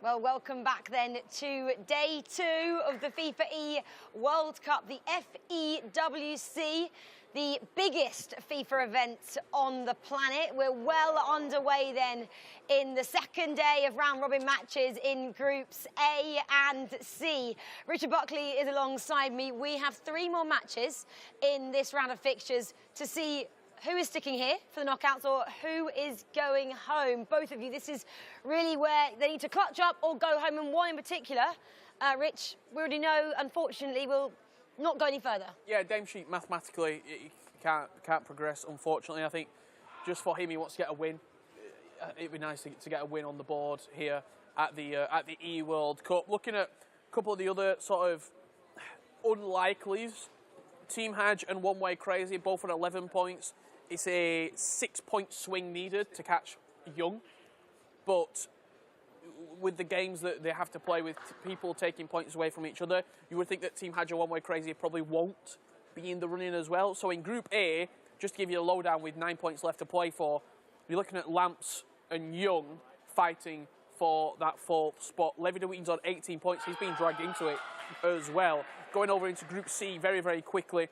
Well, welcome back then to day 2 of the FIFAe World Cup, the FEWC, the biggest FIFA event on the planet. We're well underway then in the second day of round-robin matches in Groups A and C. Richard Buckley is alongside me. We have 3 more matches in this round of fixtures to see who is sticking here for the knockouts or who is going home. Both of you, this is really where they need to clutch up or go home, and one in particular, Rich, we already know, unfortunately, will not go any further. Yeah, Dame Sheet, mathematically, he can't progress, unfortunately. I think just for him, he wants to get a win. It'd be nice to get a win on the board here at the E World Cup. Looking at a couple of the other sort of unlikelies, Team Haj and One Way Crazy, both at 11 points. It's a 6-point swing needed to catch Young, but with the games that they have to play with people taking points away from each other, you would think that Team Haj and One Way Crazy probably won't be in the running as well. So in Group A, just to give you a lowdown with 9 points left to play for, you're looking at Lamps and Young fighting for that 4th spot. Levi DeWeeten's on 18 points. He's been dragged into it as well. Going over into Group C very, very quickly.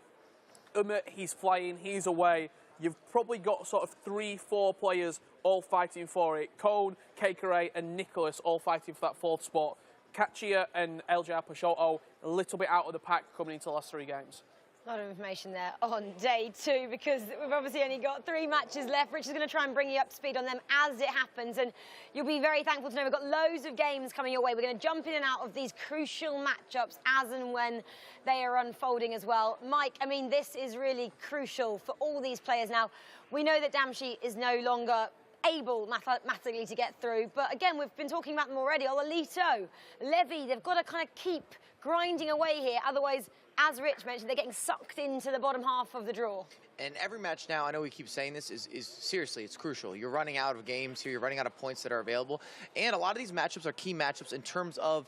He's flying, he's away. You've probably got sort of 3-4 players all fighting for it. Cone, Kekere and Nicholas all fighting for that 4th spot. Kachia and LJR Pachotto a little bit out of the pack coming into the last 3 games. A lot of information there on day 2 because we've obviously only got 3 matches left. Rich is going to try and bring you up to speed on them as it happens, and you'll be very thankful to know we've got loads of games coming your way. We're going to jump in and out of these crucial matchups as and when they are unfolding as well. Mike, I mean, this is really crucial for all these players now. We know that Damshi is no longer able mathematically to get through, but again, we've been talking about them already. Ololito, Levy, they've got to kind of keep grinding away here, otherwise, as Rich mentioned, they're getting sucked into the bottom half of the draw. And every match now, I know we keep saying this, is seriously, it's crucial. You're running out of games here. You're running out of points that are available. And a lot of these matchups are key matchups in terms of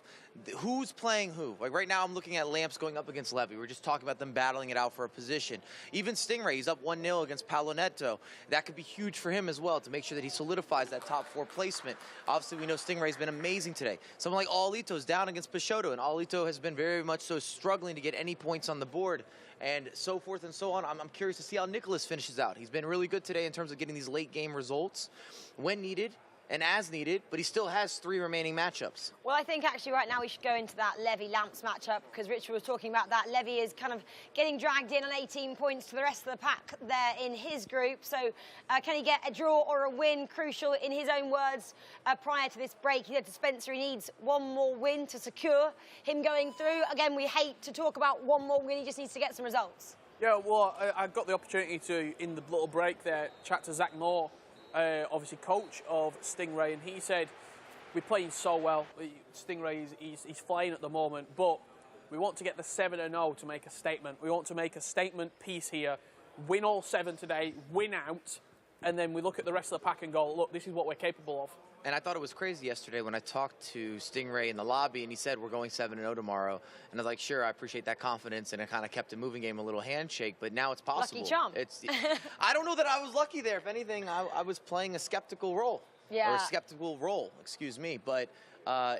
who's playing who. Like right now, I'm looking at Lamps going up against Levy. We're just talking about them battling it out for a position. Even Stingray, he's up 1-0 against Paolo Nato. That could be huge for him as well to make sure that he solidifies that top 4 placement. Obviously, we know Stingray's been amazing today. Someone like Alito's down against Pachotto, and Alito has been very much so struggling to get any points on the board. And so forth and so on. I'm curious to see how Nicholas finishes out. He's been really good today in terms of getting these late game results when needed. and as needed, but he still has 3 remaining matchups. Well, I think actually right now we should go into that Levy-Lamps matchup, because Richard was talking about that. Levy is kind of getting dragged in on 18 points to the rest of the pack there in his group. So can he get a draw or a win? Crucial, in his own words, prior to this break. He said to Spencer he needs one more win to secure him going through. Again, we hate to talk about one more win. He just needs to get some results. Yeah, well, I got the opportunity to, in the little break there, chat to Zach Moore, obviously coach of Stingray, and he said, we're playing so well. Stingray, he's flying at the moment, but we want to get the 7-0 to make a statement. We want to make a statement piece here, win all 7 today, win out, and then we look at the rest of the pack and go, look, this is what we're capable of. And I thought it was crazy yesterday when I talked to Stingray in the lobby, and he said, we're going 7-0 tomorrow. And I was like, sure, I appreciate that confidence, and it kind of kept a moving game, a little handshake, but now it's possible. Lucky charm. I don't know that I was lucky there. If anything, I was playing a skeptical role. Yeah. Or a skeptical role, excuse me. But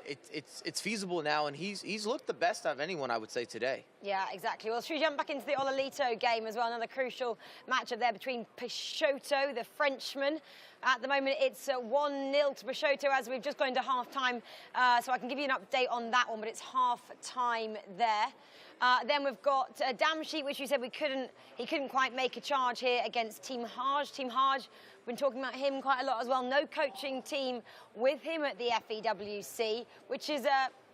it's feasible now, and he's looked the best out of anyone, I would say, today. Yeah, exactly. Well, should we jump back into the Ololito game as well? Another crucial matchup there between Peixoto, the Frenchman. At the moment, it's 1-0 to Peixoto as we've just gone into half-time. So I can give you an update on that one, but it's half-time there. Then we've got Damsheet, which we said he couldn't quite make a charge here against Team Haj. Team Haj, we've been talking about him quite a lot as well. No coaching team with him at the FEWC, which is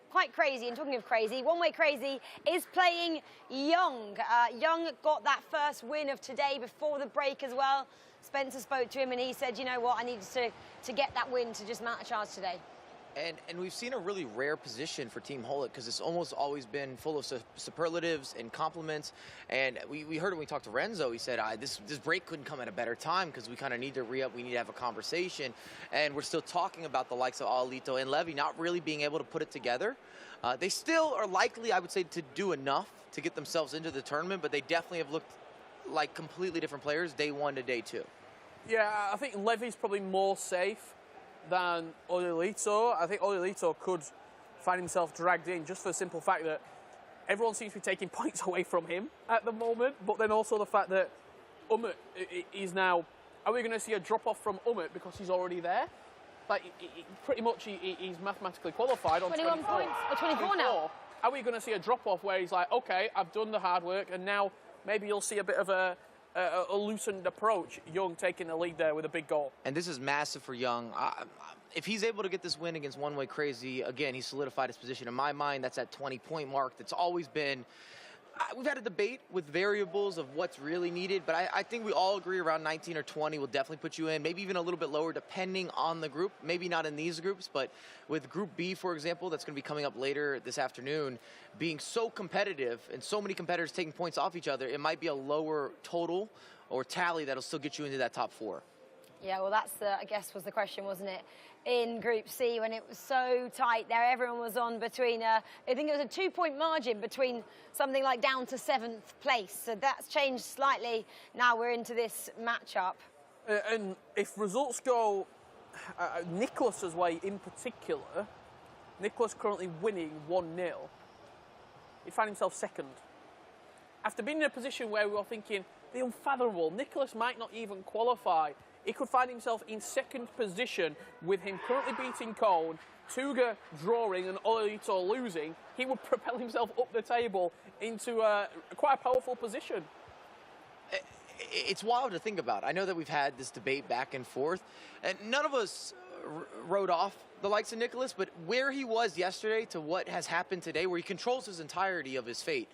quite crazy. And talking of crazy, One Way Crazy is playing Young. Young got that first win of today before the break as well. Spencer spoke to him and he said, you know what, I needed to get that win to just mount a charge today. And we've seen a really rare position for Team Holit because it's almost always been full of superlatives and compliments. And we heard when we talked to Renzo, he said, this break couldn't come at a better time because we kind of need to re-up, we need to have a conversation. And we're still talking about the likes of Ololito and Levy not really being able to put it together. They still are likely, I would say, to do enough to get themselves into the tournament, but they definitely have looked like completely different players day 1 to day 2. Yeah, I think Levy's probably more safe than Ololito. I think Ololito could find himself dragged in just for the simple fact that everyone seems to be taking points away from him at the moment, but then also the fact that Umut is now... Are we going to see a drop-off from Umut because he's already there? Like, pretty much he's mathematically qualified on 21 points, or 24 now. Are we going to see a drop-off where he's like, OK, I've done the hard work, and now maybe you'll see a bit of a loosened approach, Young taking the lead there with a big goal. And this is massive for Young. If he's able to get this win against One Way Crazy, again, he's solidified his position. In my mind, that's that 20-point mark that's always been... We've had a debate with variables of what's really needed, but I think we all agree around 19 or 20 will definitely put you in, maybe even a little bit lower depending on the group. Maybe not in these groups, but with Group B, for example, that's going to be coming up later this afternoon, being so competitive and so many competitors taking points off each other, it might be a lower total or tally that'll still get you into that top 4. Yeah, well, that's, I guess, was the question, wasn't it? In Group C, when it was so tight there, everyone was on between, I think it was a 2-point margin between something like down to 7th place. So that's changed slightly. Now we're into this matchup. And if results go Nicholas's way in particular, Nicholas currently winning 1-0, he'd find himself second. After being in a position where we were thinking, the unfathomable, Nicholas might not even qualify. He could find himself in second position with him currently beating Cone, Tuga drawing and Ololito losing. He would propel himself up the table into quite a powerful position. It's wild to think about. I know that we've had this debate back and forth, and none of us wrote off the likes of Nicholas, but where he was yesterday to what has happened today, where he controls his entirety of his fate,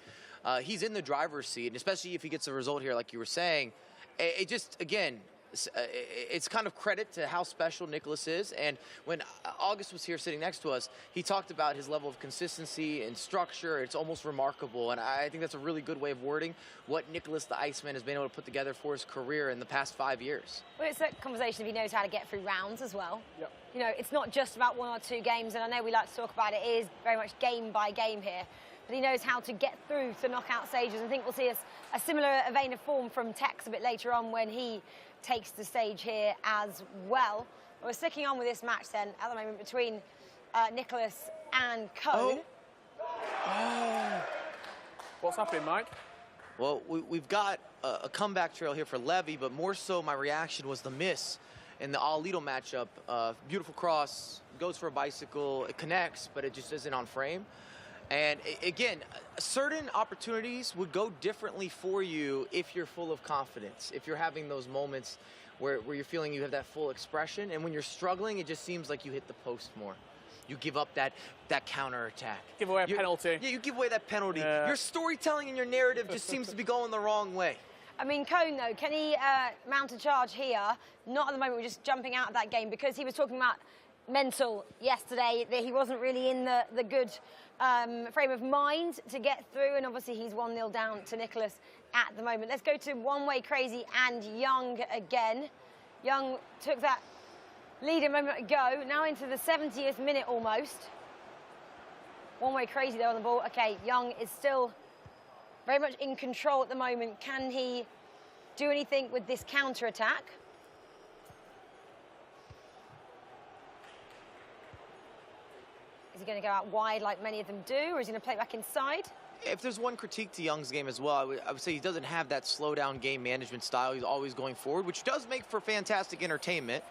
he's in the driver's seat, and especially if he gets a result here, like you were saying, it just, again... It's kind of credit to how special Nicholas is. And when August was here sitting next to us, he talked about his level of consistency and structure. It's almost remarkable. And I think that's a really good way of wording what Nicholas the Iceman has been able to put together for his career in the past 5 years. Well, it's a conversation if he knows how to get through rounds as well. Yep. You know, it's not just about 1 or 2 games. And I know we like to talk about it. It is very much game by game here. But he knows how to get through to knockout stages. I think we'll see a similar vein of form from Tex a bit later on when he takes the stage here as well. We're sticking on with this match then at the moment between Nicholas and Cone. Oh. What's happening, Mike? Well, we've got a comeback trail here for Levy, but more so my reaction was the miss in the Alito matchup, beautiful cross, goes for a bicycle, it connects, but it just isn't on frame. And again, certain opportunities would go differently for you if you're full of confidence, if you're having those moments where you're feeling you have that full expression. And when you're struggling, it just seems like you hit the post more. You give up that counterattack. Give away a penalty. Yeah, you give away that penalty. Your storytelling and your narrative just seems to be going the wrong way. I mean, Cone, though, can he mount a charge here? Not at the moment. We're just jumping out of that game because he was talking about mental yesterday, that he wasn't really in the good frame of mind to get through, and obviously he's 1-0 down to Nicholas at the moment. Let's go to One Way Crazy and Young again. Young took that lead a moment ago, now into the 70th minute almost. One Way Crazy there on the ball. Okay, Young is still very much in control at the moment. Can he do anything with this counter-attack? Is he going to go out wide like many of them do, or is he going to play back inside? If there's one critique to Young's game as well, I would say he doesn't have that slow-down game management style. He's always going forward, which does make for fantastic entertainment.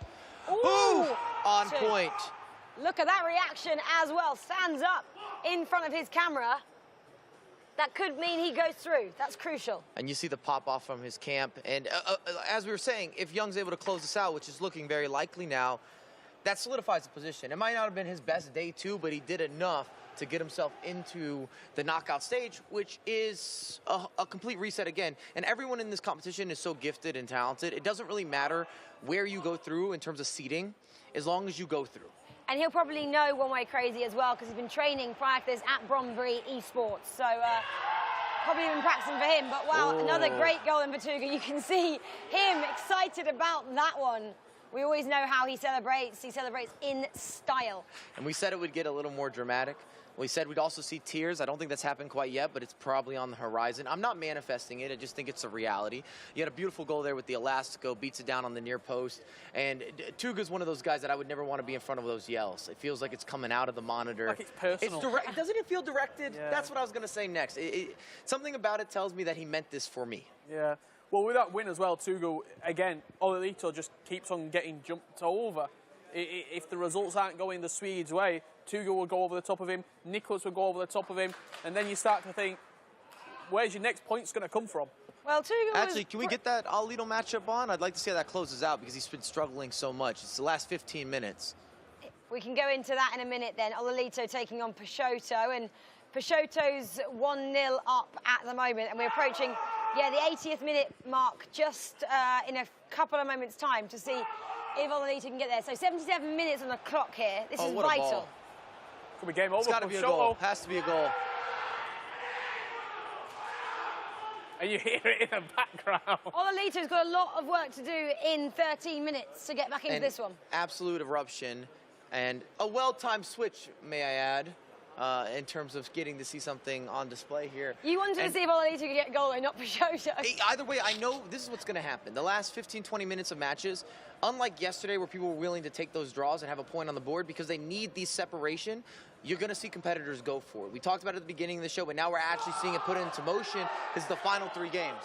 Ooh, on point. Look at that reaction as well. Stands up in front of his camera. That could mean he goes through. That's crucial. And you see the pop-off from his camp. And as we were saying, if Young's able to close this out, which is looking very likely now, that solidifies the position. It might not have been his best day, too, but he did enough to get himself into the knockout stage, which is a complete reset again. And everyone in this competition is so gifted and talented. It doesn't really matter where you go through in terms of seeding, as long as you go through. And he'll probably know One Way Crazy as well, because he's been training prior to this at Brombury Esports. So probably been practicing for him. But wow, another great goal in Batuga. You can see him excited about that one. We always know how he celebrates. He celebrates in style. And we said it would get a little more dramatic. We said we'd also see tears. I don't think that's happened quite yet, but it's probably on the horizon. I'm not manifesting it. I just think it's a reality. You had a beautiful goal there with the Elastico, beats it down on the near post. And Tuga's one of those guys that I would never want to be in front of those yells. It feels like it's coming out of the monitor. Like it's personal. Doesn't it feel directed? Yeah. That's what I was going to say next. Something about it tells me that he meant this for me. Yeah. Well, with that win as well, Tuga, again, Ololito just keeps on getting jumped over. If the results aren't going the Swedes' way, Tuga will go over the top of him, Nicholas will go over the top of him, and then you start to think, where's your next points going to come from? Well, Tuga Actually, can we get that Alito matchup on? I'd like to see how that closes out because he's been struggling so much. It's the last 15 minutes. We can go into that in a minute then. Ololito taking on Peixoto, and Peixoto's 1-0 up at the moment, and we're approaching, yeah, the 80th minute mark just in a couple of moments' time to see if Ololito can get there. So 77 minutes on the clock here. This is vital. Could be game over. It's got to be a goal. Has to be a goal. And you hear it in the background. Ololito's got a lot of work to do in 13 minutes to get back into this one. Absolute eruption. And a well-timed switch, may I add, in terms of getting to see something on display here. You wanted to see if Ololito could get a goal and not Peixoto. Either way, I know this is what's going to happen. The last 15, 20 minutes of matches, unlike yesterday where people were willing to take those draws and have a point on the board because they need the separation, you're going to see competitors go for it. We talked about it at the beginning of the show, but now we're actually seeing it put into motion because the final 3 games.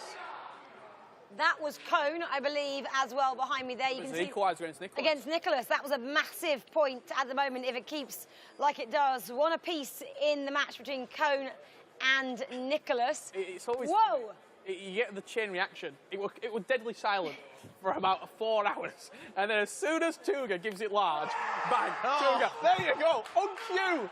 That was Cone, I believe, as well behind me there. You can see equaliser against Nicholas. Against Nicholas, that was a massive point at the moment if it keeps like it does. One apiece in the match between Cone and Nicholas. It's always... Whoa! You get the chain reaction. It was deadly silent for about 4 hours. And then as soon as Tuga gives it large, bang, Tuga, there you go, on cue.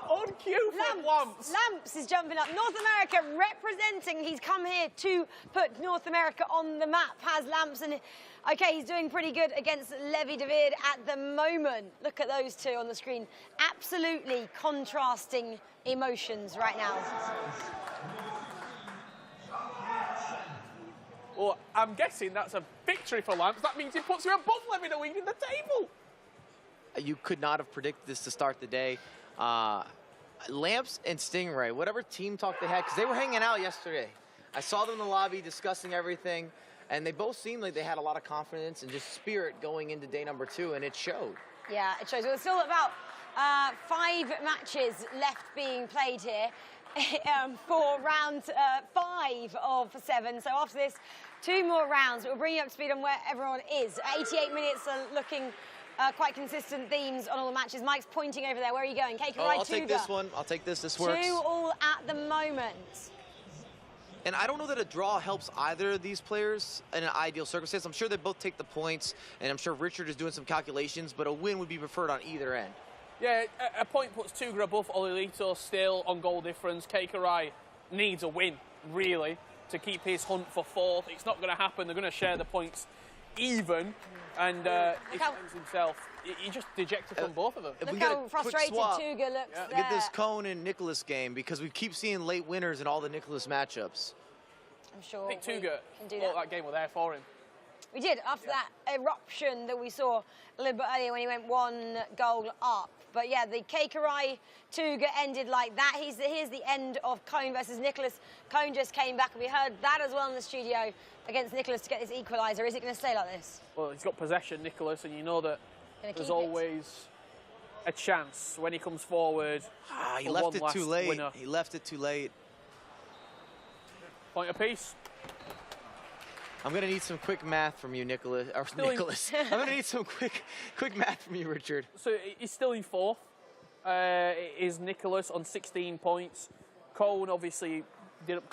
On cue for Lamps. Lamps is jumping up. North America representing. He's come here to put North America on the map, has Lamps. And, okay, he's doing pretty good against Levi David at the moment. Look at those two on the screen. Absolutely contrasting emotions right now. Well, I'm guessing that's a victory for Lamps. That means he puts you above Levi David in the table. You could not have predicted this to start the day. Lamps and Stingray, whatever team talk they had, because they were hanging out yesterday. I saw them in the lobby discussing everything, and they both seemed like they had a lot of confidence and just spirit going into day number 2, and it showed. Yeah, it shows. There's still about 5 matches left being played here for round 5 of 7. So after this, 2 more rounds. We'll bring you up to speed on where everyone is. 88 minutes are looking quite consistent themes on all the matches. Mike's pointing over there. Where are you going? Keikarai, I'll take this one. I'll take this. This works. 2-2 at the moment. And I don't know that a draw helps either of these players in an ideal circumstance. I'm sure they both take the points, and I'm sure Richard is doing some calculations, but a win would be preferred on either end. Yeah, a point puts Tuga above Olilito still on goal difference. Keikarai needs a win, really, to keep his hunt for 4th. It's not going to happen. They're going to share the points even, and he finds himself. He just dejected from both of them. Look how frustrated Tuga looks there. Look at this Cone and Nicholas game, because we keep seeing late winners in all the Nicholas matchups. I'm sure I think Tuga can do thought that game was there for him. We did, after that eruption that we saw a little bit earlier when he went 1 goal up. But yeah, the Keikarai Tuga ended like that. Here's the end of Cone versus Nicholas. Cone just came back, and we heard that as well in the studio against Nicholas to get this equaliser. Is it going to stay like this? Well, he's got possession, Nicholas, and you know that there's always a chance when he comes forward. He left it too late. Winner. He left it too late. Point apiece. I'm going to need some quick math from you, Nicholas. Or Nicholas. I'm going to need some quick math from you, Richard. So he's still in 4th. Is Nicholas on 16 points. Cone obviously didn't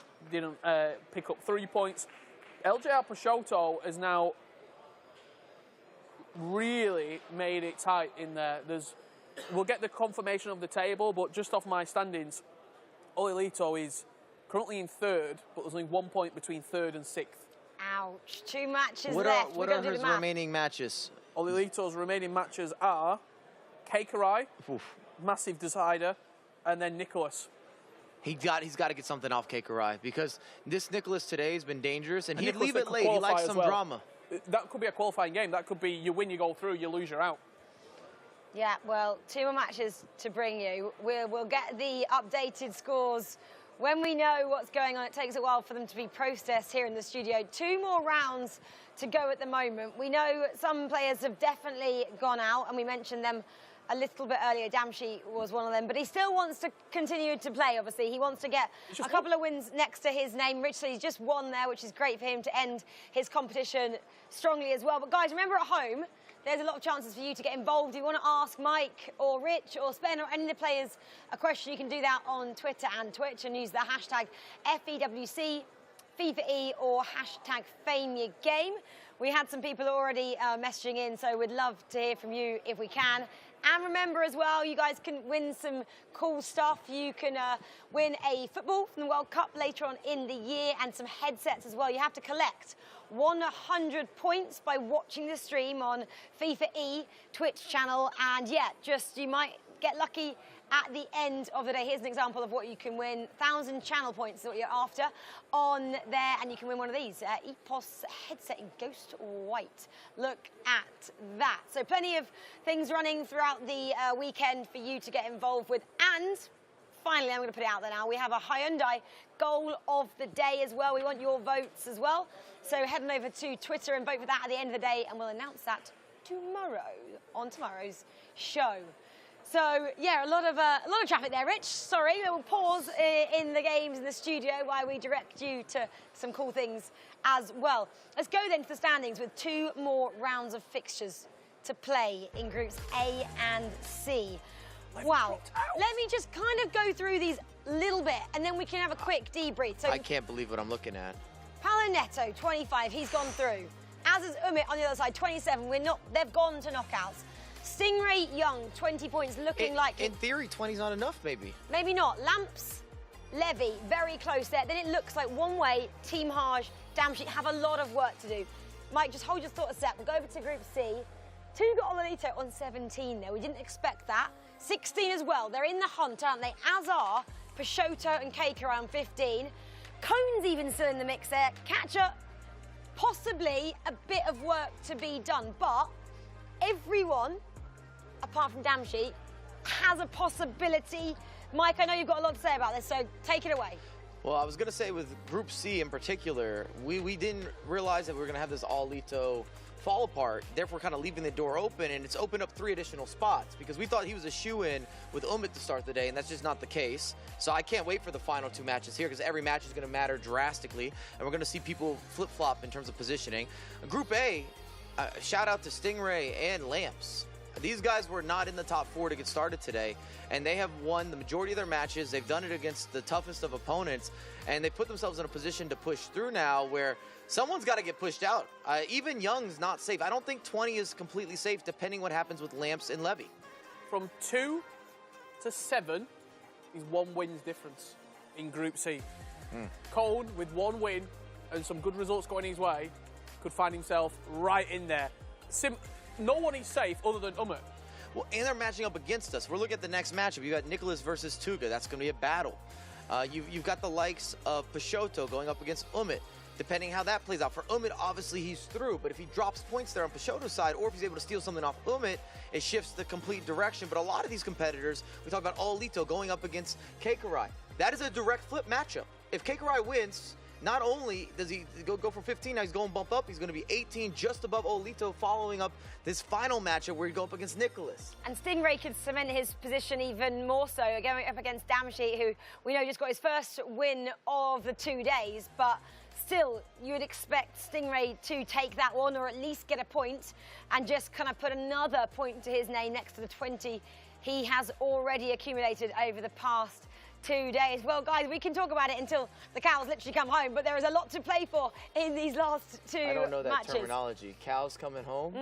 pick up 3 points. LJR Peixoto has now really made it tight in there. We'll get the confirmation of the table, but just off my standings, Olilito is currently in 3rd, but there's only 1 point between 3rd and 6th. Ouch. 2 matches what left. What are his remaining matches? Olilito's remaining matches are Keikarai, massive decider, and then Nicholas. He's got to get something off Keikarai, because this Nicholas today has been dangerous, and he'd leave Nicholas it late. He likes some drama. That could be a qualifying game. That could be you win, you go through, you lose, you're out. Yeah, well, 2 more matches to bring you. We'll get the updated scores when we know what's going on. It takes a while for them to be processed here in the studio. 2 more rounds to go at the moment. We know some players have definitely gone out, and we mentioned them a little bit earlier. Damshi was one of them, but he still wants to continue to play, obviously. He wants to get a couple of wins next to his name. Richard's just won there, which is great for him to end his competition strongly as well. But guys, remember at home, there's a lot of chances for you to get involved. If you want to ask Mike or Rich or Spen or any of the players a question, you can do that on Twitter and Twitch and use the hashtag FEWC, FIFAe, or hashtag FameYourGame. We had some people already messaging in, so we'd love to hear from you if we can. And remember as well, you guys can win some cool stuff. You can win a football from the World Cup later on in the year, and some headsets as well. You have to collect 100 points by watching the stream on FIFAe Twitch channel. And yeah, you might get lucky at the end of the day. Here's an example of what you can win. 1,000 channel points is what you're after on there, and you can win one of these. EPOS headset in Ghost White. Look at that. So plenty of things running throughout the weekend for you to get involved with. And finally, I'm going to put it out there now, we have a Hyundai goal of the day as well. We want your votes as well. So head on over to Twitter and vote for that at the end of the day, and we'll announce that tomorrow on tomorrow's show. So yeah, a lot of traffic there, Rich. Sorry, we'll pause in the games in the studio while we direct you to some cool things as well. Let's go then to the standings with 2 more rounds of fixtures to play in groups A and C. Wow. Let me just kind of go through these a little bit, and then we can have a quick debrief. So I can't believe what I'm looking at. Paolo Nato, 25, he's gone through. As is Umit on the other side, 27. They've gone to knockouts. Stingray Young, 20 points, looking like... In theory, 20's not enough, maybe. Maybe not. Lamps, Levy, very close there. Then it looks like one way, Team Haj, Damshi have a lot of work to do. Mike, just hold your thought a sec. We'll go over to Group C. Tuga Olilito on 17 there. We didn't expect that. 16 as well. They're in the hunt, aren't they? As are Peixoto and Keikarai on 15. Cone's even still in the mix there. Catcher, possibly a bit of work to be done, but everyone, apart from Damshi, has a possibility. Mike, I know you've got a lot to say about this, so take it away. Well, I was going to say with Group C in particular, we didn't realize that we were going to have this Olilito fall apart, therefore kind of leaving the door open, and it's opened up 3 additional spots because we thought he was a shoo-in with Umit to start the day, and that's just not the case. So I can't wait for the final 2 matches here because every match is going to matter drastically, and we're going to see people flip-flop in terms of positioning. Group A, shout out to Stingray and Lamps. These guys were not in the top 4 to get started today, and they have won the majority of their matches. They've done it against the toughest of opponents, and they put themselves in a position to push through now where someone's got to get pushed out. Even Young's not safe. I don't think 20 is completely safe depending what happens with Lamps and Levy. From 2 to 7 is 1 win's difference in Group C. Cone, with 1 win and some good results going his way, could find himself right in there. No one is safe other than Umit. Well, and they're matching up against us. We're looking at the next matchup. You've got Nicholas versus Tuga. That's going to be a battle. You've got the likes of Peixoto going up against Umit. Depending how that plays out. For Umit, obviously he's through, but if he drops points there on Peixoto's side, or if he's able to steal something off Umit, it shifts the complete direction. But a lot of these competitors, we talk about Olito going up against Keikarai. That is a direct flip matchup. If Keikarai wins, not only does he go from 15, now he's going to bump up. He's going to be 18, just above Olito, following up this final matchup where he go up against Nicholas. And Stingray could cement his position even more so, going up against Damsheet, who we know just got his first win of the 2 days, but still, you would expect Stingray to take that one or at least get a point and just kind of put another point to his name next to the 20 he has already accumulated over the past 2 days. Well, guys, we can talk about it until the cows literally come home, but there is a lot to play for in these last 2 matches. I don't know that terminology. Cows coming home?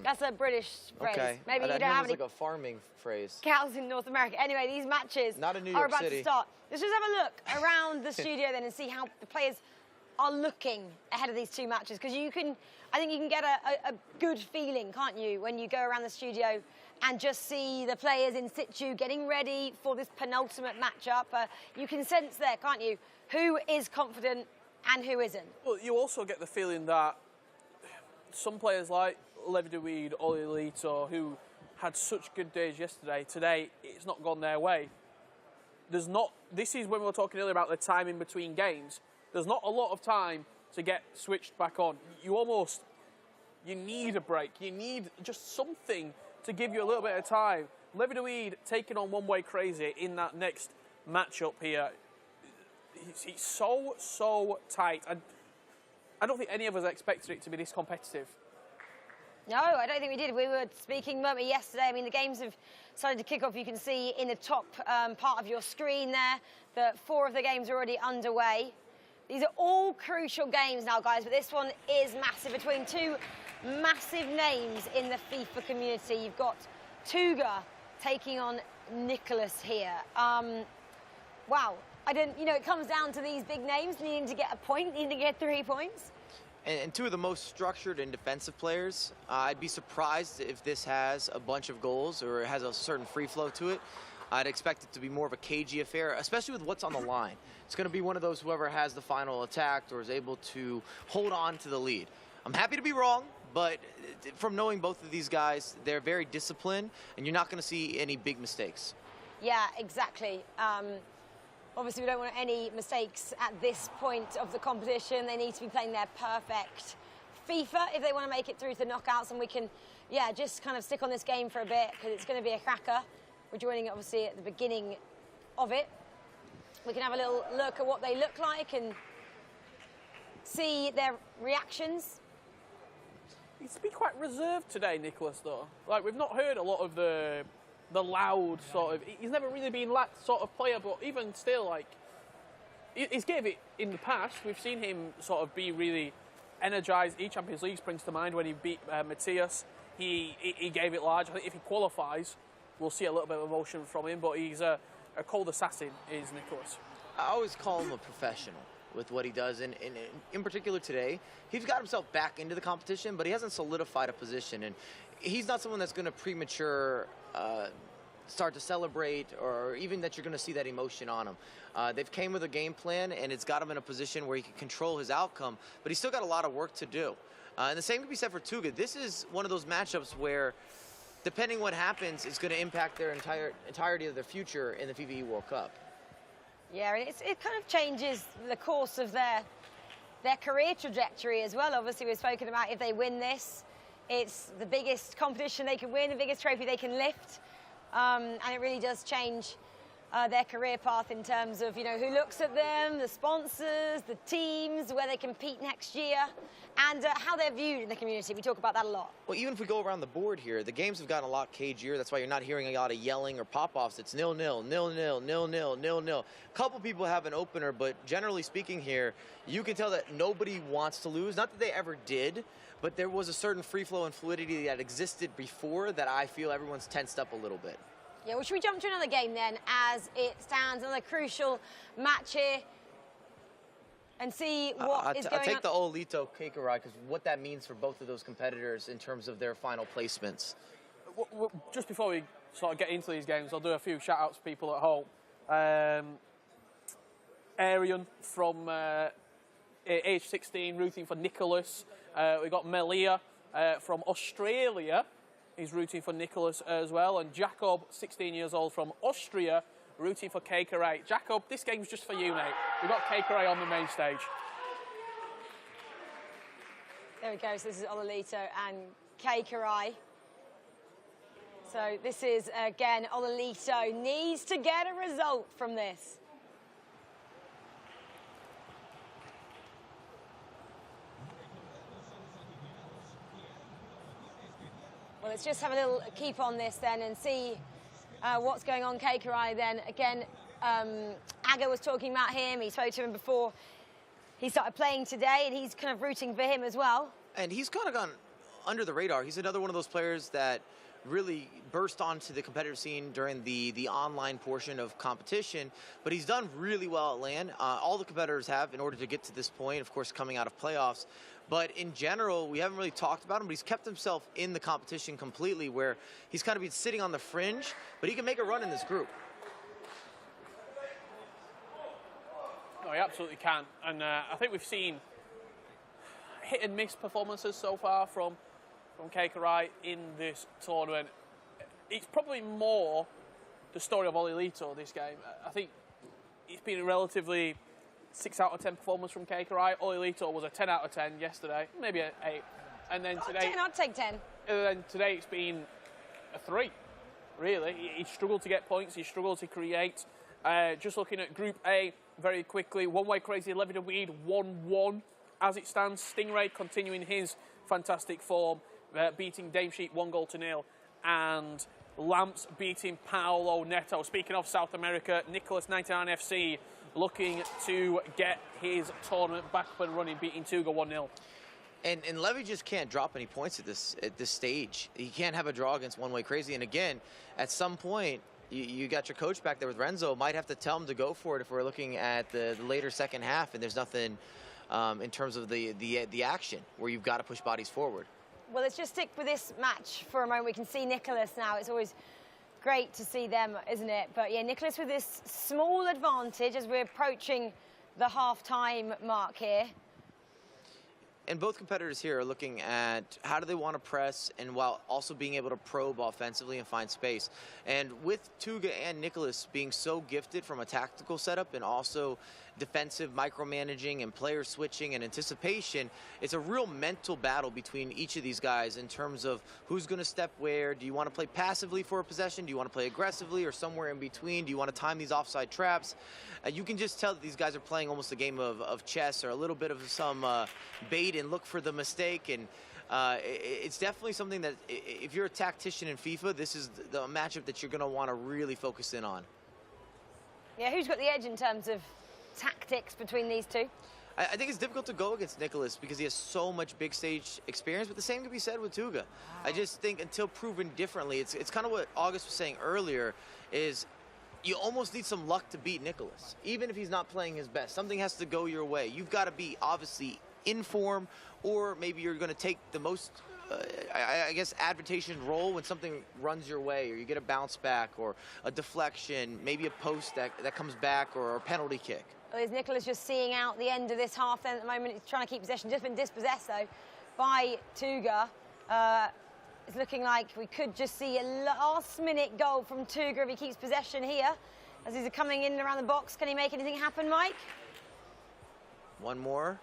That's a British phrase. Okay. Maybe you don't have any like a farming phrase. cows in North America. Anyway, these matches Not in New are York about City. to start. Let's just have a look around the studio then and see how the players are looking ahead of these 2 matches, because I think you can get a good feeling, can't you, when you go around the studio and just see the players in situ getting ready for this penultimate matchup. You can sense there, can't you, who is confident and who isn't. Well, you also get the feeling that some players like Levi DeWeed, Oli Lito, who had such good days yesterday, today it's not gone their way. This is when we were talking earlier about the time in between games. There's not a lot of time to get switched back on. You need a break. You need just something to give you a little bit of time. Levi DeWeed taking on One Way Crazy in that next matchup here. It's so tight. I don't think any of us expected it to be this competitive. No, I don't think we did. We were speaking, weren't we, yesterday? I mean, the games have started to kick off. You can see in the top part of your screen there that 4 of the games are already underway. These are all crucial games now, guys, but this one is massive, between 2 massive names in the FIFA community. You've got Tuga taking on Nicholas here. Wow. It comes down to these big names needing to get a point, needing to get 3 points. And 2 of the most structured and defensive players. I'd be surprised if this has a bunch of goals or it has a certain free flow to it. I'd expect it to be more of a cagey affair, especially with what's on the line. It's going to be one of those whoever has the final attack or is able to hold on to the lead. I'm happy to be wrong, but from knowing both of these guys, they're very disciplined, and you're not going to see any big mistakes. Yeah, exactly. Obviously, we don't want any mistakes at this point of the competition. They need to be playing their perfect FIFA if they want to make it through to the knockouts, and we can, just kind of stick on this game for a bit because it's going to be a cracker. We're joining it, obviously, at the beginning of it. We can have a little look at what they look like and see their reactions. He's been quite reserved today, Nicholas, though. Like, we've not heard a lot of the loud sort of... He's never really been that sort of player, but even still, like... He's gave it in the past. We've seen him sort of be really energised. Champions League springs to mind when he beat Matthias. He gave it large. I think if he qualifies, we'll see a little bit of emotion from him, but he's a cold assassin, is Nicholas. I always call him a professional with what he does, and in particular today, he's got himself back into the competition, but he hasn't solidified a position, and he's not someone that's going to premature start to celebrate, or even that you're going to see that emotion on him. They've came with a game plan, and it's got him in a position where he can control his outcome, but he's still got a lot of work to do. And the same can be said for Tuga. This is one of those matchups where, depending what happens, it's going to impact their entirety of their future in the FIFAe World Cup. Yeah, and it kind of changes the course of their career trajectory as well. Obviously, we've spoken about if they win this, It's the biggest competition they can win, the biggest trophy they can lift. And it really does change their career path in terms of, who looks at them, the sponsors, the teams, where they compete next year, and how they're viewed in the community. We talk about that a lot. Well, even if we go around the board here, the games have gotten a lot cagier. That's why you're not hearing a lot of yelling or pop-offs. It's 0-0, 0-0, 0-0, 0-0. A couple people have an opener, but generally speaking here, you can tell that nobody wants to lose. Not that they ever did, but there was a certain free flow and fluidity that existed before that I feel everyone's tensed up a little bit. Yeah, well, should we jump to another game then, as it stands, another crucial match here, and see what is going on? I'll take the Olito Keikarai, because what that means for both of those competitors in terms of their final placements. Just before we sort of get into these games, I'll do a few shout-outs to people at home. Arian from age 16, rooting for Nicholas. We've got Melia from Australia. He's rooting for Nicholas as well. And Jacob, 16 years old, from Austria, rooting for Keikarai. Jacob, this game's just for you, mate. We've got Keikarai on the main stage. There we go. So this is Ololito and Keikarai. So this is, again, Ololito needs to get a result from this. Well, let's just have a little keep on this then and see what's going on. Keikarai then, again, Aga was talking about him. He spoke to him before he started playing today, and he's kind of rooting for him as well. And he's kind of gone under the radar. He's another one of those players that really burst onto the competitive scene during the online portion of competition, but he's done really well at LAN. All the competitors have in order to get to this point, of course, coming out of playoffs. But in general, we haven't really talked about him, but he's kept himself in the competition completely, where he's kind of been sitting on the fringe, but he can make a run in this group. No, he absolutely can. And I think we've seen hit and miss performances so far from Keikarai in this tournament. It's probably more the story of Ololito this game. I think it's been a relatively 6 out of 10 performance from Keikarai. Ololito was a 10 out of 10 yesterday, maybe an 8. And then today... 10, I'd take 10. And then today it's been a 3, really. He struggled to get points, he struggled to create. Just looking at Group A very quickly, One Way Crazy, Levy the Weed, 1-1 as it stands. Stingray continuing his fantastic form, beating Dame Sheep 1-0. And Lamps beating Paolo Nato. Speaking of South America, Nicholas 99 FC looking to get his tournament back up and running, beating Tuga 1-0. And Levy just can't drop any points at this stage. He can't have a draw against One Way Crazy. And again, at some point, you got your coach back there with Renzo. Might have to tell him to go for it if we're looking at the later second half and there's nothing in terms of the action where you've got to push bodies forward. Well, let's just stick with this match for a moment. We can see Nicholas now. It's always great to see them, isn't it? But yeah, Nicholas with this small advantage as we're approaching the half-time mark here. And both competitors here are looking at how do they want to press and while also being able to probe offensively and find space. And with Tuga and Nicholas being so gifted from a tactical setup and also defensive micromanaging and player switching and anticipation, it's a real mental battle between each of these guys in terms of who's going to step where. Do you want to play passively for a possession? Do you want to play aggressively or somewhere in between? Do you want to time these offside traps? You can just tell that these guys are playing almost a game of chess or a little bit of some bait and look for the mistake. And it's definitely something that if you're a tactician in FIFA, this is the matchup that you're going to want to really focus in on. Yeah, who's got the edge in terms of tactics between these two? I think it's difficult to go against Nicholas because he has so much big stage experience, but the same can be said with Tuga. I just think until proven differently, it's kind of what August was saying earlier, is you almost need some luck to beat Nicholas. Even if he's not playing his best, something has to go your way. You've got to be obviously in form, or maybe you're going to take the most, I guess, advantageous role when something runs your way, or you get a bounce back, or a deflection, maybe a post that comes back, or a penalty kick. Well, is Nicholas just seeing out the end of this half then at the moment? He's trying to keep possession, just been dispossessed though by Tuga. It's looking like we could just see a last-minute goal from Tuga if he keeps possession here. As he's coming in around the box, can he make anything happen, Mike? One more.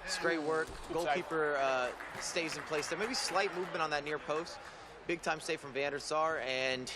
It's great work. Goalkeeper stays in place there. Maybe slight movement on that near post. Big time save from Van der Sar, and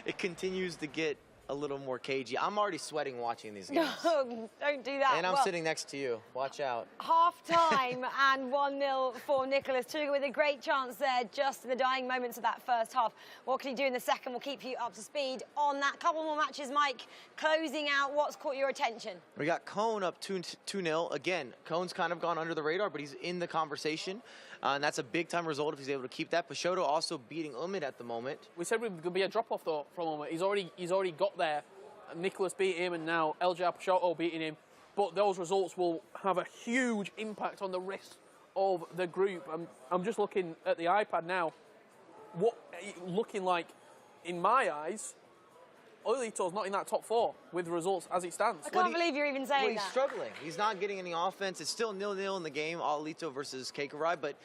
it continues to get a little more cagey. I'm already sweating watching these games. No, don't do that. And I'm sitting next to you. Watch out. Half-time and 1-0 for Nicholas Tuga with a great chance there just in the dying moments of that first half. What can he do in the second? We'll keep you up to speed on that. Couple more matches, Mike. Closing out, what's caught your attention? We got Cone up 2-0. Again, Cone's kind of gone under the radar, but he's in the conversation. And that's a big-time result if he's able to keep that. Peixoto also beating Umid at the moment. We said it would be a drop-off, though, for a moment. He's already got there. Nicholas beat him, and now LJ Peixoto beating him. But those results will have a huge impact on the rest of the group. I'm just looking at the iPad now. Looking like, in my eyes, Oilito's not in that top 4 with the results as it stands. I can't believe you're even saying he's that. Struggling. He's not getting any offense. It's still 0-0 in the game, Oilito versus Keikarai, but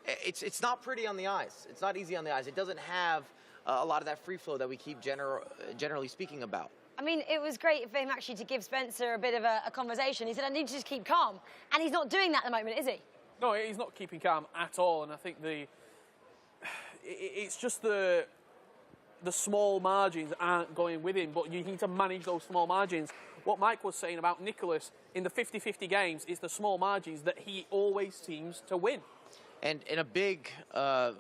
it's not pretty on the eyes. It's not easy on the eyes. It doesn't have a lot of that free flow that we keep generally speaking about. I mean, it was great for him actually to give Spencer a bit of a conversation. He said, I need to just keep calm. And he's not doing that at the moment, is he? No, he's not keeping calm at all. And I think it's just the small margins aren't going with him, but you need to manage those small margins. What Mike was saying about Nicholas in the 50-50 games is the small margins that he always seems to win. And in a big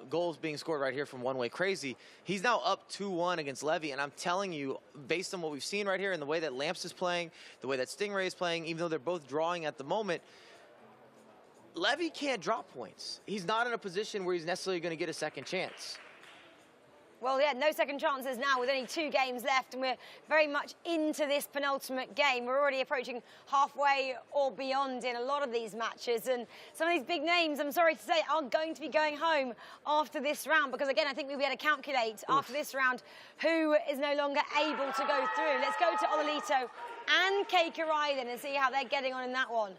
goals being scored right here from One Way Crazy, he's now up 2-1 against Levy. And I'm telling you, based on what we've seen right here and the way that Lamps is playing, the way that Stingray is playing, even though they're both drawing at the moment, Levy can't drop points. He's not in a position where he's necessarily going to get a second chance. Well, yeah, no second chances now with only 2 games left, and we're very much into this penultimate game. We're already approaching halfway or beyond in a lot of these matches, and some of these big names, I'm sorry to say, are going to be going home after this round, because again, I think we'll be able to calculate after this round who is no longer able to go through. Let's go to Oilito and Keikarai then and see how they're getting on in that one.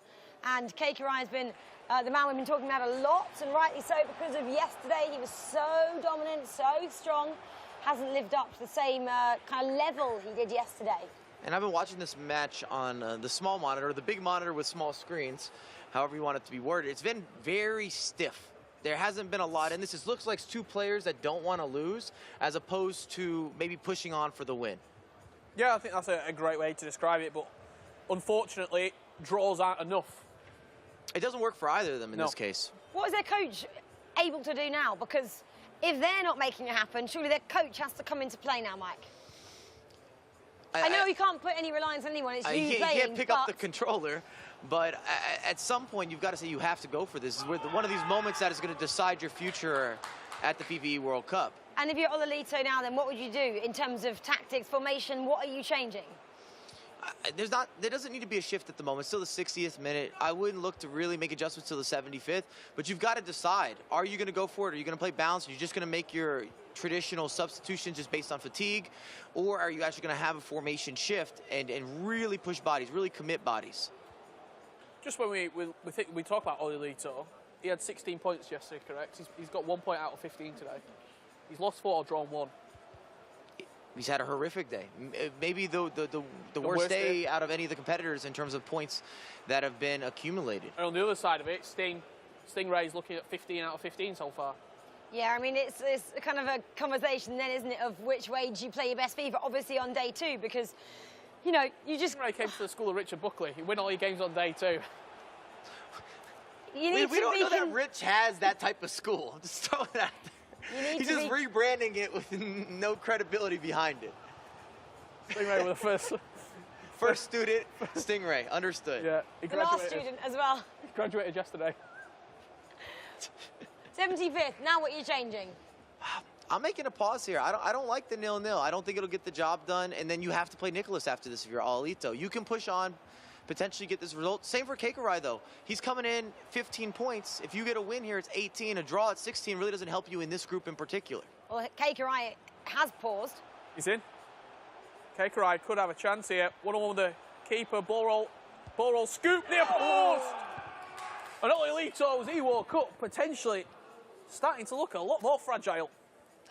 And Keikarai has been the man we've been talking about a lot, and rightly so, because of yesterday. He was so dominant, so strong, hasn't lived up to the same kind of level he did yesterday. And I've been watching this match on the small monitor, the big monitor with small screens, however you want it to be worded. It's been very stiff. There hasn't been a lot in this. It looks like 2 players that don't want to lose, as opposed to maybe pushing on for the win. Yeah, I think that's a great way to describe it, but unfortunately, draws aren't enough. It doesn't work for either of them in this case. What is their coach able to do now? Because if they're not making it happen, surely their coach has to come into play now, Mike. I know you can't put any reliance on anyone. It's you playing. You can't pick up the controller, but at some point you've got to say you have to go for this. It's one of these moments that is going to decide your future at the FIFAe World Cup. And if you're Oilito now, then what would you do in terms of tactics, formation? What are you changing? There doesn't need to be a shift at the moment. It's still the 60th minute. I wouldn't look to really make adjustments till the 75th, but you've got to decide. Are you going to go for it? Are you going to play balance? Are you just going to make your traditional substitutions just based on fatigue? Or are you actually going to have a formation shift and really push bodies, really commit bodies? Just when we talk about Oilito, he had 16 points yesterday, correct? He's got 1 point out of 15 today. He's lost 4 or drawn 1. He's had a horrific day. Maybe the worst day out of any of the competitors in terms of points that have been accumulated. And on the other side of it, Stingray's looking at 15 out of 15 so far. Yeah, I mean, it's kind of a conversation then, isn't it, of which way do you play your best FIFA? Obviously on day 2, because, you know, you just... Stingray came to the school of Richard Buckley. He win all your games on day 2. We don't know that Rich has that type of school. Just throw that. He's just rebranding it with no credibility behind it. Stingray with the first student, Stingray, understood. Yeah, the last student as well. He graduated yesterday. 75th, now what are you changing? I'm making a pause here. I don't like the 0-0. I don't think it'll get the job done, and then you have to play Nicholas after this if you're Oilito. You can push on, potentially get this result. Same for Keikarai, though. He's coming in 15 points. If you get a win here, it's 18. A draw at 16 really doesn't help you in this group in particular. Well, Keikarai has paused. He's in. Keikarai could have a chance here. One-on-one with the keeper. Ball roll, scoop near post. And Oilito, as he woke up, potentially starting to look a lot more fragile.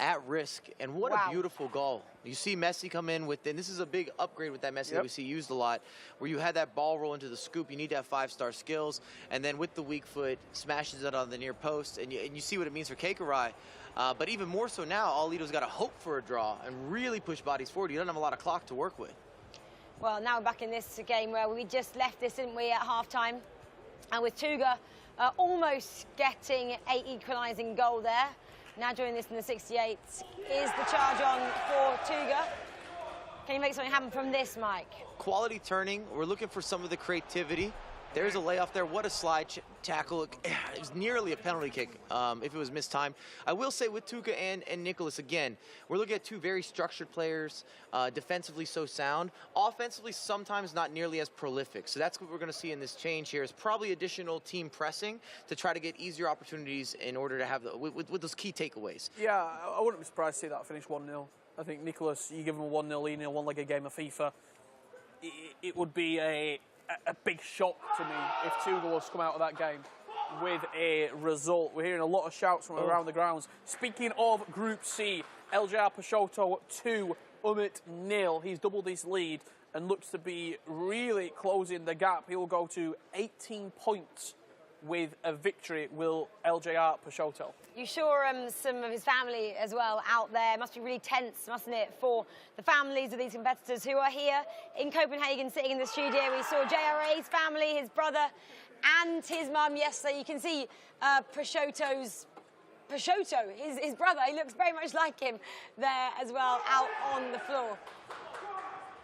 at risk, and what Wow. a beautiful goal. You see Messi come in with, and this is a big upgrade with that Messi that we see used a lot, where you had that ball roll into the scoop. You need to have 5-star skills, and then with the weak foot, smashes it on the near post, and you see what it means for Keikarai. But even more so now, Aulito's got to hope for a draw and really push bodies forward. He doesn't have a lot of clock to work with. Well, now we're back in this game where we just left this, didn't we, at half-time? And with Tuga almost getting a equalising goal there. Now joining this in the 68th is the charge on for Tuga. Can you make something happen from this, Mike? Quality turning. We're looking for some of the creativity. There's a layoff there. What a slide tackle. It was nearly a penalty kick if it was mistimed. I will say with Tuca and Nicholas, again, we're looking at two very structured players, defensively so sound, offensively sometimes not nearly as prolific. So that's what we're going to see in this change here is probably additional team pressing to try to get easier opportunities in order to have with those key takeaways. Yeah, I wouldn't be surprised to see that finish 1-0. I think Nicholas, you give him a 1-0 lead in a one-legged game of FIFA, it would be a big shock to me if Tuga was to come out of that game with a result. We're hearing a lot of shouts from around the grounds. Speaking of Group C, LJR Peixoto 2, Umit 0. He's doubled his lead and looks to be really closing the gap. He will go to 18 points with a victory, will LJR Peixoto. You saw some of his family as well out there. Must be really tense, mustn't it, for the families of these competitors who are here in Copenhagen sitting in the studio. We saw JRA's family, his brother and his mum yesterday. You can see Peixoto, his brother. He looks very much like him there as well, out on the floor.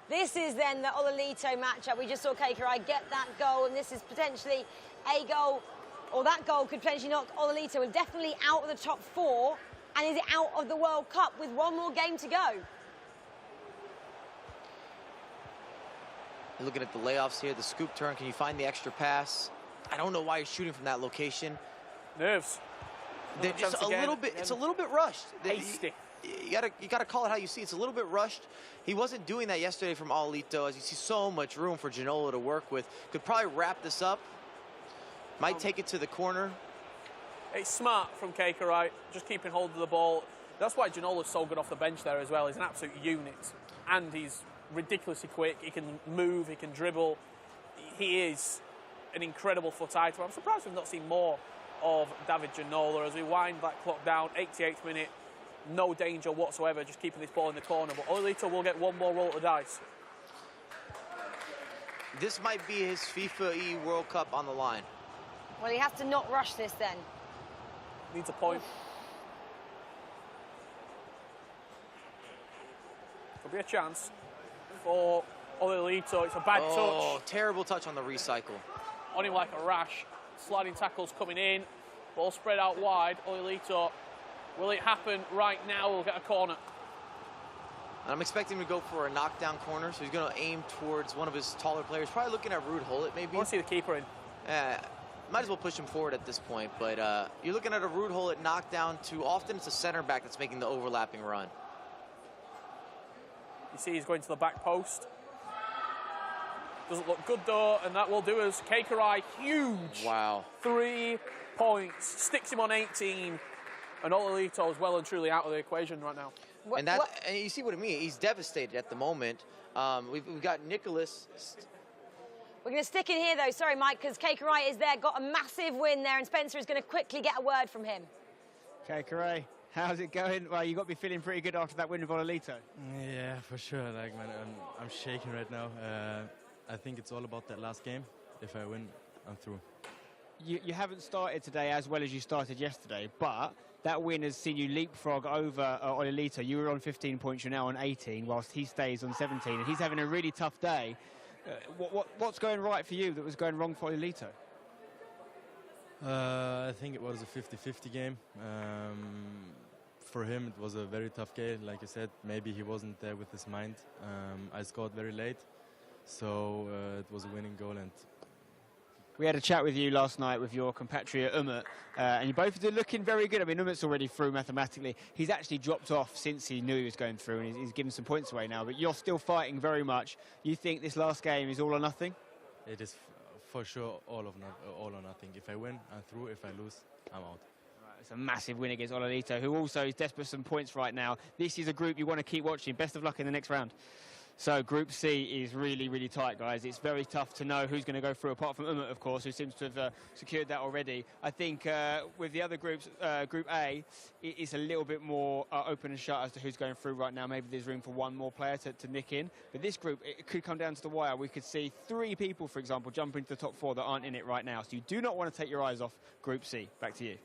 This is then the Ololito matchup. We just saw Keikarai get that goal, and this is potentially a goal, or that goal could potentially knock Ololito definitely out of the top 4, and is out of the World Cup with one more game to go. Looking at the layoffs here, the scoop turn, can you find the extra pass? I don't know why he's shooting from that location. Nerves. They're just a little bit, it's a little bit rushed. Hasty. You gotta call it how you see it. It's a little bit rushed. He wasn't doing that yesterday from Aulito, as you see so much room for Ginola to work with. Could probably wrap this up. Might take it to the corner. It's smart from Keikarai, just keeping hold of the ball. That's why Ginola's so good off the bench there as well. He's an absolute unit, and he's ridiculously quick. He can move, he can dribble. He is an incredible foot item. I'm surprised we've not seen more of David Ginola as we wind that clock down. 88th minute, no danger whatsoever, just keeping this ball in the corner. But Ololito will get one more roll of the dice. This might be his FIFAe World Cup on the line. Well, he has to not rush this then. Needs a point. Could be a chance for Ololito. It's a bad touch. Oh, terrible touch on the recycle. On him like a rash. Sliding tackles coming in. Ball spread out wide. Ololito, will it happen right now? We'll get a corner. And I'm expecting him to go for a knockdown corner, so he's going to aim towards one of his taller players. Probably looking at Ruud Hullet, maybe. I want to see the keeper in. Might as well push him forward at this point, but you're looking at a Ruud Hullet knockdown to, often it's a center back that's making the overlapping run. You see he's going to the back post. Doesn't look good though, and that will do us. Keikarai, huge. Wow. 3 points. Sticks him on 18. And Ololito is well and truly out of the equation right now. And you see what I mean? He's devastated at the moment. We've got Nicholas. We're going to stick in here, though. Sorry, Mike, because Keikarai is there. Got a massive win there, and Spencer is going to quickly get a word from him. Keikarai, how's it going? Well, you got to be feeling pretty good after that win with Ololito. Yeah, for sure. Like, man, I'm shaking right now. I think it's all about that last game. If I win, I'm through. You haven't started today as well as you started yesterday, but that win has seen you leapfrog over Ololito. You were on 15 points, you're now on 18, whilst he stays on 17, and he's having a really tough day. What's going right for you that was going wrong for Ololito? I think it was a 50-50 game. For him, it was a very tough game. Like I said, maybe he wasn't there with his mind. I scored very late, so it was a winning goal. And we had a chat with you last night with your compatriot Umut, and you both are looking very good. I mean, Umut's already through mathematically. He's actually dropped off since he knew he was going through, and he's given some points away now. But you're still fighting very much. You think this last game is all or nothing? it is for sure all or nothing. If I win, I'm through. If I lose, I'm out. It's a massive win against Ololito, who also is desperate for some points right now. This is a group you want to keep watching. Best of luck in the next round. So Group C is really, really tight, guys. It's very tough to know who's going to go through, apart from Umut, of course, who seems to have secured that already. I think with the other groups, Group A, it's a little bit more open and shut as to who's going through right now. Maybe there's room for one more player to nick in. But this group, it could come down to the wire. We could see 3 people, for example, jump into the top 4 that aren't in it right now. So you do not want to take your eyes off Group C. Back to you.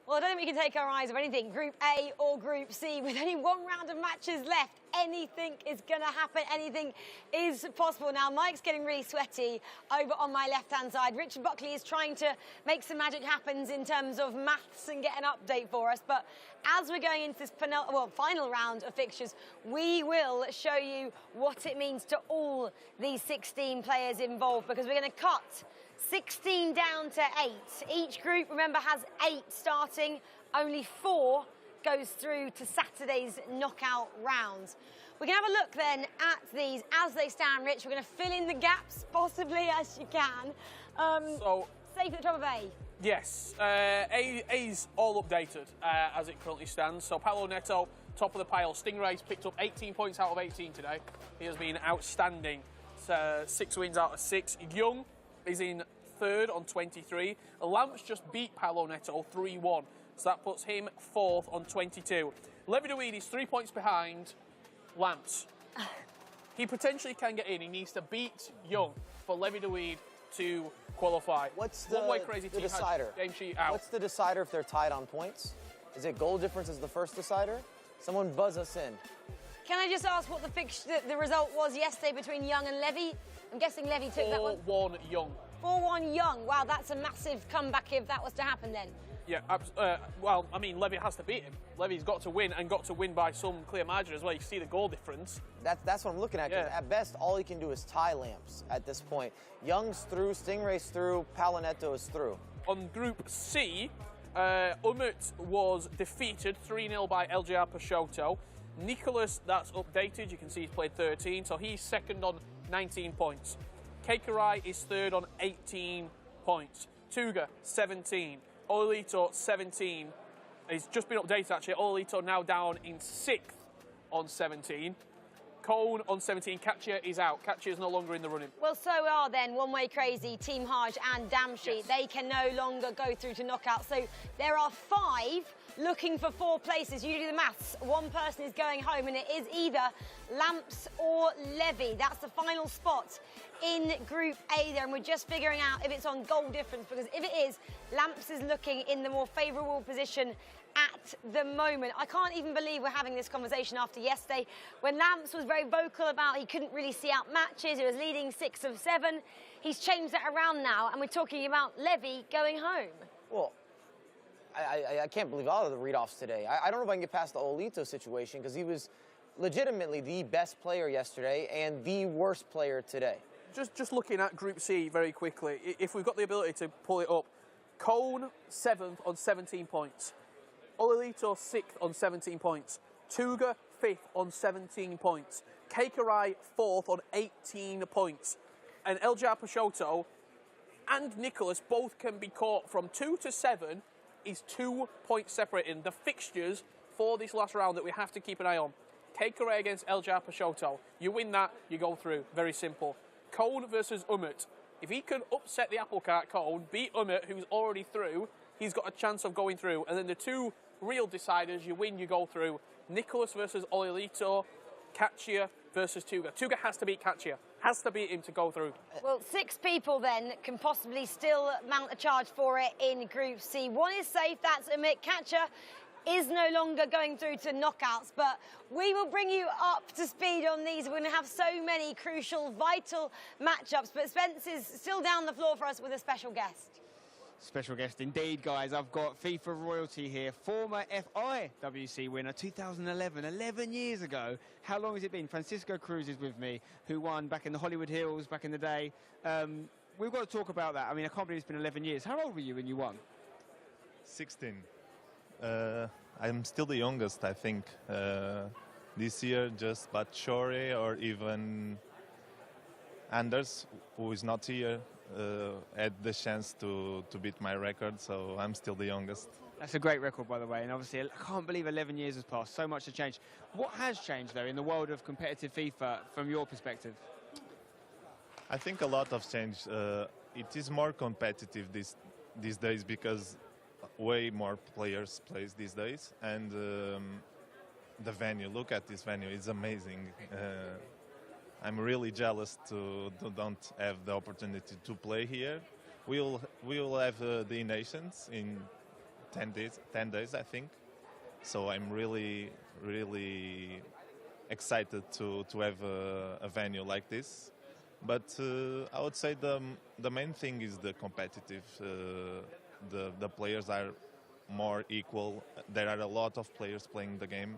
Well, I don't think we can take our eyes off anything, Group A or Group C. With only 1 round of matches left, anything is going to happen. Anything is possible. Now, Mike's getting really sweaty over on my left-hand side. Richard Buckley is trying to make some magic happen in terms of maths and get an update for us. But as we're going into this final round of fixtures, we will show you what it means to all these 16 players involved, because we're going to cut 16 down to 8. Each group, remember, has 8 starting. Only 4 goes through to Saturday's knockout rounds. We can have a look then at these as they stand, Rich. We're going to fill in the gaps, possibly, as you can. So, safe at the top of A. Yes, A's all updated as it currently stands. So Paolo Nato, top of the pile. Stingray's picked up 18 points out of 18 today. He has been outstanding. 6 wins out of 6. Young is in 3rd on 23. Lamps just beat Paolo Nato 3-1. So that puts him 4th on 22. Levi is 3 points behind Lamps. He potentially can get in. He needs to beat Young for Levi to qualify. What's the decider? Game sheet out. What's the decider if they're tied on points? Is it goal difference as the first decider? Someone buzz us in. Can I just ask what the result was yesterday between Young and Levy? I'm guessing Levy took that one. 4-1 Young. 4-1 Young. Wow, that's a massive comeback if that was to happen then. Yeah, well, I mean, Levy has to beat him. Levy's got to win, and got to win by some clear margin as well. You see the goal difference. That's what I'm looking at. Yeah. At best, all he can do is tie Lamps at this point. Young's through, Stingray's through, Paolo Nato is through. On Group C, Umut was defeated 3-0 by LJR Peixoto. Nicholas, that's updated. You can see he's played 13, so he's 2nd on 19 points. Keikarai is 3rd on 18 points. Tuga, 17. Ololito, 17. He's just been updated, actually. Ololito now down in 6th on 17. Cone on 17. Katya is out. Katya is no longer in the running. Well, so are then One Way Crazy, Team Haj and Damshi. Yes. They can no longer go through to knockout. So there are 5 looking for 4 places. You do the maths. One person is going home, and it is either Lamps or Levy. That's the final spot in Group A there, and we're just figuring out if it's on goal difference, because if it is, Lamps is looking in the more favourable position at the moment. I can't even believe we're having this conversation after yesterday, when Lamps was very vocal about he couldn't really see out matches. He was leading 6 of 7. He's changed that around now, and we're talking about Levy going home. Well, I can't believe all of the read-offs today. I don't know if I can get past the Olito situation, because he was legitimately the best player yesterday and the worst player today. Just looking at Group C very quickly, if we've got the ability to pull it up, Cone 7th on 17 points. Ololito 6th on 17 points. Tuga 5th on 17 points. Keikarai 4th on 18 points. And LJR Peixoto and Nicholas both can be caught from 2 to 7 is 2 points separating. The fixtures for this last round that we have to keep an eye on. Keikarai against LJR Peixoto. You win that, you go through. Very simple. Cone versus Umut. If he can upset the apple cart Cone, beat Umut, who's already through, he's got a chance of going through. And then the 2 real deciders, you win, you go through. Nicholas versus Ololito. Katya versus Tuga. Tuga has to beat Katya. Has to beat him to go through. Well, 6 people then can possibly still mount a charge for it in Group C. One is safe, that's Umut. Katya is no longer going through to knockouts, but we will bring you up to speed on these. We're going to have so many crucial, vital matchups, but Spence is still down the floor for us with a special guest. Special guest indeed, guys. I've got FIFA royalty here, former FIWC winner, 2011, 11 years ago. How long has it been? Francisco Cruz is with me, who won back in the Hollywood Hills back in the day. We've got to talk about that. I mean, I can't believe it's been 11 years. How old were you when you won? 16. I'm still the youngest, I think. This year, just but Shore or even Anders, who is not here, had the chance to beat my record, so I'm still the youngest. That's a great record, by the way, and obviously I can't believe 11 years has passed. So much has changed. What has changed, though, in the world of competitive FIFA from your perspective? I think a lot has changed. It is more competitive these days because way more players play these days, and the venue. Look at this venue; it's amazing. I'm really jealous to don't have the opportunity to play here. We will have the Nations in 10 days, I think. So I'm really excited to have a venue like this. But I would say the main thing is the competitive. The players are more equal. There are a lot of players playing the game,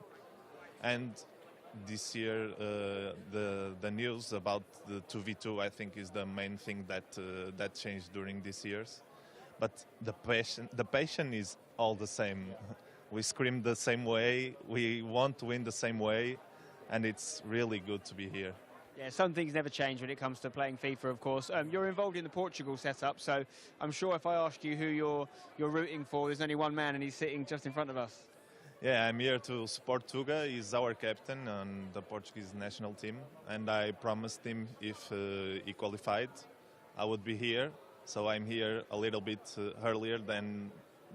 and this year the news about the 2v2 I think is the main thing that changed during these years. But the passion is all the same. We scream the same way. We want to win the same way, and it's really good to be here. Yeah, some things never change when it comes to playing FIFA, of course. You're involved in the Portugal setup, so I'm sure if I ask you who you're rooting for, there's only one man and he's sitting just in front of us. Yeah, I'm here to support Tuga. He's our captain on the Portuguese national team, and I promised him if he qualified, I would be here. So I'm here a little bit earlier than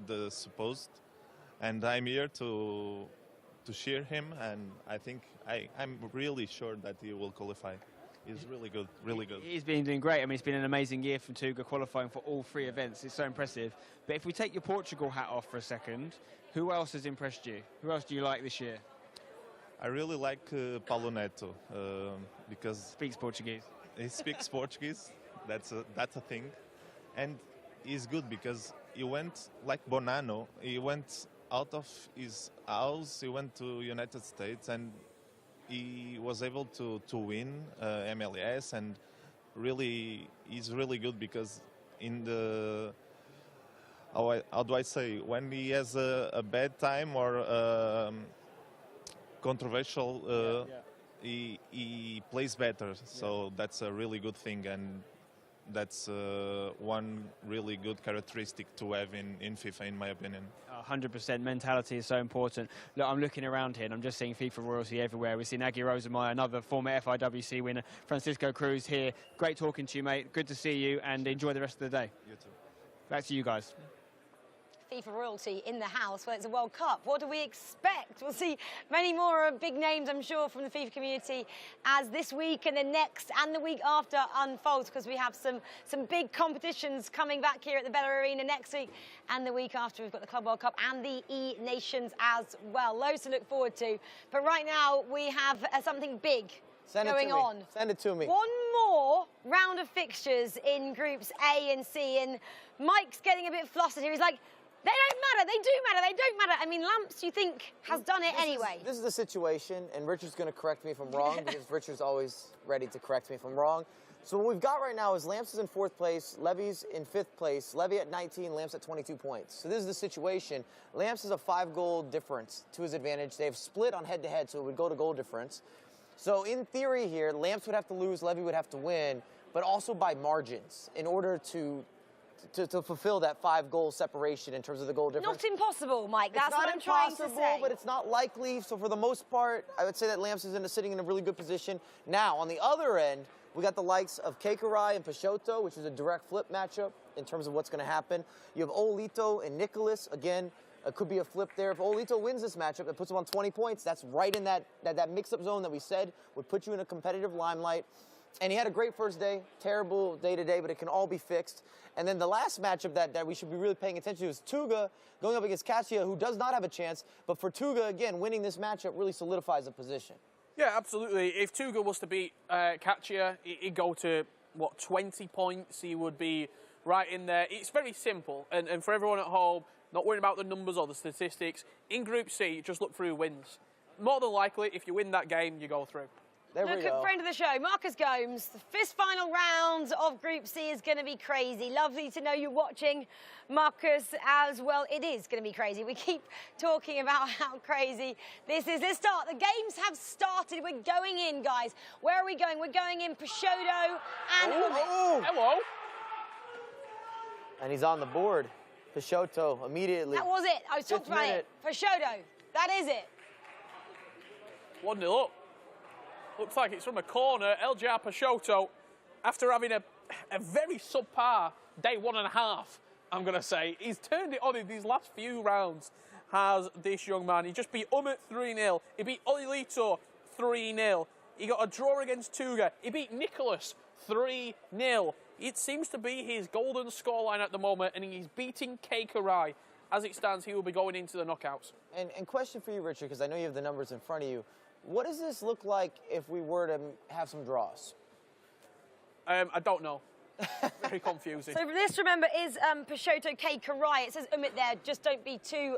the supposed, and I'm here to cheer him, and I think I'm really sure that he will qualify. He's really good, really good. He's been doing great. I mean, it's been an amazing year from Tuga, qualifying for all 3 events. It's so impressive. But if we take your Portugal hat off for a second, who else has impressed you? Who else do you like this year? I really like Paolo Nato because speaks Portuguese. He speaks Portuguese. That's a thing, and he's good because he went like Bonano. He went out of his house. He went to United States and he was able to win MLS, and really he's really good because in the how do I say, when he has a bad time or controversial, he plays better. So that's a really good thing, and that's one really good characteristic to have in FIFA, in my opinion. 100%. Mentality is so important. Look, I'm looking around here and I'm just seeing FIFA royalty everywhere. We've seen Aggie Rosemeyer, another former FIWC winner, Francisco Cruz here. Great talking to you, mate. Good to see you, and enjoy the rest of the day. You too. Back to you guys. FIFA royalty in the house. Well, it's a World Cup. What do we expect? We'll see many more big names, I'm sure, from the FIFA community as this week and the next and the week after unfolds, because we have some big competitions coming back here at the Bella Arena next week and the week after. We've got the Club World Cup and the E-Nations as well. Loads to look forward to. But right now we have something big going on. Send it to me. One more round of fixtures in Groups A and C, and Mike's getting a bit flustered here. He's like, they don't matter, they do matter, they don't matter. I mean, Lamps, you think, has done it anyway. This is the situation, and Richard's going to correct me if I'm wrong, because Richard's always ready to correct me if I'm wrong. So what we've got right now is Lamps is in 4th place, Levy's in 5th place, Levy at 19, Lamps at 22 points. So this is the situation. Lamps is a 5-goal difference to his advantage. They've split on head-to-head, so it would go to goal difference. So in theory here, Lamps would have to lose, Levy would have to win, but also by margins in order to fulfill that 5-goal separation in terms of the goal difference. Not impossible, Mike. That's what I'm trying to say. It's not impossible, but it's not likely. So for the most part, I would say that Lamps is sitting in a really good position. Now, on the other end, we got the likes of Kekarai and Peixoto, which is a direct flip matchup in terms of what's going to happen. You have Olito and Nicholas. Again, it could be a flip there. If Olito wins this matchup, it puts him on 20 points. That's right in that mix-up zone that we said would put you in a competitive limelight. And he had a great first day, terrible day today, but it can all be fixed. And then the last matchup that we should be really paying attention to is Tuga going up against Katia, who does not have a chance. But for Tuga, again, winning this matchup really solidifies the position. Yeah, absolutely. If Tuga was to beat Katia, he'd go to, 20 points? He would be right in there. It's very simple. And for everyone at home, not worrying about the numbers or the statistics, in Group C, just look for who wins. More than likely, if you win that game, you go through. Look at friend of the show, Marcus Gomes. The 5th final round of Group C is going to be crazy. Lovely to know you're watching, Marcus, as well. It is going to be crazy. We keep talking about how crazy this is. Let's start. The games have started. We're going in, guys. Where are we going? We're going in Peixoto and Hello. And he's on the board. Peixoto immediately. That was it. I was talking about it. Peixoto. That is it. 1-0 up. Looks like it's from a corner. LJR Peixoto, after having a very subpar day 1.5, I'm going to say, he's turned it on in these last few rounds, has this young man. He just beat Umit 3-0. He beat Olilito 3-0. He got a draw against Tuga. He beat Nicholas 3-0. It seems to be his golden scoreline at the moment, and he's beating Kei Karai. As it stands, he will be going into the knockouts. And question for you, Richard, because I know you have the numbers in front of you. What does this look like if we were to have some draws? I don't know. Very confusing. So this, remember, is Peixoto Kei Karai. It says Umit there. Just don't be too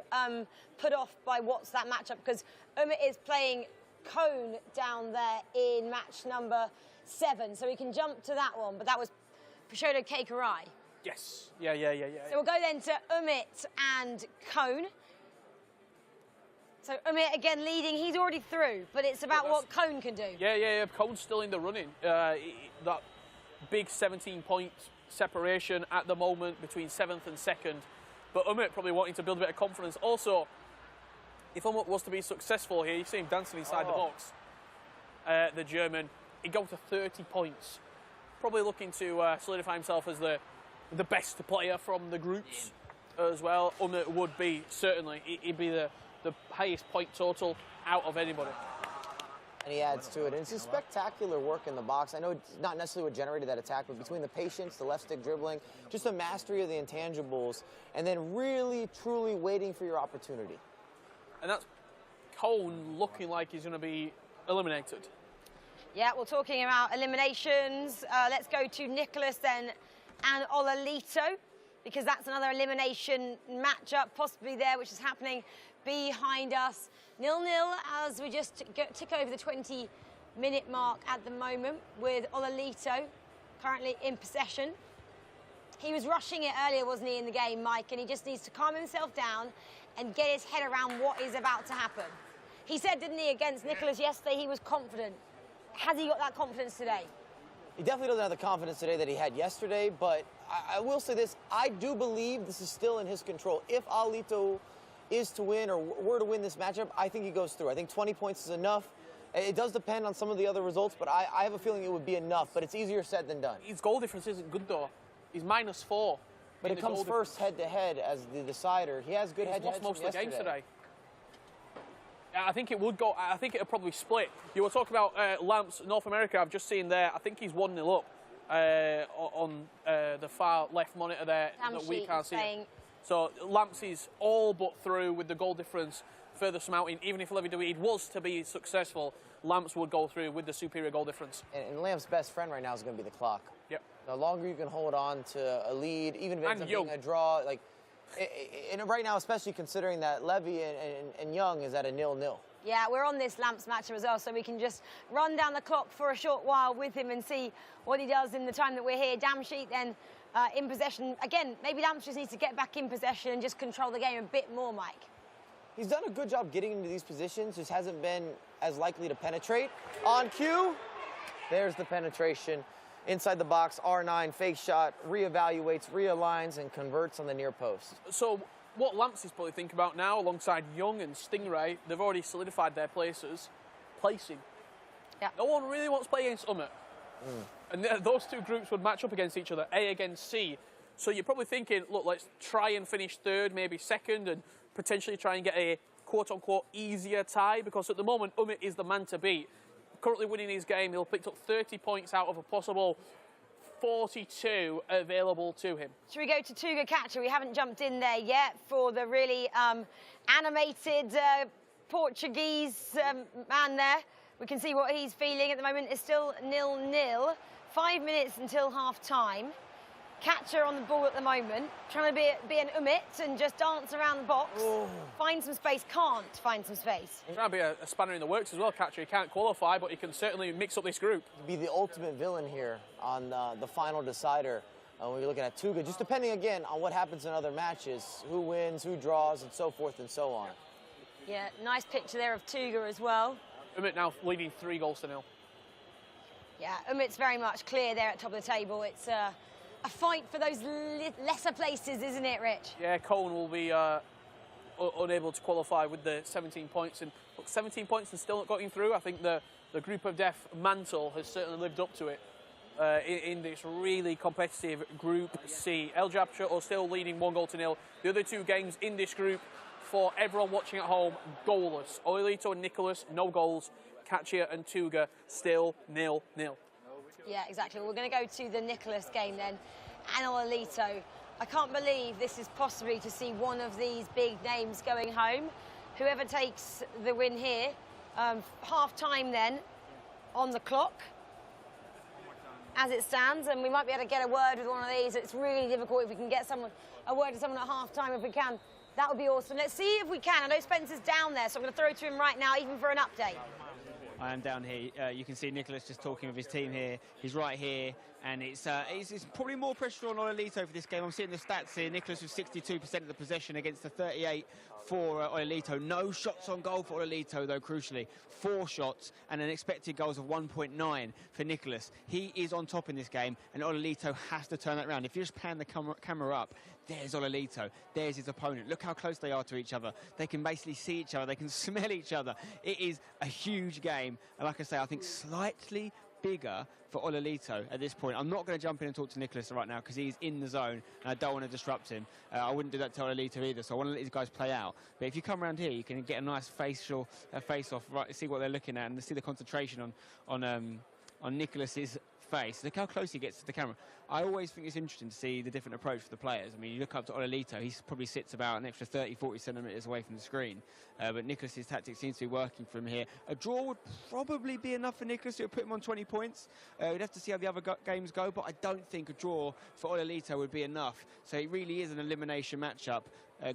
put off by what's that matchup, because Umit is playing Cone down there in match number 7. So we can jump to that one, but that was Peixoto Kei Karai. Yes. Yeah. So we'll go then to Umit and Cone. So Umit again leading. He's already through, but it's about what Cone can do. Yeah. Cone's still in the running. That big 17-point separation at the moment between 7th and 2nd. But Umit probably wanting to build a bit of confidence. Also, if Umit was to be successful here, you see him dancing inside the box. The German, he'd go to 30 points. Probably looking to solidify himself as the best player from the groups as well. Umit would be, certainly, he'd be the highest point total out of anybody. And he adds to it. And it's just spectacular work in the box. I know it's not necessarily what generated that attack, but between the patience, the left stick dribbling, just a mastery of the intangibles, and then really, truly waiting for your opportunity. And that's Cone looking like he's going to be eliminated. Yeah, we're talking about eliminations. Let's go to Nicholas then and Olilito, because that's another elimination matchup possibly there, which is happening behind us. 0-0 as we just tick over the 20-minute mark at the moment with Olilito currently in possession. He was rushing it earlier, wasn't he, in the game, Mike? And he just needs to calm himself down and get his head around what is about to happen. He said, didn't he, against Nicholas yesterday, he was confident. Has he got that confidence today? He definitely doesn't have the confidence today that he had yesterday, but I will say this. I do believe this is still in his control. If Olilito is to win or were to win this matchup, I think he goes through. I think 20 points is enough. It does depend on some of the other results, but I have a feeling it would be enough, but it's easier said than done. His goal difference isn't good, though. He's -4. But it comes first head-to-head as the decider. He has good head-to-head most of the games today. I think it would go. I think it would probably split. You were talking about Lamps, North America. I've just seen there. I think he's 1-0 up on the far left monitor there that we can't see. So Lamps is all but through with the goal difference further smounting. Even if Levi Douid was to be successful, Lamps would go through with the superior goal difference. And Lamps' best friend right now is going to be the clock. Yep. The longer you can hold on to a lead, even if it ends up being a draw, like, and right now, especially considering that Levy and Young is at a 0-0. Yeah, we're on this Lamps matchup as well, so we can just run down the clock for a short while with him and see what he does in the time that we're here. Damsheet then in possession. Again, maybe Lamps just needs to get back in possession and just control the game a bit more, Mike. He's done a good job getting into these positions, just hasn't been as likely to penetrate. On cue, there's the penetration. Inside the box, R9, fake shot, reevaluates, realigns, and converts on the near post. So what Lamps is probably thinking about now, alongside Young and Stingray, they've already solidified their places. Placing. Yeah. No one really wants to play against Umit. And those two groups would match up against each other, A against C. So you're probably thinking, look, let's try and finish third, maybe second, and potentially try and get a quote-unquote easier tie, because at the moment, Umit is the man to beat. Currently winning his game, he'll pick up 30 points out of a possible 42 available to him. Should we go to Tuga Catcher? We haven't jumped in there yet for the really animated Portuguese man there. We can see what he's feeling at the moment. It's still 0-0. 5 minutes until half-time. Catcher on the ball at the moment, trying to be an Umit and just dance around the box. Oh. Find some space, can't find some space. He's trying to be a spanner in the works as well, Catcher. He can't qualify, but he can certainly mix up this group. Be the ultimate villain here on the final decider. When you're looking at Tuga, just depending again on what happens in other matches, who wins, who draws, and so forth and so on. Yeah, nice picture there of Tuga as well. Umit now leading 3-0. Yeah, Umit's very much clear there at top of the table. It's a fight for those lesser places, isn't it, Rich? Yeah, Cohen will be unable to qualify with the 17 points. And look, 17 points and still not getting through. I think the Group of Death mantle has certainly lived up to it in this really competitive Group C. El Jabra are still leading 1-0. The other two games in this group, for everyone watching at home, goalless. Oilito and Nicholas, no goals. Katia and Tuga, still 0-0. Yeah, exactly. We're going to go to the Nicholas game then, and Oilito. I can't believe this is possibly to see one of these big names going home. Whoever takes the win here, half-time then on the clock as it stands, and we might be able to get a word with one of these. It's really difficult if we can get a word with someone at half-time if we can. That would be awesome. Let's see if we can. I know Spencer's down there, so I'm going to throw it to him right now, even for an update. I am down here. You can see Nicholas just talking with his team here. He's right here, and it's probably more pressure on Oilito for this game. I'm seeing the stats here. Nicholas with 62% of the possession against the 38 for Oilito. No shots on goal for Oilito, though, crucially. 4 shots and an expected goals of 1.9 for Nicholas. He is on top in this game, and Oilito has to turn that around. If you just pan the camera up, there's Oilito. There's his opponent. Look how close they are to each other. They can basically see each other. They can smell each other. It is a huge game. And like I say, I think slightly bigger for Oilito at this point. I'm not going to jump in and talk to Nicholas right now because he's in the zone and I don't want to disrupt him. I wouldn't do that to Oilito either, so I want to let these guys play out. But if you come around here, you can get a nice face-off, right, see what they're looking at and see the concentration on Nicholas's face. Look how close he gets to the camera. I always think it's interesting to see the different approach for the players. I mean, you look up to Oilito, he probably sits about an extra 30-40 centimetres away from the screen. But Nicholas's tactics seems to be working for him here. A draw would probably be enough for Nicholas. It would put him on 20 points. We'd have to see how the other games go, but I don't think a draw for Oilito would be enough. So it really is an elimination matchup.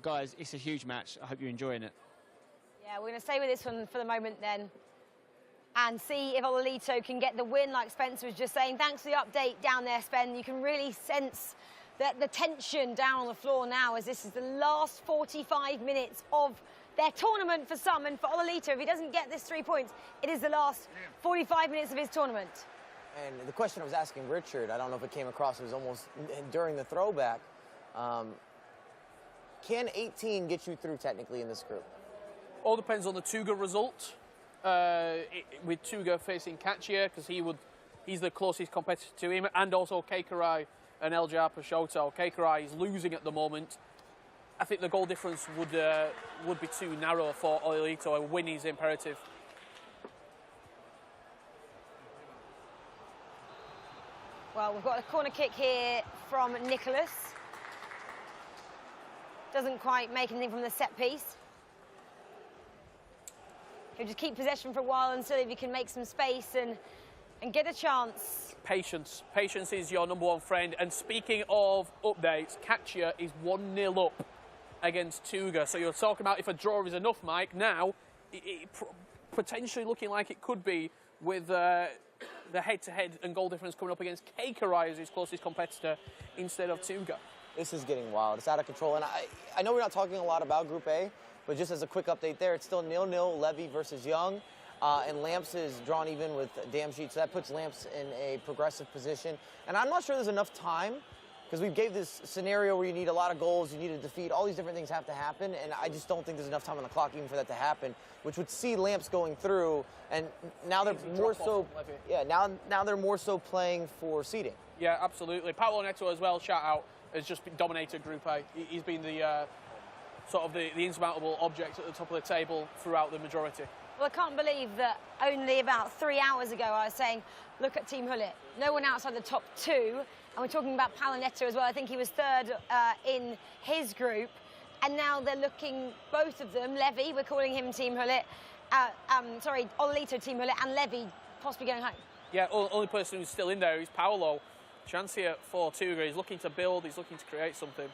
Guys, it's a huge match. I hope you're enjoying it. Yeah, we're going to stay with this one for the moment then, and see if Oilito can get the win, like Spencer was just saying. Thanks for the update down there, Spen. You can really sense the tension down on the floor now, as this is the last 45 minutes of their tournament for some. And for Oilito, if he doesn't get this 3 points, it is the last 45 minutes of his tournament. And the question I was asking Richard, I don't know if it came across, it was almost during the throwback. Can 18 get you through technically in this group? All depends on the Tuga result. With Tuga facing Katia, because he's the closest competitor to him, and also Keikarai and El Jabra Pashota. Keikarai is losing at the moment. I think the goal difference would be too narrow for Oilito. A win is imperative. Well, we've got a corner kick here from Nicholas. Doesn't quite make anything from the set piece. He'll just keep possession for a while until he can make some space and get a chance. Patience. Patience is your number one friend. And speaking of updates, Katia is 1-0 up against Tuga. So you're talking about if a draw is enough, Mike. Now, it potentially looking like it could be with the head-to-head and goal difference coming up against Keikarai as his closest competitor instead of Tuga. This is getting wild. It's out of control. And I know we're not talking a lot about Group A, but just as a quick update there, it's still 0-0, Levy versus Young. And Lamps is drawn even with Damjeet, so that puts Lamps in a progressive position. And I'm not sure there's enough time, because we gave this scenario where you need a lot of goals, you need a defeat, all these different things have to happen, and I just don't think there's enough time on the clock even for that to happen, which would see Lamps going through, and now they're more so, now they're more so playing for seeding. Yeah, absolutely. Paolo Nato as well, shout out, has just dominated Group A. He's been the sort of the insurmountable object at the top of the table throughout the majority. Well, I can't believe that only about 3 hours ago I was saying, look at Team Hullet. No one outside the top two. And we're talking about Paolo Nato as well. I think he was third in his group. And now they're looking, both of them, Levy, we're calling him Team Hullet. Oilito Team Hullet, and Levy possibly going home. Yeah, only person who's still in there is Paolo. Chance here for Tuga. He's looking to build, he's looking to create something.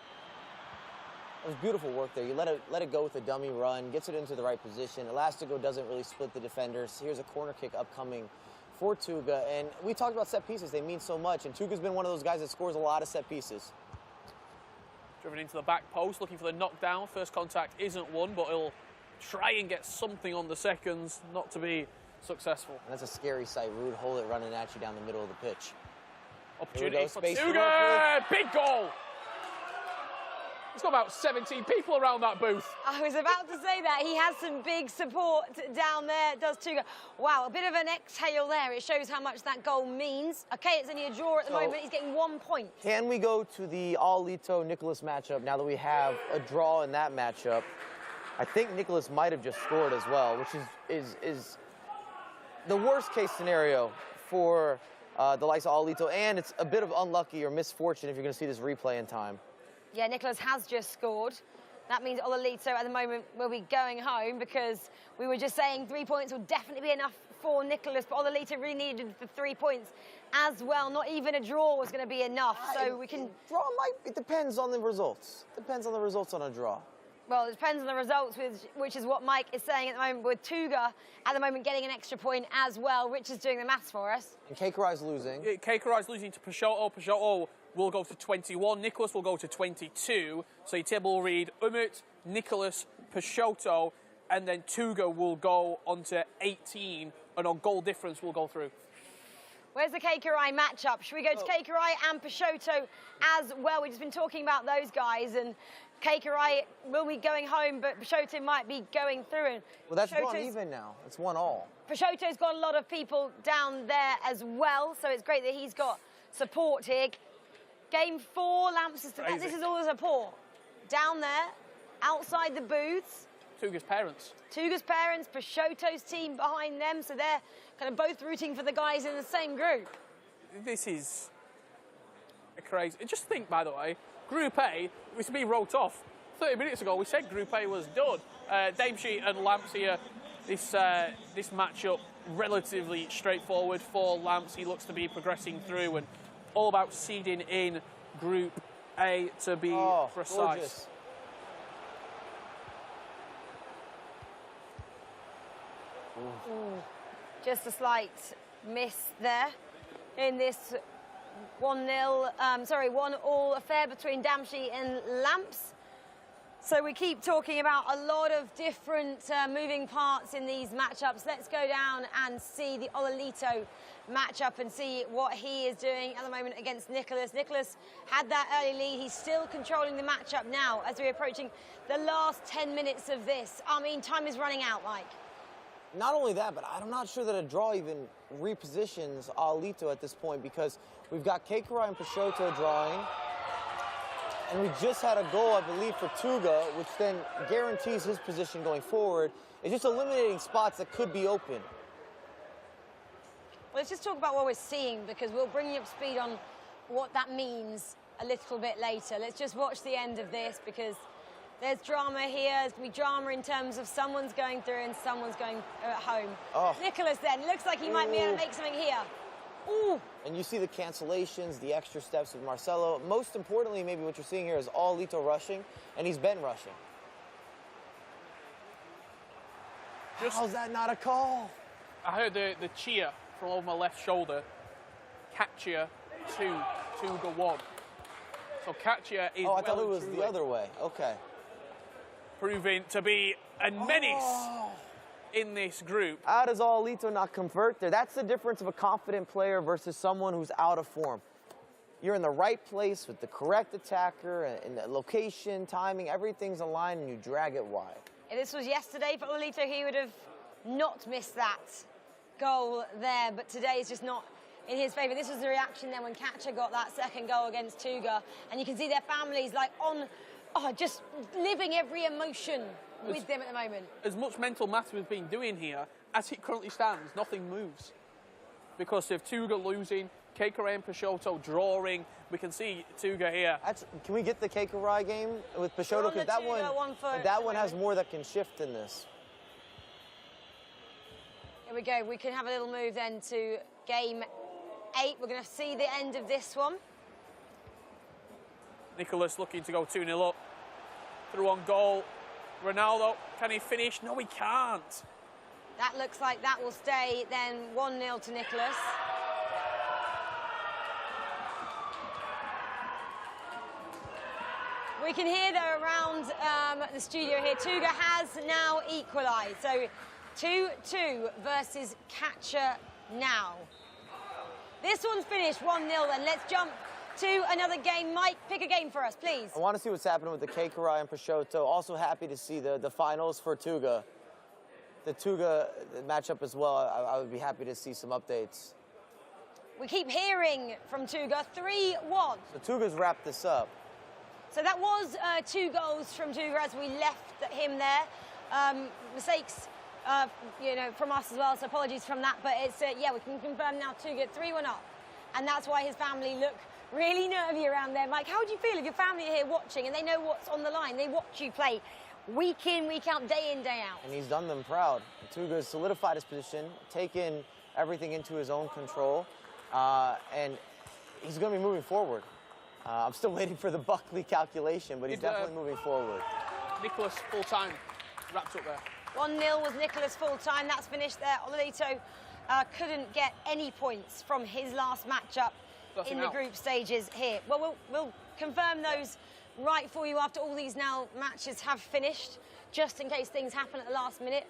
It was beautiful work there. You let it go with a dummy run, gets it into the right position. Elastico doesn't really split the defenders. Here's a corner kick upcoming for Tuga. And we talked about set pieces. They mean so much. And Tuga's been one of those guys that scores a lot of set pieces. Driven into the back post, looking for the knockdown. First contact isn't one, but he'll try and get something on the seconds, not to be successful. And that's a scary sight. Ruud Hullet running at you down the middle of the pitch. Opportunity for space to work Tuga. Big goal. He's got about 17 people around that booth. I was about to say that. He has some big support down there, does Tuga. Wow, a bit of an exhale there. It shows how much that goal means. Okay, it's only a draw at the moment. He's getting 1 point. Can we go to the Alito-Nicholas matchup now that we have a draw in that matchup? I think Nicholas might have just scored as well, which is the worst case scenario for the likes of Alito, and it's a bit of unlucky or misfortune if you're going to see this replay in time. Yeah, Nicholas has just scored. That means Ololito at the moment will be going home, because we were just saying 3 points will definitely be enough for Nicholas, but Ololito really needed the 3 points as well. Not even a draw was going to be enough, so we can... Draw it depends on the results. Depends on the results on a draw. Well, it depends on the results, which is what Mike is saying at the moment, with Tuga at the moment getting an extra point as well. Rich is doing the maths for us. And Kekurai's losing. Kekurai's losing to Peixoto. Peixoto will go to 21. Nicholas will go to 22. So your table will read Umut, Nicholas, Peixoto, and then Tuga will go on to 18, and on goal difference will go through. Where's the Kekurai matchup? Should we go to Kekurai and Peixoto as well? We've just been talking about those guys, and Kekurai will be going home, but Peixoto might be going through. And well, that's 1 even now. It's 1-all. Peixoto's got a lot of people down there as well, so it's great that he's got support here. Game 4, Lamps is this is all the support. Down there, outside the booths. Tuga's parents. Tuga's parents, Peixoto's team behind them, so they're kind of both rooting for the guys in the same group. This is crazy. Just think, by the way, Group A was to be wrote off. 30 minutes ago, we said Group A was done. Damesheet and Lamps here, this matchup relatively straightforward for Lamps. He looks to be progressing through, and all about seeding in Group A to be precise. Gorgeous. Just a slight miss there in this 1-all affair between Damshi and Lamps. So we keep talking about a lot of different moving parts in these matchups. Let's go down and see the Ololito matchup and see what he is doing at the moment against Nicholas. Nicholas had that early lead. He's still controlling the matchup now as we're approaching the last 10 minutes of this. I mean, time is running out, Mike. Not only that, but I'm not sure that a draw even repositions Alito at this point, because we've got Kekurai and Peixoto drawing, and we just had a goal, I believe, for Tuga, which then guarantees his position going forward. It's just eliminating spots that could be open. Well, let's just talk about what we're seeing, because we'll bring you up to speed on what that means a little bit later. Let's just watch the end of this, because there's drama here. There's going to be drama in terms of someone's going through and someone's going at home. Oh. Nicholas then, looks like he might be able to make something here. Ooh. And you see the cancellations, the extra steps with Marcelo. Most importantly, maybe what you're seeing here is Alito rushing, and he's been rushing. How's that not a call? I heard the cheer from over my left shoulder. Katia 2, Tuga 1. So Katia is I thought it was the other way. Okay. Proving to be a menace in this group. How does Alito not convert there? That's the difference of a confident player versus someone who's out of form. You're in the right place with the correct attacker, and the location, timing, everything's aligned, and you drag it wide. If this was yesterday for Ololito, he would have not missed that goal there, but today is just not in his favour. This was the reaction then when Katia got that second goal against Tuga, and you can see their families like just living every emotion with them at the moment. As much mental math we've been doing here, as it currently stands, nothing moves. Because of Tuga losing, Kekurai and Peixoto drawing, we can see Tuga here. Can we get the Kekurai game with Peixoto? Because that one has more that can shift in this. Here we go. We can have a little move then to game 8. We're going to see the end of this one. Nicholas looking to go 2-0 up. Through on goal. Ronaldo, can he finish? No, he can't. That looks like that will stay then 1-0 to Nicholas. We can hear though around the studio here, Tuga has now equalised. So 2-2 versus Katia now. This one's finished 1-0 then. Let's jump to another game. Mike, pick a game for us, please. I want to see what's happening with the Keikarai and Peixoto. Also happy to see the finals for Tuga. The Tuga matchup as well, I would be happy to see some updates. We keep hearing from Tuga, 3-1. So Tuga's wrapped this up. So that was 2 goals from Tuga as we left him there. Mistakes, from us as well, so apologies from that. But it's, we can confirm now Tuga 3-1 up. And that's why his family look really nervy around there. Mike, how do you feel if your family are here watching and they know what's on the line? They watch you play week in, week out, day in, day out. And he's done them proud. Tuga's solidified his position, taken everything into his own control, and he's going to be moving forward. I'm still waiting for the Buckley calculation, but he's definitely moving forward. Nicholas full-time wrapped up there. 1-0 was Nicholas full-time. That's finished there. Ololito couldn't get any points from his last matchup in the group stages here. Well, we'll confirm those right for you after all these matches have finished, just in case things happen at the last minute.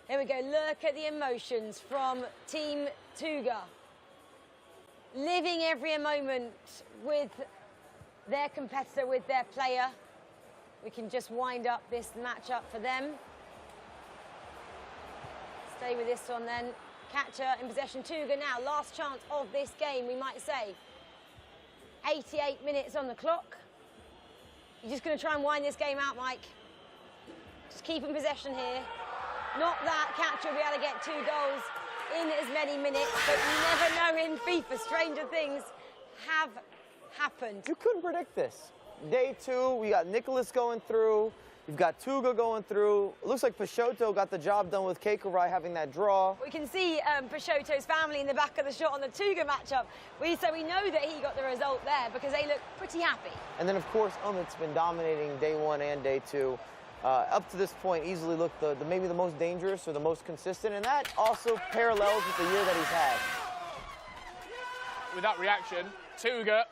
Here we go. Look at the emotions from Team Tuga. Living every moment with their competitor, with their player. We can just wind up this matchup for them. Stay with this one then. Catcher in possession, Tuga now. Last chance of this game, we might say. 88 minutes on the clock. You're just going to try and wind this game out, Mike. Just keep in possession here. Not that Catcher will be able to get 2 goals in as many minutes, but you never know in FIFA. Stranger things have happened. You couldn't predict this. Day 2, we got Nicholas going through. You've got Tuga going through. It looks like Peixoto got the job done with Keikarai having that draw. We can see Peixoto's family in the back of the shot on the Tuga matchup. So we know that he got the result there because they look pretty happy. And then, of course, Umit's been dominating day 1 and day 2. Up to this point, easily looked maybe the most dangerous or the most consistent, and that also parallels with the year that he's had. With that reaction, Tuga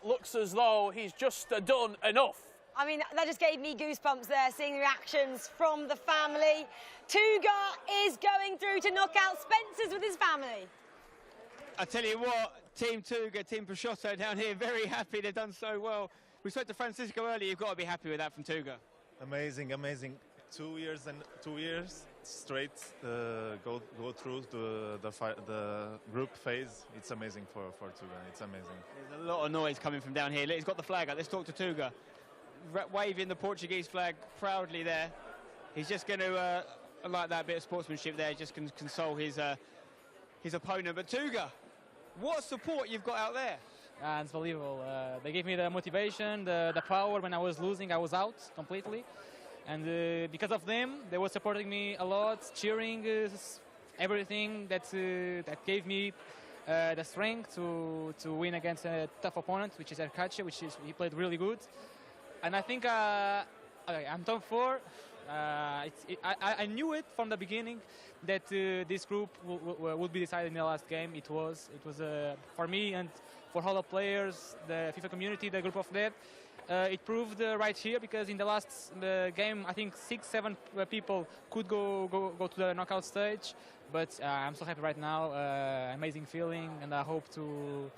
looks as though he's just done enough. I mean, that just gave me goosebumps there, seeing the reactions from the family. Tuga is going through to knock out Spencer's with his family. I tell you what, Team Tuga, Team Peixoto down here, very happy. They've done so well. We spoke to Francisco earlier. You've got to be happy with that from Tuga. Amazing, amazing. 2 years straight go through the group phase. It's amazing for Tuga. It's amazing. There's a lot of noise coming from down here. He's got the flag up. Let's talk to Tuga. Waving the Portuguese flag proudly there. He's just going to, like that bit of sportsmanship there, just can console his opponent. But Tuga, what support you've got out there? It's unbelievable. They gave me the motivation, the power. When I was losing, I was out completely. And because of them, they were supporting me a lot, cheering, everything that gave me the strength to win against a tough opponent, which is Arcacha, he played really good. And I think I'm top 4. I knew it from the beginning that this group would be decided in the last game. It was for me and for all the players, the FIFA community, the group of death. It proved right here because in the last game, I think 6-7 people could go to the knockout stage. But I'm so happy right now. Amazing feeling, and I hope to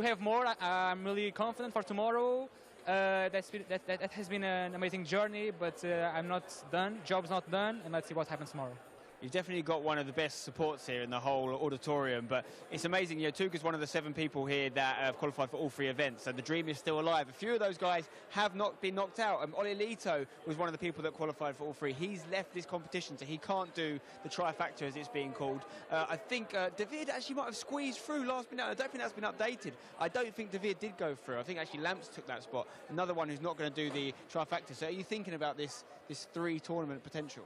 have more. I'm really confident for tomorrow. That has been an amazing journey, but I'm not done. Job's not done, and let's see what happens tomorrow. You've definitely got one of the best supports here in the whole auditorium, but it's amazing. Tuga's one of the 7 people here that have qualified for all 3 events, so the dream is still alive. A few of those guys have not been knocked out. Ololito was one of the people that qualified for all 3. He's left this competition, so he can't do the trifactor, as it's being called. I think David actually might have squeezed through last minute. I don't think that's been updated. I don't think David did go through. I think actually Lamps took that spot. Another one who's not going to do the trifactor. So are you thinking about this 3 tournament potential?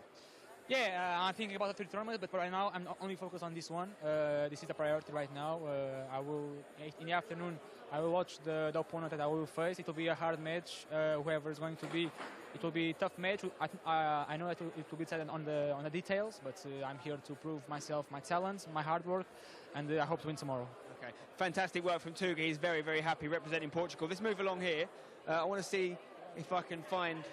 Yeah, I'm thinking about the 3 tournaments, but right now I'm only focused on this one. This is the priority right now. I will, in the afternoon, I will watch the opponent that I will face. It will be a hard match. Whoever is going to be, it will be a tough match. I know that it will be decided on the details, but I'm here to prove myself, my talents, my hard work, and I hope to win tomorrow. Okay, fantastic work from Tuga. He's very, very happy representing Portugal. Let's move along here. I want to see if I can find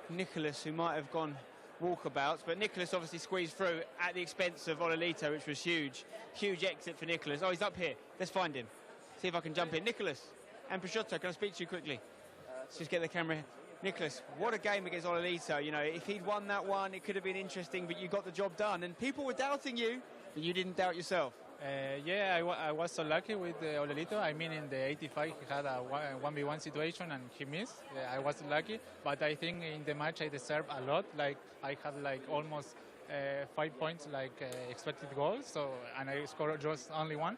Nicholas, who might have gone walkabouts, but Nicholas obviously squeezed through at the expense of Ololito, which was huge. Huge exit for Nicholas. Oh, he's up here. Let's find him. See if I can jump in. Nicholas and Peixoto, can I speak to you quickly? Let's just get the camera here. Nicholas, what a game against Ololito. You know, if he'd won that one, it could have been interesting, but you got the job done. And people were doubting you, but you didn't doubt yourself. Yeah, I was so lucky with Ololito. I mean, in the 85, he had a 1v1 situation and he missed. I was lucky, but I think in the match I deserved a lot. Like, I had like almost 5 points, like expected goals, so, and I scored just only one.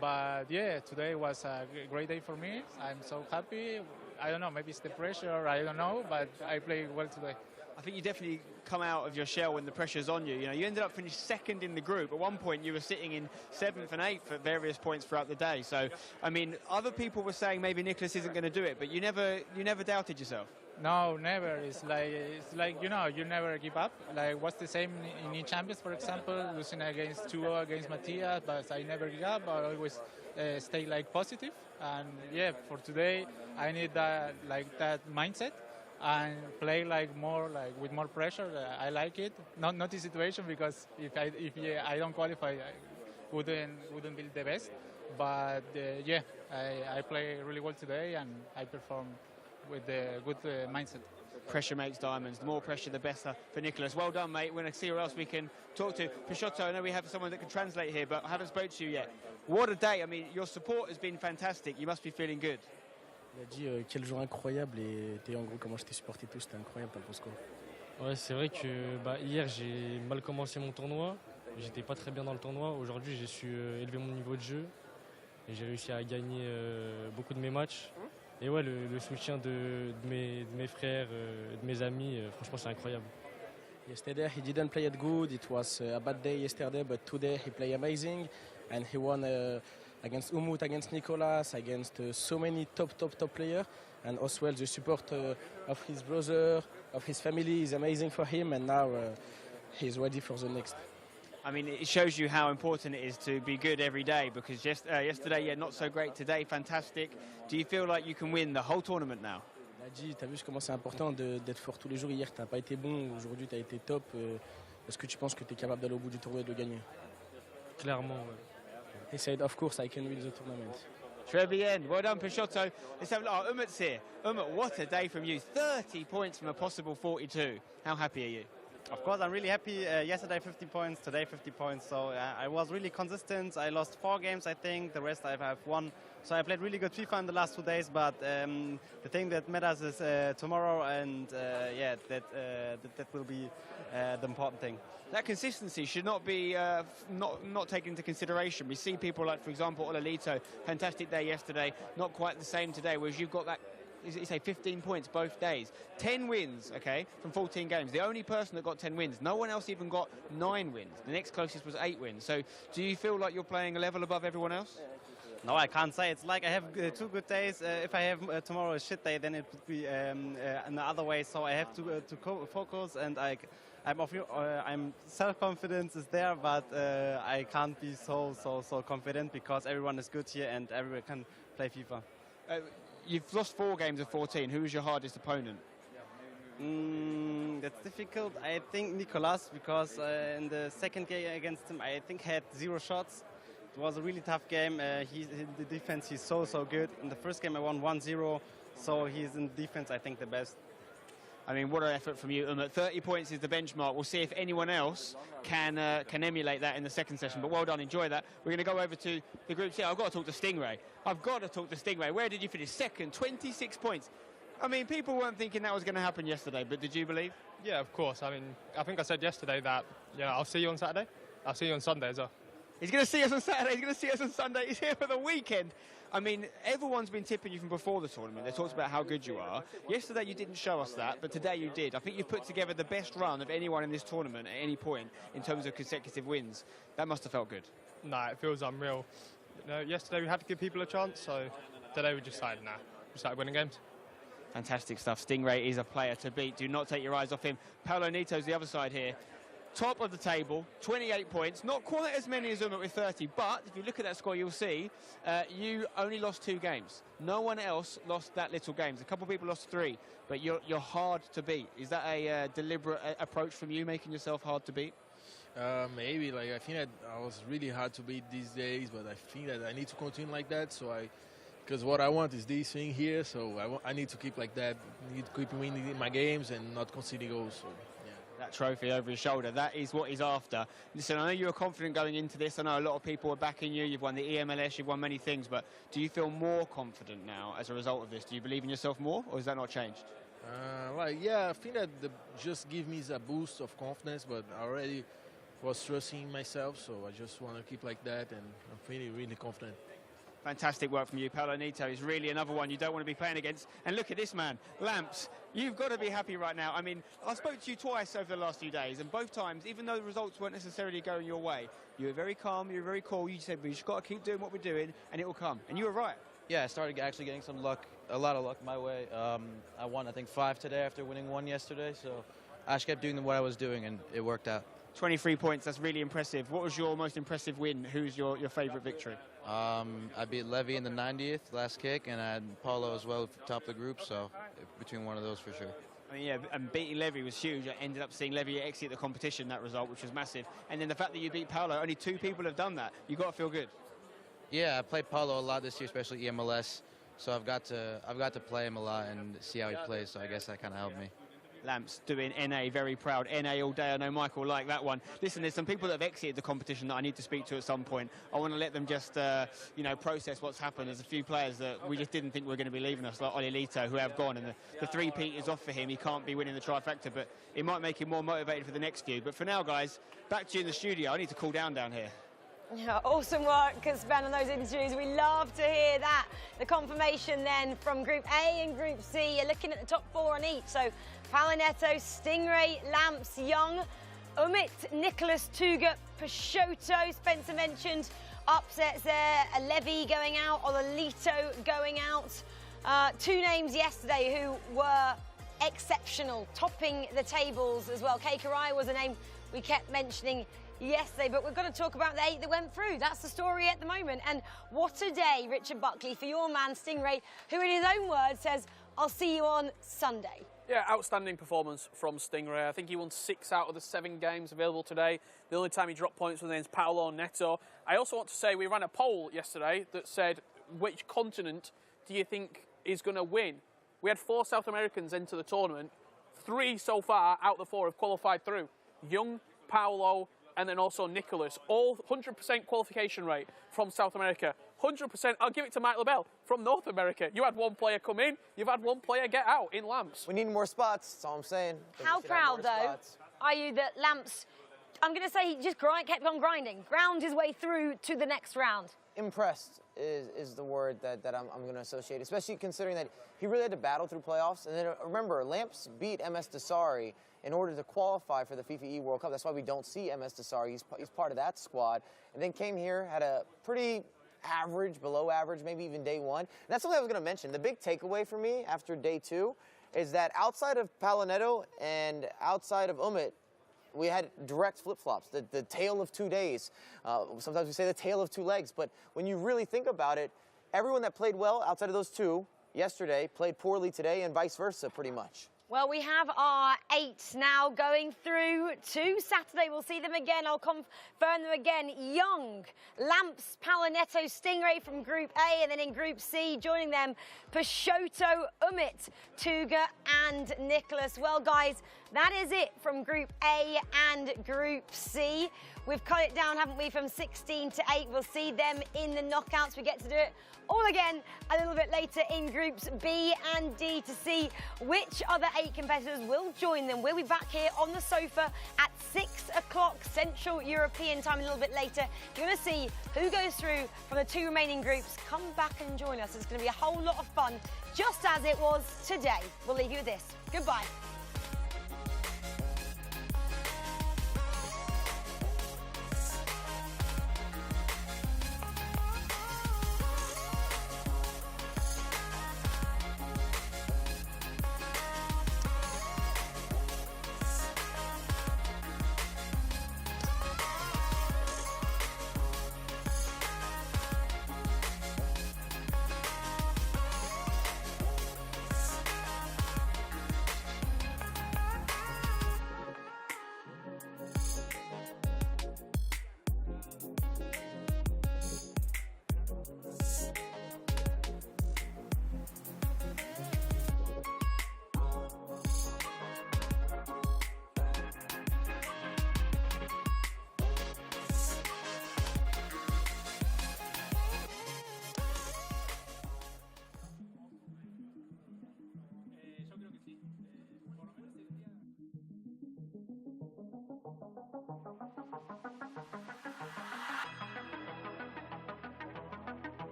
But yeah, today was a great day for me. I'm so happy. I don't know, maybe it's the pressure, I don't know, but I played well today. I think you definitely come out of your shell when the pressure's on you. You know, you ended up finishing second in the group. At one point, you were sitting in 7th and 8th at various points throughout the day. So, I mean, other people were saying maybe Nicholas isn't going to do it, but you never doubted yourself. No, never. It's like you know, you never give up. Like, what's the same in each Champions, for example, losing against Tuo, against Matias, but I never give up. I always stay like positive. And yeah, for today, I need that mindset and play like more with more pressure. I like it. Not the situation, because if I don't qualify, I wouldn't be the best. But yeah, I play really well today and I perform with a good mindset. Pressure makes diamonds. The more pressure, the better for Nicholas. Well done, mate. We're going to see who else we can talk to. Peixoto, I know we have someone that can translate here, but I haven't spoken to you yet. What a day. I mean, your support has been fantastic. You must be feeling good. Il a dit quel jour incroyable, et en gros comment je t'ai supporté tout, c'était incroyable. T'en penses quoi? Ouais, c'est vrai que hier j'ai mal commencé mon tournoi. J'étais pas très bien dans le tournoi. Aujourd'hui, j'ai su élever mon niveau de jeu et j'ai réussi à gagner beaucoup de mes matchs. Et ouais, le soutien de mes frères, de mes amis, franchement, c'est incroyable. Yesterday he didn't play it good. It was a bad day yesterday, but today he played amazing, and he won against Umut, against Nicolas, against so many top players, and as well the support of his brother, of his family is amazing for him, and now he's ready for the next. I mean, it shows you how important it is to be good every day, because yesterday, yeah, not so great. Today, fantastic. Do you feel like you can win the whole tournament now? Il a dit, t'as vu comment c'est important d'être fort tous les jours. Hier, t'as pas été bon. Aujourd'hui, t'as été top. Est-ce que tu penses que t'es capable d'aller au bout du tournoi et de le gagner? Clairement, ouais. He said, of course, I can win the tournament. Très bien. Well done, Peixoto. Let's have a look. Umut's here. Umut, what a day from you. 30 points from a possible 42. How happy are you? Of course, I'm really happy. Yesterday 50 points, today 50 points. So I was really consistent. I lost 4 games, I think. The rest I have won. So I played really good FIFA in the last 2 days. But the thing that matters is tomorrow, and yeah, that will be the important thing. That consistency should not be not taken into consideration. We see people like, for example, Ololito, fantastic day yesterday, not quite the same today. Whereas you've got that. You say 15 points both days. 10 wins, okay, from 14 games. The only person that got 10 wins. No one else even got 9 wins. The next closest was 8 wins. So do you feel like you're playing a level above everyone else? No, I can't say. It's like I have 2 good days. If I have tomorrow a shit day, then it would be in the other way. So I have to focus, and I'm self-confidence is there, but I can't be so confident, because everyone is good here and everyone can play FIFA. You've lost 4 games of 14. Who was your hardest opponent? That's difficult. I think Nicolas, because in the second game against him, I think had 0 shots. It was a really tough game. The defense, he's so good. In the first game, I won 1-0. So he's in defense, I think, the best. I mean, what an effort from you, Umut. 30 points is the benchmark. We'll see if anyone else can emulate that in the second session. But well done, enjoy that. We're going to go over to the group C. I've got to talk to Stingray. Where did you finish? Second, 26 points. I mean, people weren't thinking that was going to happen yesterday, but did you believe? Yeah, of course. I mean, I think I said yesterday that, I'll see you on Saturday. I'll see you on Sunday as well. He's going to see us on Saturday. He's going to see us on Sunday. He's here for the weekend. I mean, everyone's been tipping you from before the tournament. They talked about how good you are. Yesterday you didn't show us that, but today you did. I think you've put together the best run of anyone in this tournament at any point in terms of consecutive wins. That must have felt good. No, it feels unreal. Yesterday we had to give people a chance, so today we just decided, we started winning games. Fantastic stuff. Stingray is a player to beat. Do not take your eyes off him. Paolo Nato's the other side here. top of the table, 28 points. Not quite as many as Umut with 30, but if you look at that score, you'll see you only lost 2 games. No one else lost that little games. A couple of people lost 3, but you're hard to beat. Is that a deliberate approach from you, making yourself hard to beat? Maybe. Like, I think that I was really hard to beat these days, but I think that I need to continue like that. Because what I want is this thing here, so I need to keep like that. I need to keep winning my games and not conceding goals. So. That trophy over his shoulder, that is what he's after. Listen, I know you were confident going into this. I know a lot of people are backing you. You've won the EMLS, you've won many things, but do you feel more confident now as a result of this? Do you believe in yourself more, or has that not changed? Yeah, I think that just give me a boost of confidence, but I already was trusting myself, so I just want to keep like that, and I'm really, really confident. Fantastic work from you. Paolo Nato is really another one you don't want to be playing against. And look at this man, Lamps. You've got to be happy right now. I mean, I spoke to you twice over the last few days, and both times, even though the results weren't necessarily going your way, you were very calm, you were very cool. You said, we just got to keep doing what we're doing, and it will come. And you were right. Yeah, I started actually getting some luck, a lot of luck my way. I won, I think, 5 today after winning 1 yesterday, so I just kept doing what I was doing, and it worked out. 23 points, that's really impressive. What was your most impressive win? Who's your favourite victory? I beat Levy in the 90th last kick, and I had Paolo as well top of the group, so between one of those for sure. I mean, yeah, and beating Levy was huge. I ended up seeing Levy exit the competition, that result, which was massive. And then the fact that you beat Paolo, only 2 people have done that. You've got to feel good. Yeah, I played Paolo a lot this year, especially EMLS, so I've got to play him a lot and see how he plays, so I guess that kind of helped me. Lamps doing NA, very proud. NA all day. I know Michael liked that one. Listen, there's some people that have exited the competition that I need to speak to at some point. I want to let them just, process what's happened. There's a few players that we just didn't think were going to be leaving us, like Oli Lito, who have gone, and the 3-peat is off for him. He can't be winning the trifecta, but it might make him more motivated for the next few. But for now, guys, back to you in the studio. I need to cool down here. Yeah, awesome work, Ben, on those interviews. We love to hear that. The confirmation then from Group A and Group C. You're looking at the top 4 on each. So Paolo Nato, Stingray, Lamps, Young, Umut, Nicholas, Tuga, Peixoto. Spencer mentioned upsets there. A Levy going out, Ololito going out. 2 names yesterday who were exceptional, topping the tables as well. Karai was a name we kept mentioning yesterday, but we're going to talk about the 8 that went through. That's the story at the moment. And what a day, Richard Buckley, for your man Stingray, who in his own words says, I'll see you on Sunday. Yeah, outstanding performance from Stingray. I think he won 6 out of the 7 games available today. The only time he dropped points was against Paolo Nato. I also want to say we ran a poll yesterday that said, which continent do you think is going to win? We had 4 South Americans into the tournament. 3 so far out of the 4 have qualified through. Young, Paolo, and then also Nicholas. All 100% qualification rate from South America. 100%, I'll give it to Mike LaBelle from North America. You had 1 player come in, you've had 1 player get out in Lamps. We need more spots, that's all I'm saying. How proud, though, are you that Lamps, I'm going to say he just kept on grinding, ground his way through to the next round? Impressed is the word that I'm going to associate, especially considering that he really had to battle through playoffs. And then remember, Lamps beat MS Desari in order to qualify for the FIFAe World Cup. That's why we don't see MS Desari. He's part of that squad. And then came here, had a pretty average, below average, maybe even day 1. And that's something I was going to mention. The big takeaway for me after day 2 is that outside of Paolo Nato and outside of Umut, we had direct flip-flops, the tale of 2 days. Sometimes we say the tale of 2 legs, but when you really think about it, everyone that played well outside of those 2 yesterday played poorly today, and vice versa pretty much. Well, we have our 8 now going through to Saturday. We'll see them again. I'll confirm them again. Young, Lamps, Paolo Nato, Stingray from Group A, and then in Group C, joining them, Peixoto, Umut, Tuga, and Nicholas. Well, guys, that is it from Group A and Group C. We've cut it down, haven't we, from 16 to 8. We'll see them in the knockouts. We get to do it all again a little bit later in Groups B and D to see which other 8 competitors will join them. We'll be back here on the sofa at 6 o'clock Central European time a little bit later. You're going to see who goes through from the 2 remaining groups. Come back and join us. It's going to be a whole lot of fun, just as it was today. We'll leave you with this. Goodbye.